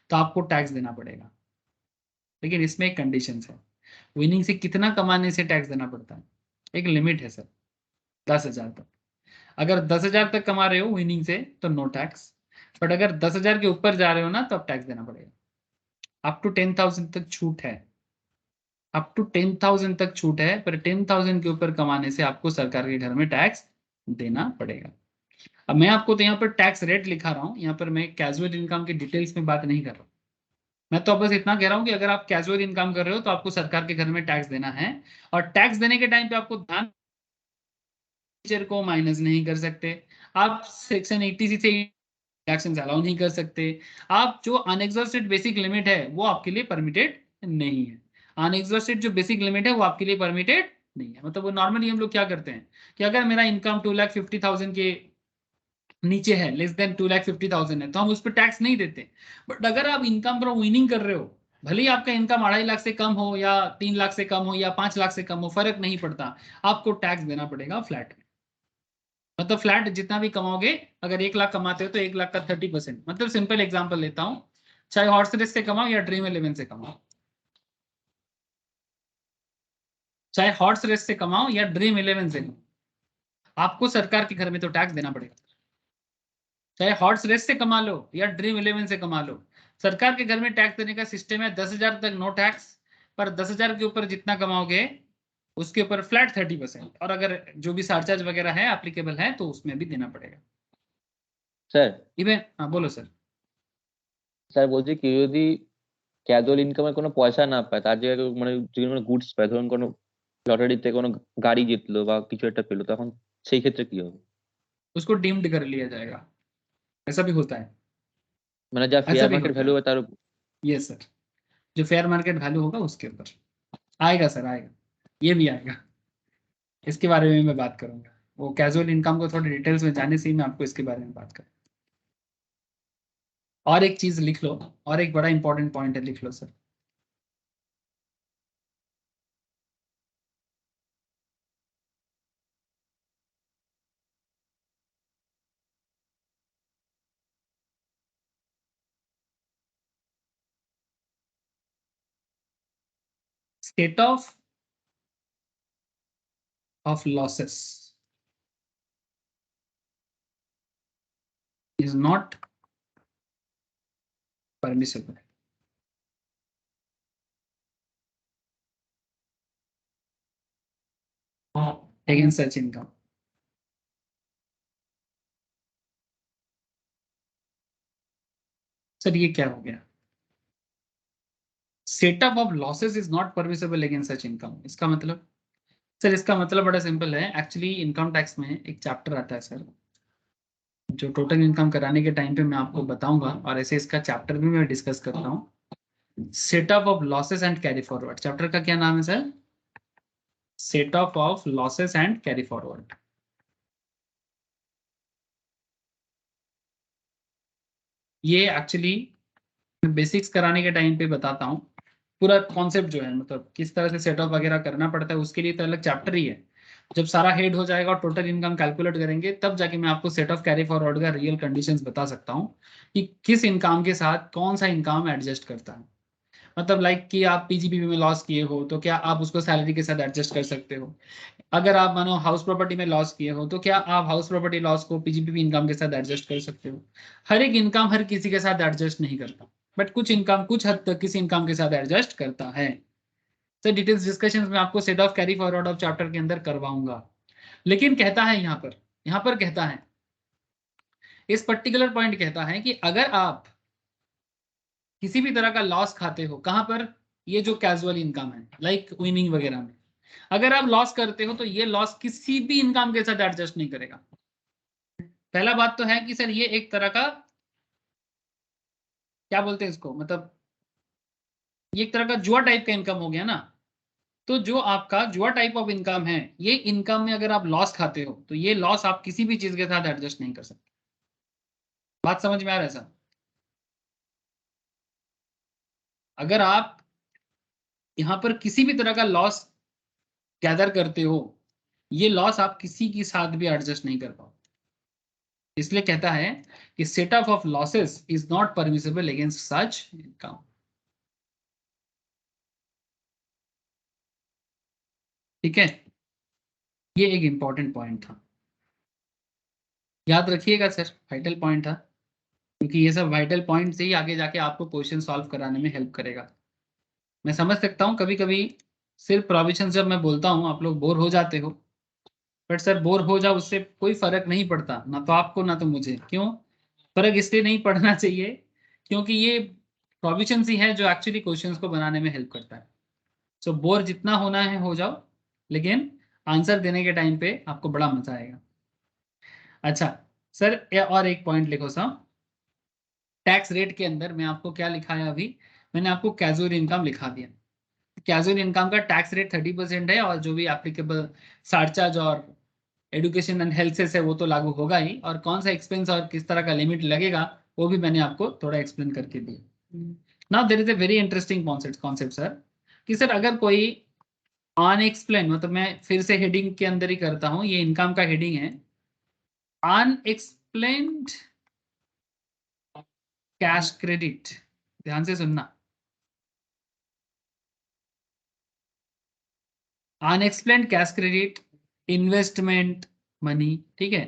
तो आपको टैक्स देना पड़ेगा। लेकिन इसमें एक कंडीशन है, विनिंग से कितना कमाने से टैक्स देना पड़ता है? एक लिमिट है सर, 10,000 तक। अगर 10,000 तक कमा रहे हो विनिंग से तो नो टैक्स, बट अगर 10,000 के ऊपर जा रहे हो ना तो अब टैक्स देना पड़ेगा। अप टू 10,000 तक छूट है, अप टू 10,000 तक छूट है, पर 10,000 के ऊपर कमाने से आपको सरकार के घर में टैक्स देना पड़ेगा। अब मैं आपको तो यहाँ पर टैक्स रेट लिखा रहा हूँ, यहाँ पर मैं कैजुअल इनकम की डिटेल्स में बात नहीं कर रहा हूँ। मैं तो बस इतना कह रहा हूँ कि अगर आप कैजुअल इनकम कर रहे हो तो आपको सरकार के घर में टैक्स देना है, और टैक्स देने के टाइम पे आपको ध्यान को माइनस नहीं कर सकते, आप सेक्शन 80 से एक्शन अलाउ नहीं कर सकते, आप जो अनएग्जॉस्टेड बेसिक लिमिट है वो आपके लिए परमिटेड नहीं है। अनएग्जॉस्टेड जो बेसिक लिमिट है वो आपके लिए परमिटेड नहीं है। मतलब वो नॉर्मली हम लोग क्या करते हैं कि अगर मेरा इनकम 2,50,000 के नीचे है, लेस देन 2,50,000 है, तो हम उस पर टैक्स नहीं देते। बट अगर आप इनकम फ्रॉम विनिंग कर रहे हो, भले ही आपका इनकम 2.5 लाख से कम हो या 3 लाख से कम हो या 5 लाख से कम हो, फर्क नहीं पड़ता, आपको टैक्स देना पड़ेगा फ्लैट में। मतलब फ्लैट जितना भी कमाओगे, अगर 1 लाख कमाते हो तो 1 लाख का 30%। मतलब सिंपल एग्जांपल लेता हूं, चाहे हॉर्स रेस से कमाओ या ड्रीम 11 से कमाओ, चाहे हॉर्स रेस से कमाओ या ड्रीम 11 से कमाओ, आपको सरकार के घर में तो टैक्स देना पड़ेगा। चाहे हॉर्स रेस से कमा लो या ड्रीम 11 से कमा लो, सरकार के घर में टैक्स देने का सिस्टम है 10,000 तक नो टैक्स, पर 10,000 के ऊपर जितना कमाओगे उसके ऊपर फ्लैट 30%, और अगर जो भी सरचार्ज वगैरह है एप्लीकेबल है तो उसमें भी देना पड़ेगा। স্যার इवन हाँ बोलो सर। স্যার বলছি কেউ যদি ক্যাজুয়াল ইনকামের কোনো পয়সা না পায়, তার জায়গায় মানে যদি কোনো গুডস পায়, ধরুন কোনো লটারিতে কোনো গাড়ি জিতলো বা কিছু একটা পেলো, তখন সেই ক্ষেত্রে কি হবে? उसको डीम्ड कर लिया जाएगा, ऐसा भी होता है। মানে যা ऐसा ফেয়ার भी মার্কেট होता ভ্যালু है, হবে তার উপর? ये सर जो फेयर मार्केट वैल्यू होगा उसके ऊपर आएगा सर, आएगा, ये भी आएगा, इसके बारे में मैं बात करूंगा। वो कैजुअल इनकम को थोड़ी डिटेल्स में जाने से ही मैं आपको इसके बारे में बात करूँ। और एक चीज लिख लो, और एक बड़ा इंपॉर्टेंट पॉइंट है, लिख लो sir. State of losses is not permissible against such income। Sir ये क्या हो गया? Set off of losses is not permissible against such income, इसका मतलब सर, इसका मतलब बड़ा सिंपल है। एक्चुअली इनकम टैक्स में एक चैप्टर आता है सर, जो टोटल इनकम कराने के टाइम पे मैं आपको बताऊंगा, और ऐसे इसका चैप्टर भी मैं डिस्कस करता हूँ। Setup of losses and carry forward, chapter का क्या नाम है sir? Setup of losses and carry forward. ये एक्चुअली बेसिक्स कराने के टाइम पे बताता हूँ, पूरा कॉन्सेप्ट जो है, मतलब किस तरह से सेटअप वगैरह करना पड़ता है, उसके लिए तो अलग चैप्टर ही है। जब सारा हेड हो जाएगा और टोटल इनकम कैलकुलेट करेंगे, तब जाके मैं आपको सेट ऑफ कैरी फॉरवर्ड का रियल कंडीशंस बता सकता हूँ कि किस इनकम के साथ कौन सा इनकम एडजस्ट करता है। मतलब लाइक कि आप पीजीबीवी में लॉस किए हो तो क्या आप उसको सैलरी के साथ एडजस्ट कर सकते हो? अगर आप मानो हाउस प्रॉपर्टी में लॉस किए हो तो क्या आप हाउस प्रॉपर्टी लॉस को पीजीबीवी इनकम के साथ एडजस्ट कर सकते हो? हर एक इनकम हर किसी के साथ एडजस्ट नहीं करता, बट कुछ इनकम कुछ हद तक किसी इनकम के साथ एडजस्ट करता है। तो डिटेल्स डिस्कशन में आपको set of carry forward of chapter के अंदर करवाऊंगा। लेकिन कहता है यहाँ पर कहता है, इस पर्टिकुलर पॉइंट कहता है कि अगर आप किसी भी तरह का लॉस खाते हो, कहां पर? ये जो कैजुअल इनकम है लाइक विनिंग वगैरह में, अगर आप लॉस करते हो तो ये लॉस किसी भी इनकम के साथ एडजस्ट नहीं करेगा। पहला बात तो है कि सर ये एक तरह का क्या बोलते हैं इसको, मतलब ये एक तरह का जुआ टाइप का इनकम हो गया ना। तो जो आपका जुआ टाइप ऑफ इनकम है, ये इनकम में अगर आप लॉस खाते हो तो ये लॉस आप किसी भी चीज के साथ एडजस्ट नहीं कर सकते। बात समझ में आ रहा है सर? अगर आप यहां पर किसी भी तरह का लॉस गैदर करते हो, ये लॉस आप किसी के साथ भी एडजस्ट नहीं कर पाओ। इसलिए कहता है कि setup of losses is not permissible against such income. ठीक है, ये एक इंपॉर्टेंट पॉइंट था, याद रखिएगा सर, वाइटल पॉइंट था, क्योंकि ये सब वाइटल पॉइंट से ही आगे जाके आपको क्वेश्चन सॉल्व कराने में हेल्प करेगा। मैं समझ सकता हूँ कभी कभी सिर्फ प्रोविजन जब मैं बोलता हूँ आप लोग बोर हो जाते हो, बट सर बोर हो जाओ उससे कोई फर्क नहीं पड़ता, ना तो आपको ना तो मुझे। क्यों फर्क इसलिए नहीं पड़ना चाहिए? क्योंकि ये प्रोविजंस ही है जो एक्चुअली क्वेश्चंस को बनाने में हेल्प करता है। सो बोर जितना होना है हो जाओ, लेकिन आंसर देने के टाइम पे आपको बड़ा मजा आएगा। अच्छा सर, और एक पॉइंट लिखो साहब, टैक्स रेट के अंदर मैं आपको क्या लिखा है अभी, मैंने आपको कैजुअल इनकम लिखा दिया। कैजुअल इनकम का टैक्स रेट 30% है, और जो भी एप्लीकेबल सरचार्ज और एडुकेशन एंड हेल्थ से वो तो लागू होगा ही, और कौन सा एक्सपेंस और किस तरह का लिमिट लगेगा वो भी मैंने आपको थोड़ा एक्सप्लेन करके दिया। Now there is a very interesting concept sir, कि सर अगर कोई अनएक्सप्लेन, मतलब मैं फिर से हेडिंग के अंदर ही करता हूं, ये इनकम का हेडिंग है, अनएक्सप्लेन्ड कैश क्रेडिट, ध्यान से सुनना, unexplained cash credit, investment money, ठीक है।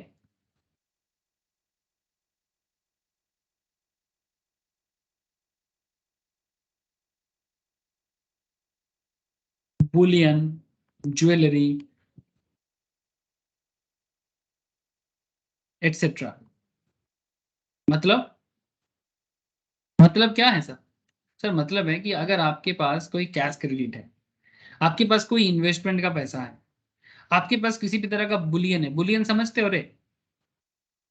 Boolean, jewellery etcetera. मतलब क्या है सर? सर मतलब है कि अगर आपके पास कोई कैश क्रेडिट है, आपके पास कोई इन्वेस्टमेंट का पैसा है, आपके पास किसी भी तरह का बुलियन है, बुलियन समझते हो रे?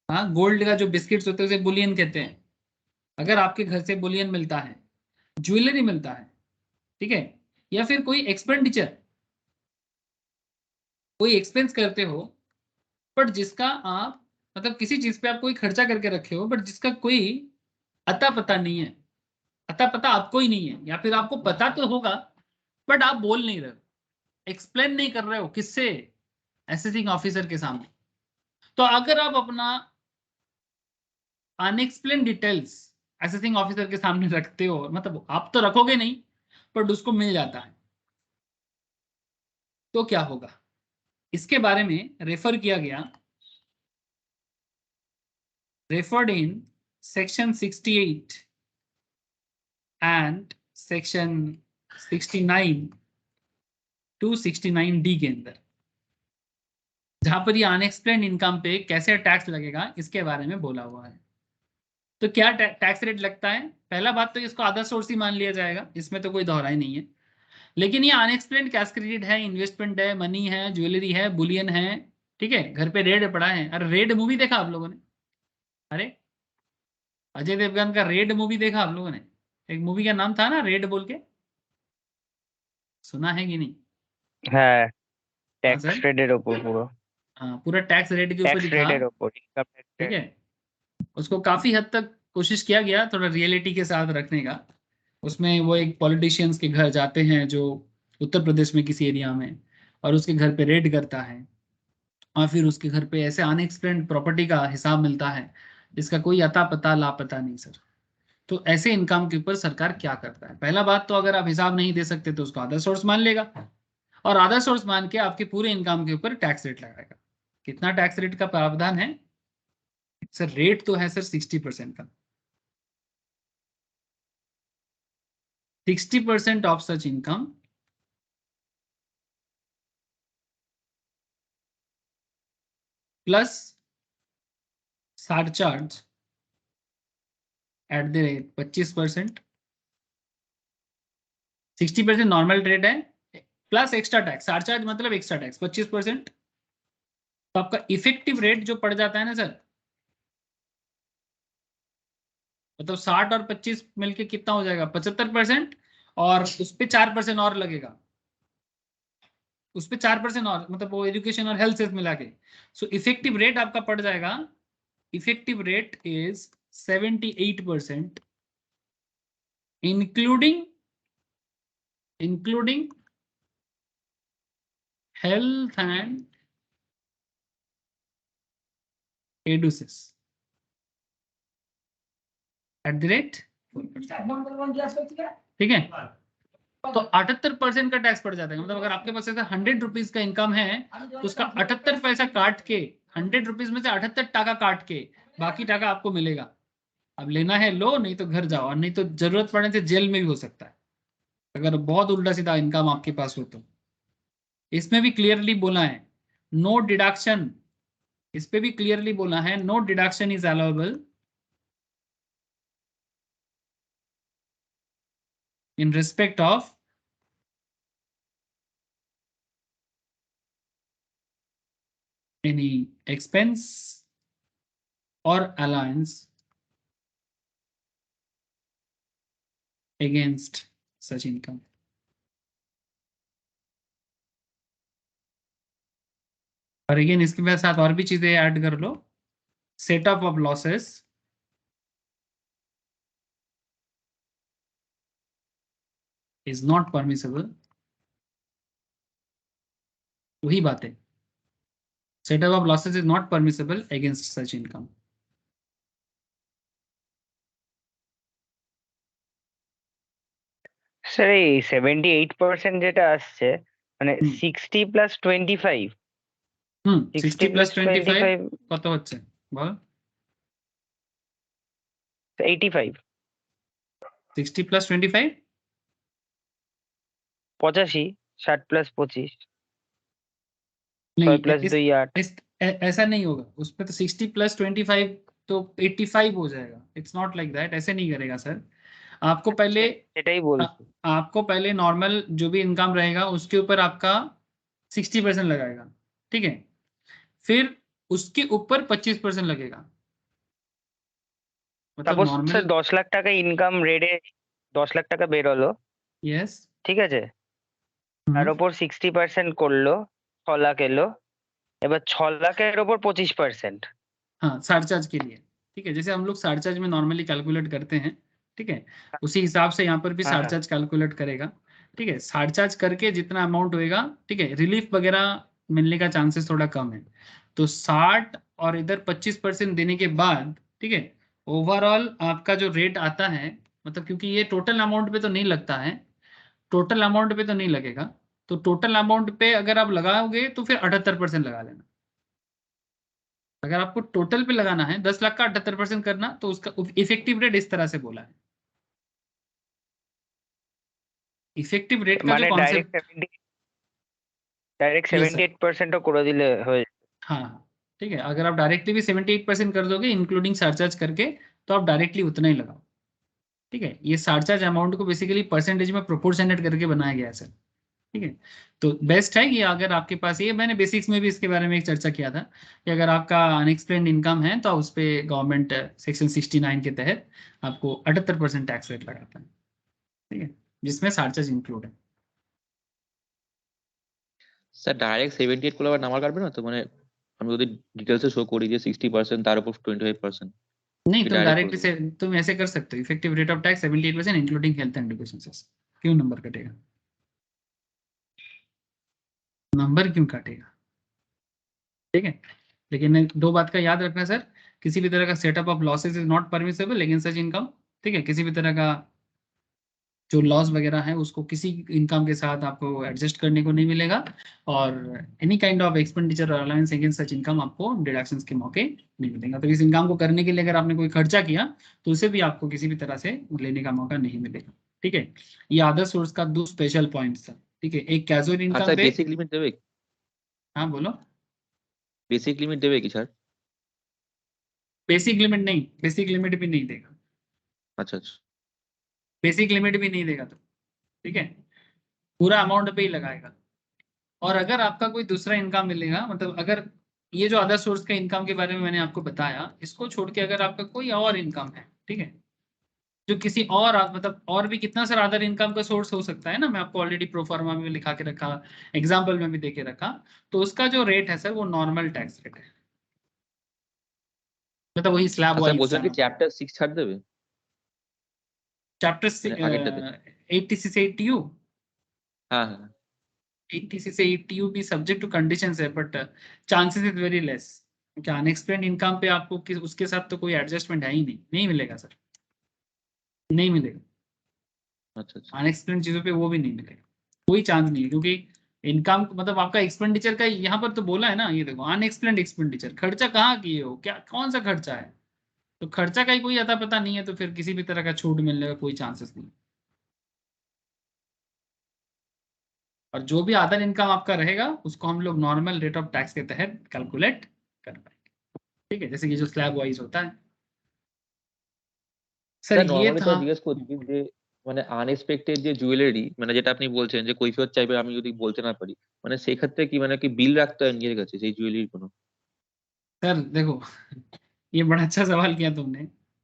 हाँ, गोल्ड का जो बिस्किट्स होते हैं उसे बुलियन कहते हैं। अगर आपके घर से बुलियन मिलता है, ज्वेलरी मिलता है, ठीक है, या फिर कोई एक्सपेंडिचर, कोई एक्सपेंस करते हो, बट जिसका आप मतलब किसी चीज पे आप कोई खर्चा करके रखे हो, बट जिसका कोई अता पता नहीं है, अता पता आपको ही नहीं है, या फिर आपको पता तो होगा बट आप बोल नहीं रहे हो, एक्सप्लेन नहीं कर रहे हो किससे, असेसिंग ऑफिसर के सामने। तो अगर आप अपना अनएक्सप्लेन डिटेल्स असेसिंग ऑफिसर के सामने रखते हो, मतलब आप तो रखोगे नहीं बट उसको मिल जाता है, तो क्या होगा? इसके बारे में रेफर किया गया, referred in section 68 and section 69 to 69D के अंदर, जहां पर ये अनएक्सप्लेन इनकम पे कैसे टैक्स लगेगा इसके बारे में बोला हुआ है। तो क्या टैक्स रेट लगता है? पहला बात तो इसको अदर सोर्स ही मान लिया जाएगा, इसमें तो कोई दोहराई नहीं है। लेकिन ये अनएक्सप्लेन कैश क्रेडिट है, इन्वेस्टमेंट है, मनी है, ज्वेलरी है, बुलियन है, ठीक है, घर पे रेड पड़ा है। अरे रेड मूवी देखा आप लोगों ने? अरे अजय देवगन का रेड मूवी देखा आप लोगों ने? एक मूवी का नाम था ना रेड बोल के, सुना है कि नहीं? হ্যাঁ, हाँ ট্যাক্স सर, রেটের ওপর পুরো, हाँ पूरा टैक्स रेट के ऊपर ট্যাক্স ही था, রেটের ওপর, ইনকাম ট্যাক্স ठीक রেট। है। उसको काफी हद तक कोशिश किया गया थोड़ा रियलिटी के साथ रखने का। उसमें वो एक पॉलिटिशियंस के घर जाते हैं जो उत्तर प्रदेश में किसी एरिया में, और उसके घर पे रेड करता है, और फिर उसके घर पे ऐसे अनएक्सप्लेन्ड प्रॉपर्टी का हिसाब मिलता है जिसका कोई अता पता लापता नहीं सर। तो ऐसे इनकम के ऊपर सरकार क्या करता है? पहला बात तो अगर आप हिसाब नहीं दे सकते तो उसको अदर सोर्स मान लेगा, और अदर सोर्स मान के आपके पूरे इनकम के ऊपर टैक्स रेट लगाएगा। कितना टैक्स रेट का प्रावधान है सर? रेट तो है सर 60% का। 60% of such income plus surcharge at the rate 25%। 60% normal rate है, प्लस एक्स्ट्रा टैक्स, सरचार्ज मतलब एक्स्ट्रा टैक्स 25%। तो आपका इफेक्टिव रेट जो पड़ जाता है ना सर, मतलब 60 और 25 मिलके कितना हो जाएगा? 75%, और उस पर 4% और लगेगा, उस पर 4% और, मतलब वो एजुकेशन और हेल्थ से मिला के। सो इफेक्टिव रेट आपका पड़ जाएगा, effective rate is 78%, including health and edusis at the rate, ठीक है। तो 78% का टैक्स पड़ जाता है, मतलब अगर आपके पास ऐसा 100 रुपीज का इनकम है तो उसका 78 पैसा काट के, 100 रुपीज में से 78 टाका काट के बाकी टाका आपको मिलेगा। अब लेना है लो, नहीं तो घर जाओ, और नहीं तो जरूरत पड़ने से जेल में भी हो सकता है अगर बहुत उल्टा सीधा इनकम आपके पास हो तो। इसमें भी क्लियरली बोला है नो डिडक्शन, इस पे भी क्लियरली बोला है no deduction is allowable in respect of any expense or allowance against such income। और अगेन इसके बाद साथ और भी चीजें ऐड कर लो, set off of losses is not permissible, वही बात है, set off of losses is not permissible against such income. Sir এই 78% যেটা আসছে, মানে হুম। 60 প্লাস 25, 60 প্লাস 25 25 কত হচ্ছে বল? 85, 60 প্লাস 25 85, 60 + 25 नहीं 6 + 2 8 ऐसा नहीं होगा, उसमें तो 60 + 25 तो 85 हो जाएगा। इट्स नॉट लाइक दैट, ऐसे नहीं करेगा सर। आपको पहले এটাই বলছি। आपको पहले नॉर्मल जो भी इनकम रहेगा उसके ऊपर आपका 60% लगाएगा, ठीक है, फिर उसके ऊपर 25% लगेगा। मतलब সাপোজ नॉर्मल, স্যার 10 লাখ টাকা ইনকাম রেটে 10 লাখ টাকা বেরোলো, यस, ঠিক আছে, তার উপর 60% করলো, 6 লাখ এলো, এবার 6 লাখের ওপর 25%। हाँ सरचार्ज के लिए, ठीक है, जैसे हम लोग सरचार्ज में नॉर्मली कैलकुलेट करते हैं, ठीक है, उसी हिसाब से यहाँ पर भी हाँ, हाँ। सरचार्ज कैलकुलेट करेगा, ठीक है। सरचार्ज करके जितना अमाउंट होएगा, ठीक है, रिलीफ वगैरह मिलने का चांसेस थोड़ा कम है, तो 60 और इधर 25% देने के बाद, ठीक है, ओवरऑल आपका जो रेट आता है, मतलब क्योंकि ये टोटल अमाउंट पे तो नहीं लगता है, टोटल अमाउंट पे तो नहीं लगेगा, तो टोटल अमाउंट पे अगर आप लगाओगे तो फिर 78% लगा लेना। अगर आपको टोटल पे लगाना है 10 लाख का 78% करना, तो उसका इफेक्टिव रेट इस तरह से बोला है। इफेक्टिव रेट का जो মানে कॉन्सेप्ट, ডাইরেক্ট ये सर, 78%ও করে দিলে হয়ে যাবে। हाँ ठीक है, अगर आप डायरेक्टली भी 78% कर दोगे इंक्लूडिंग चार्ज करके, तो आप डायरेक्टली उतना ही लगाओ, ठीक है। ये चार्ज अमाउंट को बेसिकली परसेंटेज में प्रोपोर्शनेट करके बनाया गया है सर, ठीक है। तो बेस्ट है कि अगर आपके पास, ये मैंने बेसिक्स में भी इसके बारे में एक चर्चा किया था, कि अगर आपका अनएक्सप्लेन्ड इनकम है तो उस पर गवर्नमेंट सेक्शन 69 के तहत आपको 78% टैक्स रेट लगाता है, ठीक है, जिसमें चार्जेस इंक्लूड है। স্যার ডাইরেক্ট 78 করলে আবার নাম্বার কাটবে না তো? মানে আমি যদি ডিটেলসে শো করি যে 60% তার উপর 25%, नहीं, कि तुम डायरेक्ट डायरेक्टली से तुम ऐसे कर सकते हो, effective rate of tax 78% including health and education cess. क्यों नंबर कटेगा? नंबर क्यों काटेगा? ठीक है, लेकिन दो बात का याद रखना सर, किसी भी तरह का setup of losses is not permissible लेकिन सच इनकम, ठीक है, किसी भी तरह का जो लॉस वगैरह है उसको किसी इनकम के साथ आपको एडजस्ट करने को नहीं मिलेगा, और एनी काइंड ऑफ एक्सपेंडिचर और अलाउंस अगेंस्ट सच इनकम आपको डिडक्शंस के मौके नहीं मिलेगा। तो इस इनकम को करने के लिए अगर आपने कोई खर्चा किया तो उसे भी आपको किसी भी तरह से लेने का मौका नहीं मिलेगा, ठीक है। ये अदर सोर्स का दो स्पेशल पॉइंट्स है, ठीक है, एक कैजुअल इनकम আচ্ছা पे। বেসিক লিমিট দেবে? हाँ बोलो। বেসিক লিমিট দেবে কি স্যার? बेसिक लिमिट नहीं, बेसिक लिमिट भी नहीं देगा, আচ্ছা আচ্ছা। बेसिक लिमिट भी नहीं देगा, तो ठीक है, पूरा अमाउंट पे ही लगाएगा। और अगर आपका कोई दूसरा इनकम मिलेगा, मतलब अगर ये जो अदर सोर्स का इनकम के बारे में मैंने आपको बताया, इसको छोड़ के अगर आपका कोई और इनकम है, ठीक है, जो किसी और मतलब और भी कितना सारा अदर इनकम का सोर्स हो सकता है ना, मैं आपको ऑलरेडी प्रोफार्मा में लिखा के रखा, एग्जाम्पल में भी दे के रखा, तो उसका जो रेट है सर वो नॉर्मल टैक्स रेट है, मतलब वही स्लैब আচ্ছা वाइज বলছিলাম কি চ্যাপ্টার 6 ছাড় দেবে? चैप्टर মানে আগেরটাতে? 86 से 80 হ্যাঁ হ্যাঁ। 86 से 80 भी सब्जेक्ट टू कंडीशंस है, but chances is very less, क्योंकि अनएक्सप्लेन्ड इनकम पे आपको उसके साथ तो कोई एडजस्टमेंट है ही नहीं मिलेगा सर, नहीं मिलेगा, আচ্ছা আচ্ছা। अनएक्सप्लेन्ड चीजों पे वो भी नहीं मिलेगा, कोई चांस नहीं है, क्योंकि इनकम मतलब आपका एक्सपेंडिचर का यहाँ पर तो बोला है ना, ये देखो अनएक्सप्लेन्ड एक्सपेंडिचर, खर्चा कहाँ किए हो, क्या कौन सा खर्चा है, तो खर्चा का ही कोई अता पता नहीं है, तो फिर किसी भी तरह का छूट मिलने का कोई चांसेस नहीं। और जो भी अदर इनकम आपका रहेगा उसको हम लोग नॉर्मल रेट ऑफ टैक्स के तहत कैलकुलेट कर पाएंगे, ठीक है, जैसे कि जो स्लैब वाइज होता है सर, স্যার ये নরমালি था। তো জিজ্ঞেস করছি যে মানে আনএক্সপেক্টেড যে জুয়েলারি, মানে যেটা আপনি বলছেন যে কৈফিয়ত চাইবে আমি যদি বলতে না পারি, মানে সেক্ষেত্রে কি মানে কি বিল রাখতে হয় নিজের কাছে সেই জুয়েলারির কোনো? सर देखो, ये बड़ा अच्छा सवाल किया तुमने,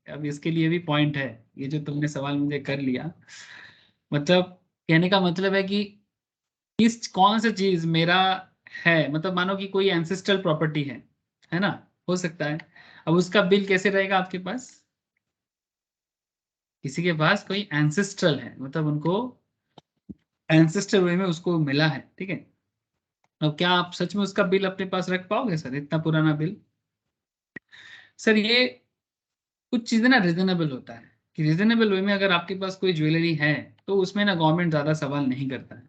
अब इसके लिए भी पॉइंट है, ये जो तुमने सवाल मुझे कर लिया, मतलब कहने का मतलब है कि किस कौन सा चीज मेरा है, मतलब मानो कि कोई एंसेस्ट्रल प्रॉपर्टी है ना, हो सकता है, अब उसका बिल कैसे रहेगा आपके पास, किसी के पास कोई एंसेस्ट्रल है, मतलब उनको एंसेस्टर वे में उसको मिला है, ठीक है, अब क्या आप सच में उसका बिल अपने पास रख पाओगे सर, इतना पुराना बिल? सर ये कुछ चीजें ना रिजनेबल होता है, कि रिजनेबल वे में अगर आपके पास कोई ज्वेलरी है तो उसमें ना गवर्नमेंट ज्यादा सवाल नहीं करता है,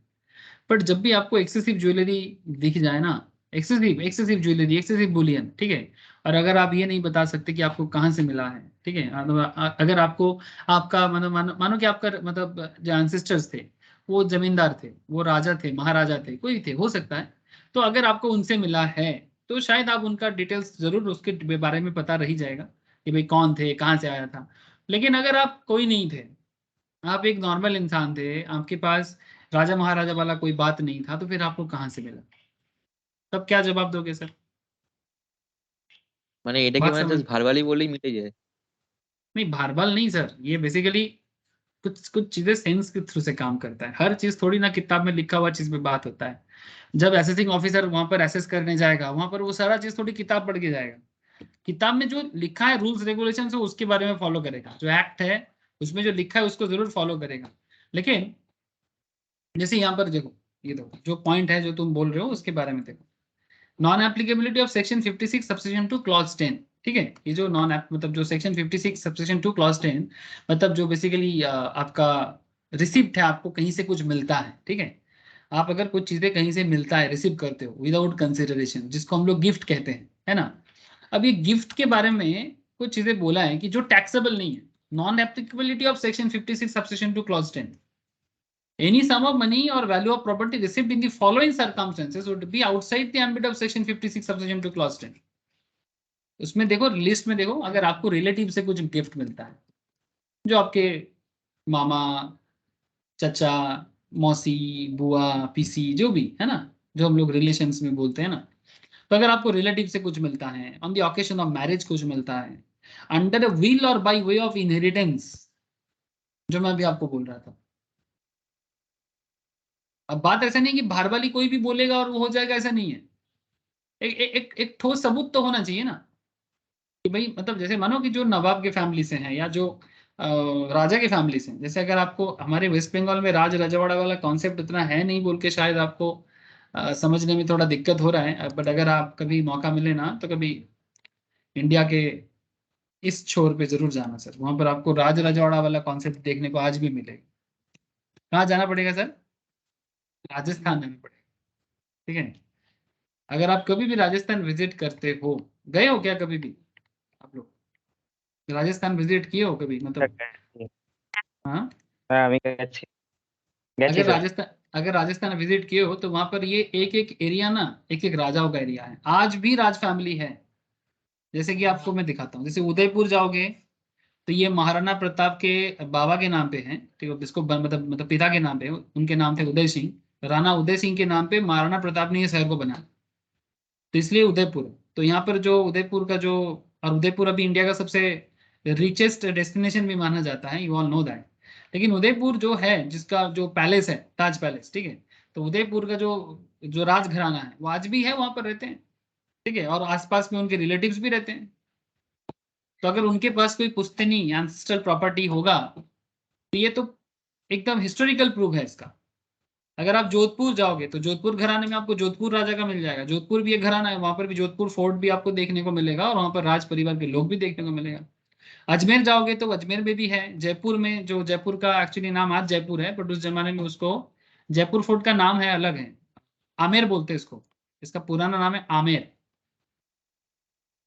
बट जब भी आपको एक्सेसिव ज्वेलरी दिख जाए ना, excessive excessive jewellery, excessive Boolean, ठीक है, और अगर आप ये नहीं बता सकते कि आपको कहाँ से मिला है, ठीक है, अगर आपको आपका मतलब मानो कि आपका मतलब जो एंसेस्टर्स थे वो जमींदार थे, वो राजा थे, महाराजा थे, कोई थे, हो सकता है। तो अगर आपको उनसे मिला है तो शायद आप उनका डिटेल्स जरूर उसके बारे में पता रह ही जाएगा कि भाई कौन थे, कहाँ से आया था। लेकिन अगर आप कोई नहीं थे, आप एक नॉर्मल इंसान थे, आपके पास राजा महाराजा वाला कोई बात नहीं था, तो फिर आपको कहाँ से मिला? तब क्या जवाब दोगे सर? মানে এটাকে बात মানে समझ, জাস্ট ভার্বালি বলেই মিটে যায়? नहीं भारबल नहीं सर, ये बेसिकली कुछ कुछ चीजें सेंस के थ्रू से काम करता है। हर चीज थोड़ी ना किताब में लिखा हुआ चीज पे बात होता है। जब असेसिंग ऑफिसर वहां पर असेस करने जाएगा, वहां पर वो सारा चीज थोड़ी किताब पढ़ के जाएगा। किताब में जो लिखा है रूल्स रेगुलेशन है उसके बारे में फॉलो करेगा, जो एक्ट है उसमें जो लिखा है उसको जरूर फॉलो करेगा। लेकिन जैसे यहाँ पर देखो, ये देखो जो पॉइंट है जो तुम बोल रहे हो उसके बारे में देखो, non applicability of section 56 subsection 2 clause 10। ठीक है, ये जो नॉन मतलब जो सेक्शन 56 सबसेक्शन 2 क्लॉज 10, मतलब जो बेसिकली आपका रिसिप्ट है, आपको कहीं से कुछ मिलता है, ठीक है, आप अगर कुछ चीजें कहीं से मिलता है, रिसीव करते हो विदाउट कंसिडरेशन, जिसको हम लोग गिफ्ट कहते हैं, है ना। अब ये गिफ्ट के बारे में कुछ चीजें बोला है कि जो टैक्सेबल नहीं है, non applicability of section 56 subsection 2 clause 10, any sum of money or value of property received in the following circumstances would be outside the ambit of section 56 subsection 2 clause 10। उसमें देखो, लिस्ट में देखो, अगर आपको रिलेटिव से कुछ गिफ्ट मिलता है, जो आपके मामा, चाचा, मौसी, बुआ, पीसी, जो भी है ना, जो हम लोग रिलेशंस में बोलते हैं ना, तो अगर आपको रिलेटिव से कुछ मिलता है, on the occasion of marriage कुछ मिलता है, अंडर अ विल और बाय वे ऑफ इनहेरिटेंस, जो मैं अभी आपको बोल रहा था। अब बात ऐसा नहीं कि भारवाली कोई भी बोलेगा और वो हो जाएगा, ऐसा नहीं है। एक ठोस सबूत तो होना चाहिए ना, कि भाई मतलब जैसे मानो कि जो नवाब के फैमिली से हैं या जो राजा के फैमिली से हैं, जैसे अगर आपको हमारे वेस्ट बंगाल में राज रजवाड़ा वाला कॉन्सेप्ट इतना है नहीं बोल के शायद आपको समझने में थोड़ा दिक्कत हो रहा है, बट अगर आप कभी मौका मिले ना तो कभी इंडिया के इस छोर पे जरूर जाना सर, वहां पर आपको राज रजवाड़ा वाला कॉन्सेप्ट देखने को आज भी मिलेगा। कहाँ जाना पड़ेगा सर? राजस्थान जाना पड़ेगा, ठीक है। अगर आप कभी भी राजस्थान विजिट करते हो, गए हो क्या कभी भी आप लोग राजस्थान विजिट किए हो कभी, मतलब? हाँ, হ্যাঁ আমি গেছি গেছি अगर স্যার। राजस्थान अगर राजस्थान विजिट किए हो तो वहां पर ये एक एक एरिया ना, एक एक राजाओं का एरिया है, आज भी राज फैमिली है। जैसे कि आपको मैं दिखाता हूँ, जैसे उदयपुर जाओगे तो ये महाराणा प्रताप के बाबा के नाम पे है, ठीक है, इसको मतलब पिता के नाम पे, उनके नाम थे उदय सिंह, राणा उदय सिंह के नाम पे महाराणा प्रताप ने ये शहर को बनाया, तो इसलिए उदयपुर है। तो यहाँ पर जो उदयपुर का जो, और उदयपुर अभी इंडिया का सबसे रिचेस्ट डेस्टिनेशन भी माना जाता है, यू ऑल नो दैट। लेकिन उदयपुर जो है, जिसका जो पैलेस है ताज पैलेस, ठीक है, तो उदयपुर का जो जो राजघराना है वो आज भी है, वहां पर रहते हैं, ठीक है, और आसपास में उनके रिलेटिव्स भी रहते हैं। तो अगर उनके पास कोई पुश्तैनी एंसेस्ट्रल प्रॉपर्टी होगा तो ये तो एकदम हिस्टोरिकल प्रूफ है इसका। अगर आप जोधपुर जाओगे तो जोधपुर घराने में आपको जोधपुर राजा का मिल जाएगा, जोधपुर भी एक घराना है, वहां पर भी जोधपुर फोर्ट भी आपको देखने को मिलेगा, और वहां पर राज परिवार के लोग भी देखने को मिलेगा। अजमेर जाओगे तो अजमेर में भी है, जयपुर में, जो जयपुर का एक्चुअली नाम आज जयपुर है, बट उस जमाने में उसको जयपुर फोर्ट का नाम है अलग है, आमेर बोलते हैं इसको, इसका पुराना नाम है आमेर।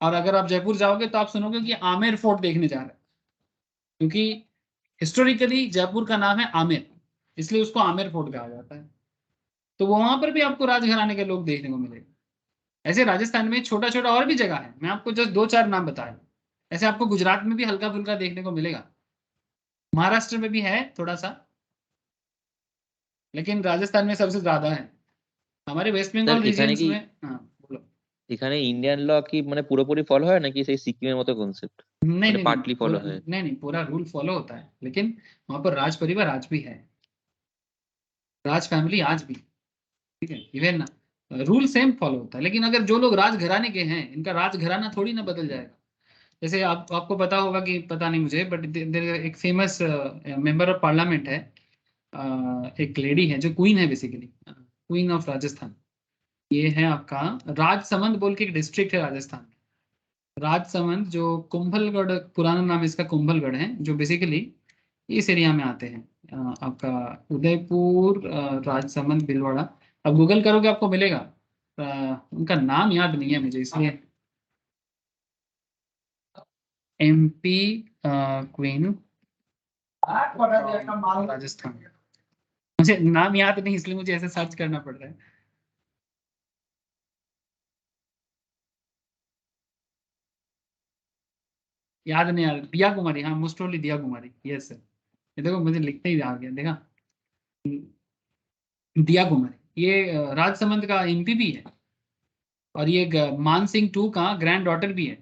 और अगर आप जयपुर जाओगे तो आप सुनोगे कि आमेर फोर्ट देखने जा रहे हैं, क्योंकि हिस्टोरिकली जयपुर का नाम है आमेर, इसलिए उसको आमेर फोर्ट कहा जाता है। तो वहां पर भी आपको राजघराने के लोग देखने को मिलेंगे। ऐसे राजस्थान में छोटा छोटा और भी जगह है, मैं आपको जस्ट दो चार नाम बताया। ऐसे आपको गुजरात में भी हल्का फुल्का देखने को मिलेगा, महाराष्ट्र में भी है थोड़ा सा, लेकिन राजस्थान में सबसे ज्यादा है। हमारे वेस्ट স্যার बंगाल এখানে रीजियंस কি, में, हाँ बोलो। এখানে ইন্ডিয়ান ল কি মানে পুরোপুরি ফলো হয় নাকি সেই সিকিমের মতো কনসেপ্ট नहीं মানে नहीं नहीं, পার্টলি ফলো पूरा হয়? नहीं नहीं, पूरा रूल फॉलो होता है, लेकिन वहां पर राज परिवार आज भी है, राज फैमिली आज भी, ठीक है, इवन रूल सेम फॉलो होता है। लेकिन अगर जो लोग राजघराने के हैं, इनका राजघराना थोड़ी ना बदल जाएगा। जैसे आपको पता होगा कि पता नहीं मुझे, बट एक फेमस मेंबर ऑफ पार्लियामेंट है, एक लेडी है जो क्वीन है बेसिकली, क्वीन ऑफ राजस्थान। ये है आपका राजसमंद बोल के एक डिस्ट्रिक्ट है राजस्थान में, राजसमंद, जो कुंभलगढ़, पुराना नाम इसका कुंभलगढ़ है, जो बेसिकली इस एरिया में आते हैं। आपका उदयपुर, राजसमंद, भीलवाड़ा, अब गूगल करोगे आपको मिलेगा। उनका नाम याद नहीं है मुझे, इसलिए एमपी क्वीन राजस्थान, मुझे नाम याद नहीं, इसलिए मुझे ऐसे सर्च करना पड़ रहा है। याद नहीं आ रहा। दिया कुमारी, हाँ मोस्ट प्रोबेबली दिया कुमारी, यस सर। ये देखो मुझे लिखते ही आ गया, देखा। दिया कुमारी ये राजसमंद का एमपी भी है, और ये मान सिंह टू का ग्रैंड डॉटर भी है,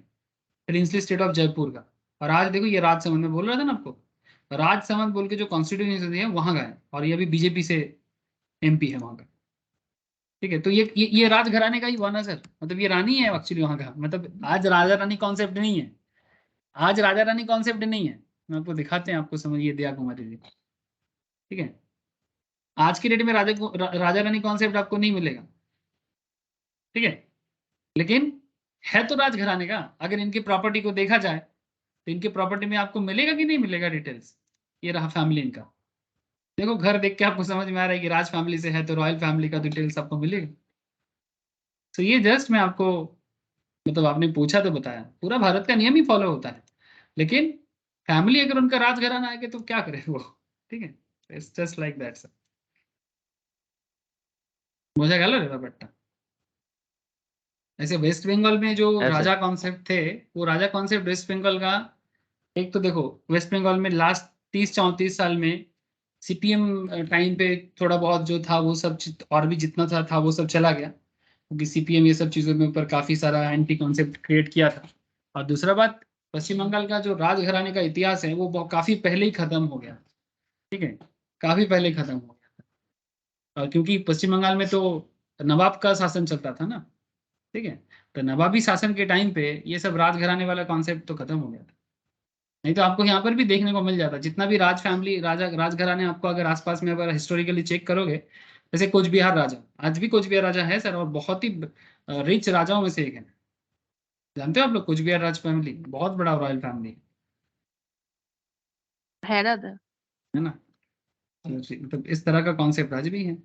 प्रिंसली स्टेट ऑफ जयपुर का। और आज देखो ये राजसमंद में बोल रहा था ना आपको, राजसमंद बोल के जो कॉन्स्टिट्यूंसी है वहां का है, और ये अभी बीजेपी से एमपी है वहां का। ठीक है, तो ये राजघराने का ही हुआ ना सर, मतलब ये रानी है एक्चुअली वहां का, मतलब आज राजा रानी कॉन्सेप्ट नहीं है, आज राजा रानी कॉन्सेप्ट नहीं है। मैं आपको दिखाते हैं, आपको समझिए दिया कुमारी जी। ठीक है, आज की डेट में राजा रानी कॉन्सेप्ट आपको नहीं मिलेगा। ठीक है, लेकिन है तो राजघराने का। अगर इनकी प्रॉपर्टी को देखा जाए तो इनकी प्रॉपर्टी में आपको मिलेगा कि नहीं मिलेगा डिटेल्स। ये रहा फैमिली इनका, देखो घर देख के आपको समझ में आ रहा है कि राज फैमिली से है, तो रॉयल फैमिली का डिटेल्स आपको मिलेगा। तो ये जस्ट मैं आपको, मतलब आपने पूछा तो बताया, पूरा भारत का नियम ही फॉलो होता है, लेकिन फैमिली अगर उनका राजघराना है तो क्या करे वो। ठीक है, it's just like that sir. বোঝা গেল রে ব্যাপারটা। ऐसे वेस्ट बंगाल में जो হ্যাঁ স্যার। राजा कॉन्सेप्ट थे, वो राजा कॉन्सेप्ट वेस्ट बंगाल का, एक तो देखो वेस्ट बंगाल में लास्ट 30-34 साल में सीपीएम टाइम पे थोड़ा बहुत जो था वो सब और भी जितना था वो सब चला गया, क्योंकि सीपीएम ये सब चीज़ों में ऊपर काफ़ी सारा एंटी कॉन्सेप्ट क्रिएट किया था। और दूसरा बात, पश्चिम बंगाल का जो राजघराने का इतिहास है वो काफ़ी पहले ही खत्म हो गया। ठीक है, काफ़ी पहले ही खत्म हो गया। और क्योंकि पश्चिम बंगाल में तो नवाब का शासन चलता था ना। ठीक है, तो नवाबी शासन के टाइम पे ये सब राजघराने वाला कॉन्सेप्ट तो खत्म हो गया था। नहीं तो आपको यहाँ पर भी देखने को मिल जाता, जितना भी राज फैमिली राजा राजघराने आपको अगर आसपास में अगर हिस्टोरिकली चेक करोगे, जैसे कोच बिहार राजा, आज भी कोच बिहार राजा है सर, और बहुत ही रिच राजाओं में से एक है। जानते हो आप लोग कोच बिहार राज फैमिली बहुत बड़ा रॉयल फैमिली है दादा। है ना। तो मतलब इस तरह का कॉन्सेप्ट आज भी है।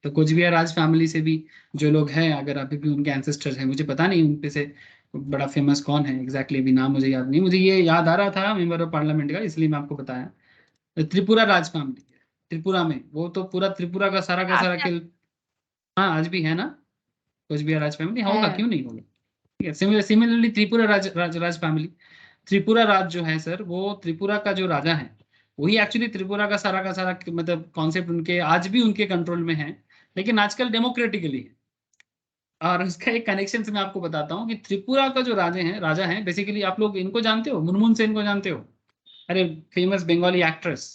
तो कुछ भी राज फैमिली से भी जो लोग हैं, अगर अभी भी उनके एंसेस्टर्स हैं, मुझे पता नहीं उनपे से बड़ा फेमस कौन है एग्जैक्टली, अभी नाम मुझे याद नहीं, मुझे ये याद आ रहा था मेंबर ऑफ पार्लियामेंट का, इसलिए मैं आपको बताया। त्रिपुरा राज फैमिली है त्रिपुरा में, वो तो पूरा त्रिपुरा का सारा अच्छा। खेल। हाँ आज भी है ना, कुछ भी राज फैमिली होगा, है। क्यों नहीं होगा। ठीक है, सिमिलरली त्रिपुरा राज फैमिली, त्रिपुरा राज जो है सर, वो त्रिपुरा का जो राजा है वही एक्चुअली त्रिपुरा का सारा मतलब कॉन्सेप्ट उनके आज भी उनके कंट्रोल में है, लेकिन आजकल डेमोक्रेटिकली है। और उसका एक कनेक्शन से मैं आपको बताता हूँ कि त्रिपुरा का जो राजा है बेसिकली, आप लोग इनको जानते हो, मुनमुन सेन को जानते हो। अरे फेमस बंगाली एक्ट्रेस,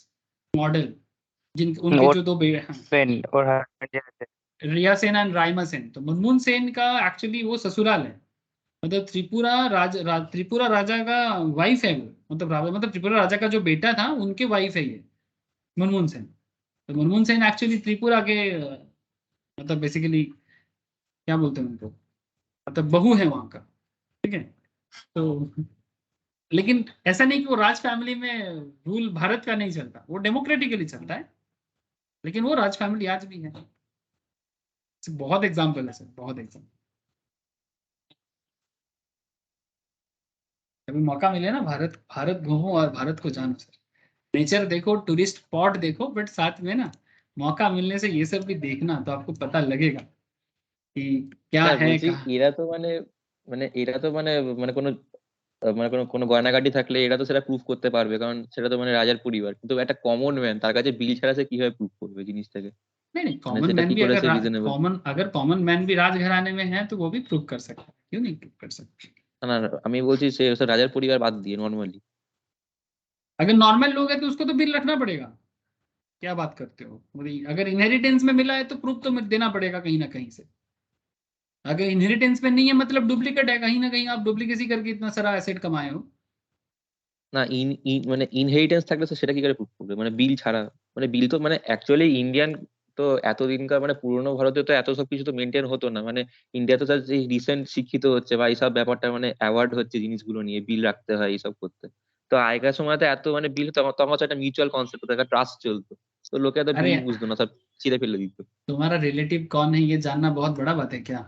मॉडल, जिन उनके और जो दो बेटे हैं, पेन और हस्बैंड। रिया सेन एंड राइमा सेन। तो मुनमुन सेन का एक्चुअली वो ससुराल है, मतलब त्रिपुरा राजा का वाइफ है वो, मतलब त्रिपुरा राजा का जो बेटा था उनके वाइफ है ये मुनमुन सेन। तो मुनमुन सेन एक्चुअली त्रिपुरा के मतलब बेसिकली क्या बोलते हैं उनको, मतलब बहू है वहां का। ठीक है, तो लेकिन ऐसा नहीं कि वो राज फैमिली में रूल भारत का नहीं चलता, वो डेमोक्रेटिकली चलता है, लेकिन वो राज फैमिली आज भी है। बहुत एग्जाम्पल है सर, बहुत एग्जाम्पल। कभी मौका मिले ना, भारत भारत घूमो और भारत को जानो सर, नेचर देखो, टूरिस्ट स्पॉट देखो, बट साथ में ना मौका मिलने से ये सब भी देखना, तो आपको पता लगेगा कि क्या স্যার है বলছি कहाँ। এরা তো মানে মানে এরা তো মানে মানে কোনো মানে কোনো কোনো গয়নাগাটি থাকলে এরা তো সেটা প্রুফ করতে পারবে, কারণ সেটা তো মানে राजर পরিবার। কিন্তু একটা কমন ম্যান তার কাছে বিল ছাড়া সে কিভাবে প্রুফ করবে জিনিসটাকে? नहीं नहीं, মানে कॉमन সেটা मैन কি भी করে সে রিজनेबल? अगर कॉमन मैन भी राजघराने में है तो वो भी प्रूव कर सकता है, क्यों नहीं प्रूव कर सकते। না না আমি বলছি সে রাজার পরিবার বাদ দিয়ে নর্মালি। अगर नॉर्मल लोग है तो उसको तो बिल रखना पड़ेगा, क्या बात करते हो। अगर इनहेरिटेंस में मिला है तो प्रूफ तो देना पड़ेगा कहीं ना कहीं से। अगर इनहेरिटेंस में नहीं है मतलब डुप्लीकेट है, कहीं ना कहीं आप डुप्लीकेसी करके इतना सारा एसेट कमाए हो। না ইন ইন মানে ইনহেরিটেন্স থাকলে তো সেটা কি করে প্রুফ করবে, মানে বিল ছাড়া? মানে বিল তো মানে অ্যাকচুয়ালি ইন্ডিয়ান তো এতদিনকার মানে পুরোনো ভারতে তো এত সব কিছু তো মেনটেন হতো না, মানে ইন্ডিয়া তো যে রিসেন্ট শিক্ষিত হচ্ছে বা এইসব ব্যাপারটা মানে অ্যাওয়ার্ড হচ্ছে জিনিসগুলো নিয়ে, বিল রাখতে হয় এইসব করতে। তো আগেকার সময় তো এত মানে বিল, তখন তখন হচ্ছে একটা মিউচুয়াল কনসেপ্ট হতো, একটা ট্রাস্ট চলতো। তো লোকে এত अरे বিল বুঝতো ना, সব ছিঁড়ে ফেলে দিত। तुम्हारा रिलेटिव कौन है ये जानना बहुत बड़ा बात है क्या।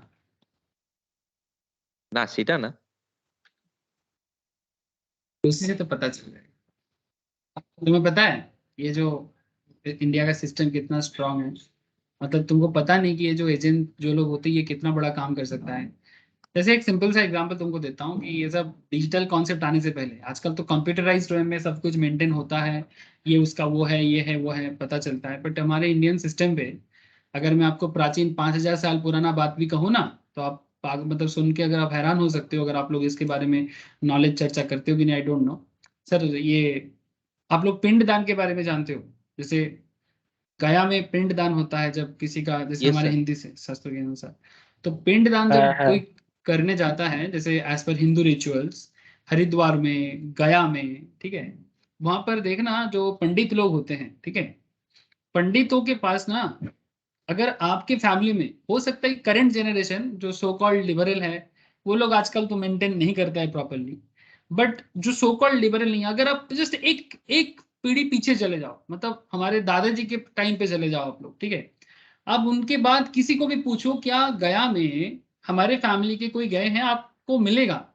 না সেটা না। तो उसी से तो पता चल जाएगा। तुम्हें पता है ये जो इंडिया का सिस्टम कितना स्ट्रांग है। मतलब तुमको पता नहीं कि ये जो एजेंट जो लोग होते हैं ये कितना बड़ा काम कर सकता है। जैसे एक सिंपल सा एग्जांपल तुमको देता हूँ कि ये सब डिजिटल कॉन्सेप्ट आने से पहले आजकल तो कंप्यूटराइज्ड वे में सब कुछ मेंटेन होता है, ये उसका वो है, ये है वो है, पता चलता है। बट हमारे इंडियन सिस्टम पे अगर मैं आपको प्राचीन 5,000 साल पुराना बात भी कहूँ ना, तो आप मतलब सुन के अगर आप हैरान हो सकते हो, अगर आप लोग इसके बारे में नॉलेज चर्चा करते हो कि नहीं, आई डोंट नो सर। ये आप लोग पिंडदान के बारे में जानते हो? जैसे गया में पिंडदान होता है जब किसी का, जैसे यस हमारे सर। हिंदी से शास्त्र के अनुसार, तो पिंडदान हाँ जब हाँ कोई करने जाता है, जैसे as per Hindu rituals, Haridwar में, गया में, ठीक है, वहां पर देखना जो पंडित लोग होते हैं, ठीक है, पंडितों के पास ना, अगर आपके फैमिली में हो सकता है करंट जनरेशन जो सो कॉल्ड लिबरल है, वो लोग आजकल तो मेंटेन नहीं करता है प्रॉपरली, बट जो सो कॉल्ड लिबरल नहीं है, अगर आप जस्ट एक एक पीढ़ी पीछे चले जाओ, मतलब हमारे दादाजी के टाइम पे चले जाओ आप लोग, ठीक है, अब उनके बाद किसी को भी पूछो क्या गया में हमारे फैमिली के कोई गए हैं, आपको मिलेगा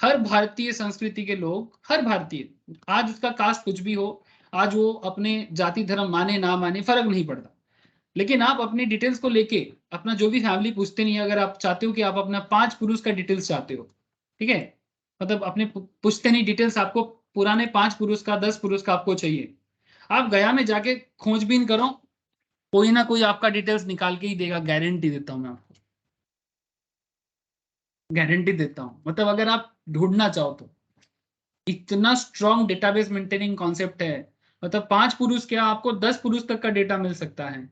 हर भारतीय संस्कृति के लोग, हर भारतीय, आज उसका कास्ट कुछ भी हो, आज वो अपने जाति धर्म माने ना माने फर्क नहीं पड़ता, लेकिन आप अपनी डिटेल्स को लेके अपना जो भी फैमिली पूछते नहीं है, अगर आप चाहते हो कि आप अपना 5 पुरुष का डिटेल्स चाहते हो, ठीक है, मतलब अपने पूछते नहीं डिटेल्स, आपको पुराने 5 पुरुष का 10 पुरुष का आपको चाहिए, आप गया में जाके खोजबीन करो, कोई ना कोई आपका डिटेल्स निकाल के ही देगा, गारंटी देता हूं मैं आपको, गारंटी देता हूं। मतलब अगर आप ढूंढना चाहो तो इतना स्ट्रॉन्ग डेटाबेस मेंटेनिंग कॉन्सेप्ट है, मतलब 5 पुरुष क्या आपको 10 पुरुष तक का डेटा मिल सकता है,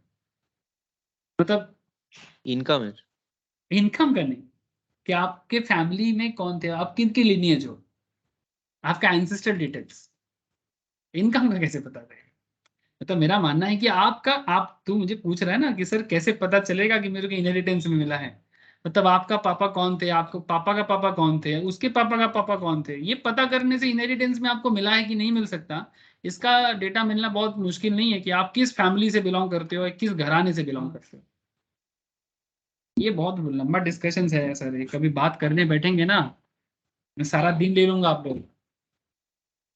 मतलब इनकम इनकम का नहीं, कि आपके फैमिली में कौन थे, आप किन की लिनिएज हो, आपका एंसेस्टर डिटेल्स, इनकम का कैसे पता चलेगा? मतलब मेरा मानना है कि आपका, आप तू मुझे पूछ रहा है ना कि सर कैसे पता चलेगा कि मेरे को इनहेरिटेंस में मिला है, मतलब आपका पापा कौन थे, आपको पापा का पापा कौन थे, उसके पापा का पापा कौन थे, ये पता करने से इनहेरिटेंस में आपको मिला है कि नहीं मिल सकता, इसका डेटा मिलना बहुत मुश्किल नहीं है कि आप किस फैमिली से बिलोंग करते हो, किस घराने से बिलोंग करते हो। ये बहुत लंबा डिस्कशन है सर, ये कभी बात करने बैठेंगे ना, मैं सारा दिन ले लूंगा आप लोग,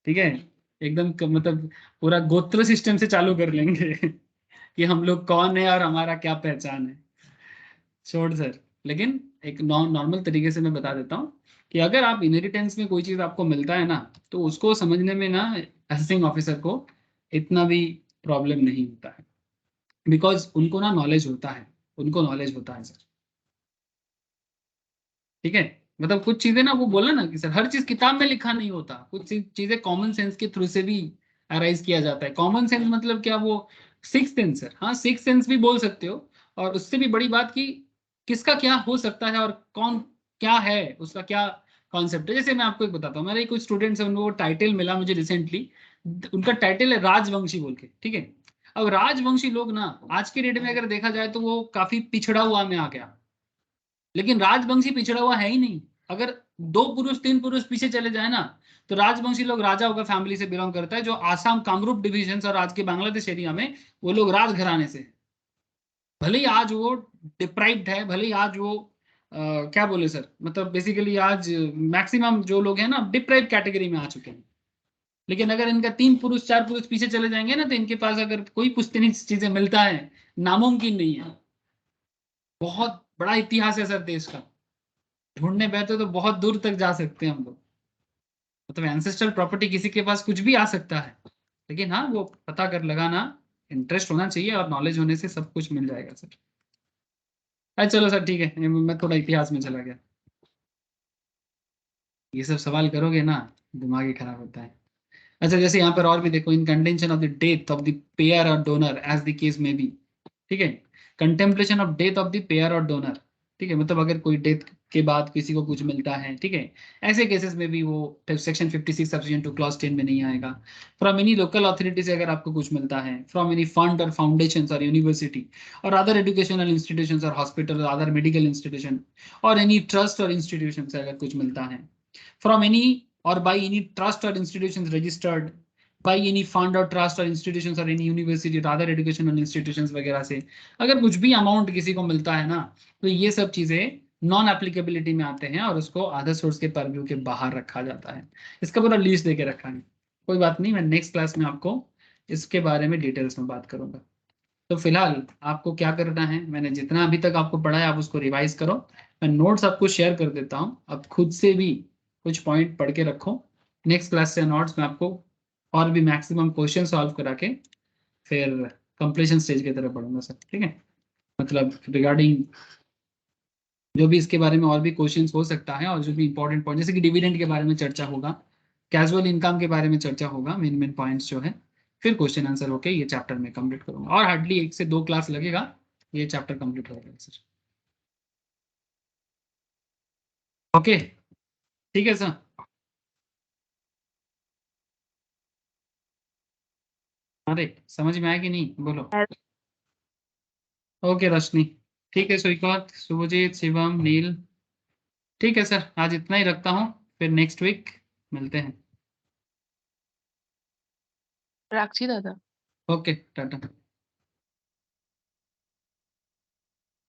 ठीक है, एकदम मतलब पूरा गोत्र सिस्टम से चालू कर लेंगे कि हम लोग कौन है और हमारा क्या पहचान है। छोड़ सर, लेकिन एक नॉर्मल तरीके से मैं बता देता हूँ कि अगर आप इनहेरिटेंस में कोई चीज आपको मिलता है ना, तो उसको समझने में ना असेसिंग ऑफिसर को इतना भी प्रॉब्लम नहीं होता है, बिकॉज उनको ना नॉलेज होता है, उनको नॉलेज होता है सर, ठीक है। मतलब कुछ चीजें ना, वो बोला ना कि सर हर चीज किताब में लिखा नहीं होता, कुछ चीजें कॉमन सेंस के थ्रू से भी अराइज किया जाता है। कॉमन सेंस मतलब क्या, वो सिक्स सेंस सर, हाँ सिक्स सेंस भी बोल सकते हो, और उससे भी बड़ी बात की किसका क्या हो सकता है और कौन क्या है, उसका क्या कॉन्सेप्ट है। जैसे मैं आपको एक बताता हूँ, मेरे कुछ स्टूडेंट्स हैं, उनको टाइटल मिला मुझे रिसेंटली, उनका टाइटल है राजवंशी बोल के, ठीक है। अब राजवंशी लोग ना आज के डेट में अगर देखा जाए तो वो काफी पिछड़ा हुआ में आ गया, लेकिन राजवंशी पिछड़ा हुआ है ही नहीं। अगर 2 पुरुष 3 पुरुष पीछे चले जाए ना, तो राजवंशी लोग राजाओं का फैमिली से बिलोंग करता है, जो आसाम कामरूप डिविजन और आज के बांग्लादेश एरिया में वो लोग राजघराने से हैं। भले ही आज वो डिप्राइव्ड है, भले ही आज वो क्या बोले सर, मतलब बेसिकली आज मैक्सिमम जो लोग हैं ना डिप्राइव कैटेगरी में आ चुके हैं, लेकिन अगर इनका 3 पुरुष 4 पुरुष पीछे चले जाएंगे ना, तो इनके पास अगर कोई पुश्तैनी चीजें मिलता है, नामुमकिन नहीं है। बहुत बड़ा इतिहास है सर देश का, ढूंढने बैठे तो बहुत दूर तक जा सकते हैं हम लोग। मतलब एंसेस्ट्रल प्रॉपर्टी किसी के पास कुछ भी आ सकता है, लेकिन हाँ वो पता कर लगाना, इंटरेस्ट होना चाहिए, और नॉलेज होने से सब कुछ मिल जाएगा सर। अच्छा चलो सर ठीक है, मैं थोड़ा इतिहास में चला गया, ये सब सवाल करोगे ना दिमाग ही खराब होता है। अच्छा जैसे यहाँ पर और भी देखो, in contention of the death of the payer और डोनर एज द केस में बी, ठीक है, contemplation of death of the payer और डोनर, ठीक है, मतलब अगर कोई डेथ के बाद किसी को कुछ मिलता है, ठीक है, ऐसे केसेस में भी वो सेक्शन 56 सब्सिजन टू क्लॉज 10 में नहीं आएगा। फ्रॉम एनी लोकल अथॉरिटी से अगर आपको कुछ मिलता है, फ्रॉम एनी फंड और फाउंडेशन और यूनिवर्सिटी और अदर एजुकेशनल इंस्टीट्यूशन और हॉस्पिटल और अदर मेडिकल इंस्टीट्यूशन और एनी ट्रस्ट और इंस्टीट्यूशन से अगर कुछ मिलता है, from any or by any trust or institutions registered by any fund or trust or institutions or any university or other educational institutions वगैरह से अगर कुछ भी अमाउंट किसी को मिलता है ना, तो ये सब चीजें नॉन एप्लीकेबिलिटी में आते हैं और उसको अदर सोर्स के परव्यू के बाहर रखा जाता है। इसका पूरा लिस्ट देके रखा है, कोई बात नहीं, मैं नेक्स्ट क्लास में आपको इसके बारे में डिटेल्स में बात करूंगा। तो फिलहाल आपको क्या करना है, मैंने जितना अभी तक आपको पढ़ाया आप उसको रिवाइज करो। मैं नोट्स आपको शेयर कर देता हूँ, आप खुद से भी कुछ पॉइंट पढ़ के रखो। नेक्स्ट क्लास से नोट्स में आपको और भी मैक्सिमम क्वेश्चन सॉल्व करा के फिर कंप्लीशन स्टेज की तरफ बढ़ूंगा सर, ठीक है। मतलब रिगार्डिंग जो भी इसके बारे में और भी क्वेश्चंस हो सकता है और जो भी इंपॉर्टेंट पॉइंट जैसे कि डिविडेंड के बारे में चर्चा होगा, कैजुअल इनकम के बारे में चर्चा होगा, मेन मेन पॉइंट्स जो है, फिर क्वेश्चन आंसर होके ये चैप्टर में कंप्लीट करूंगा और हार्डली 1 से 2 क्लास लगेगा ये चैप्टर कंप्लीट हो जाएगा सर। ओके ठीक है सर। अरे समझ में आया कि नहीं बोलो। ओके रश्मि, ठीक है, सुइकौत, शुभजीत, शिवम, नील, ठीक है सर, आज इतना ही रखता हूँ, फिर नेक्स्ट वीक मिलते हैं। রাখছি দাদা। ओके टाटा।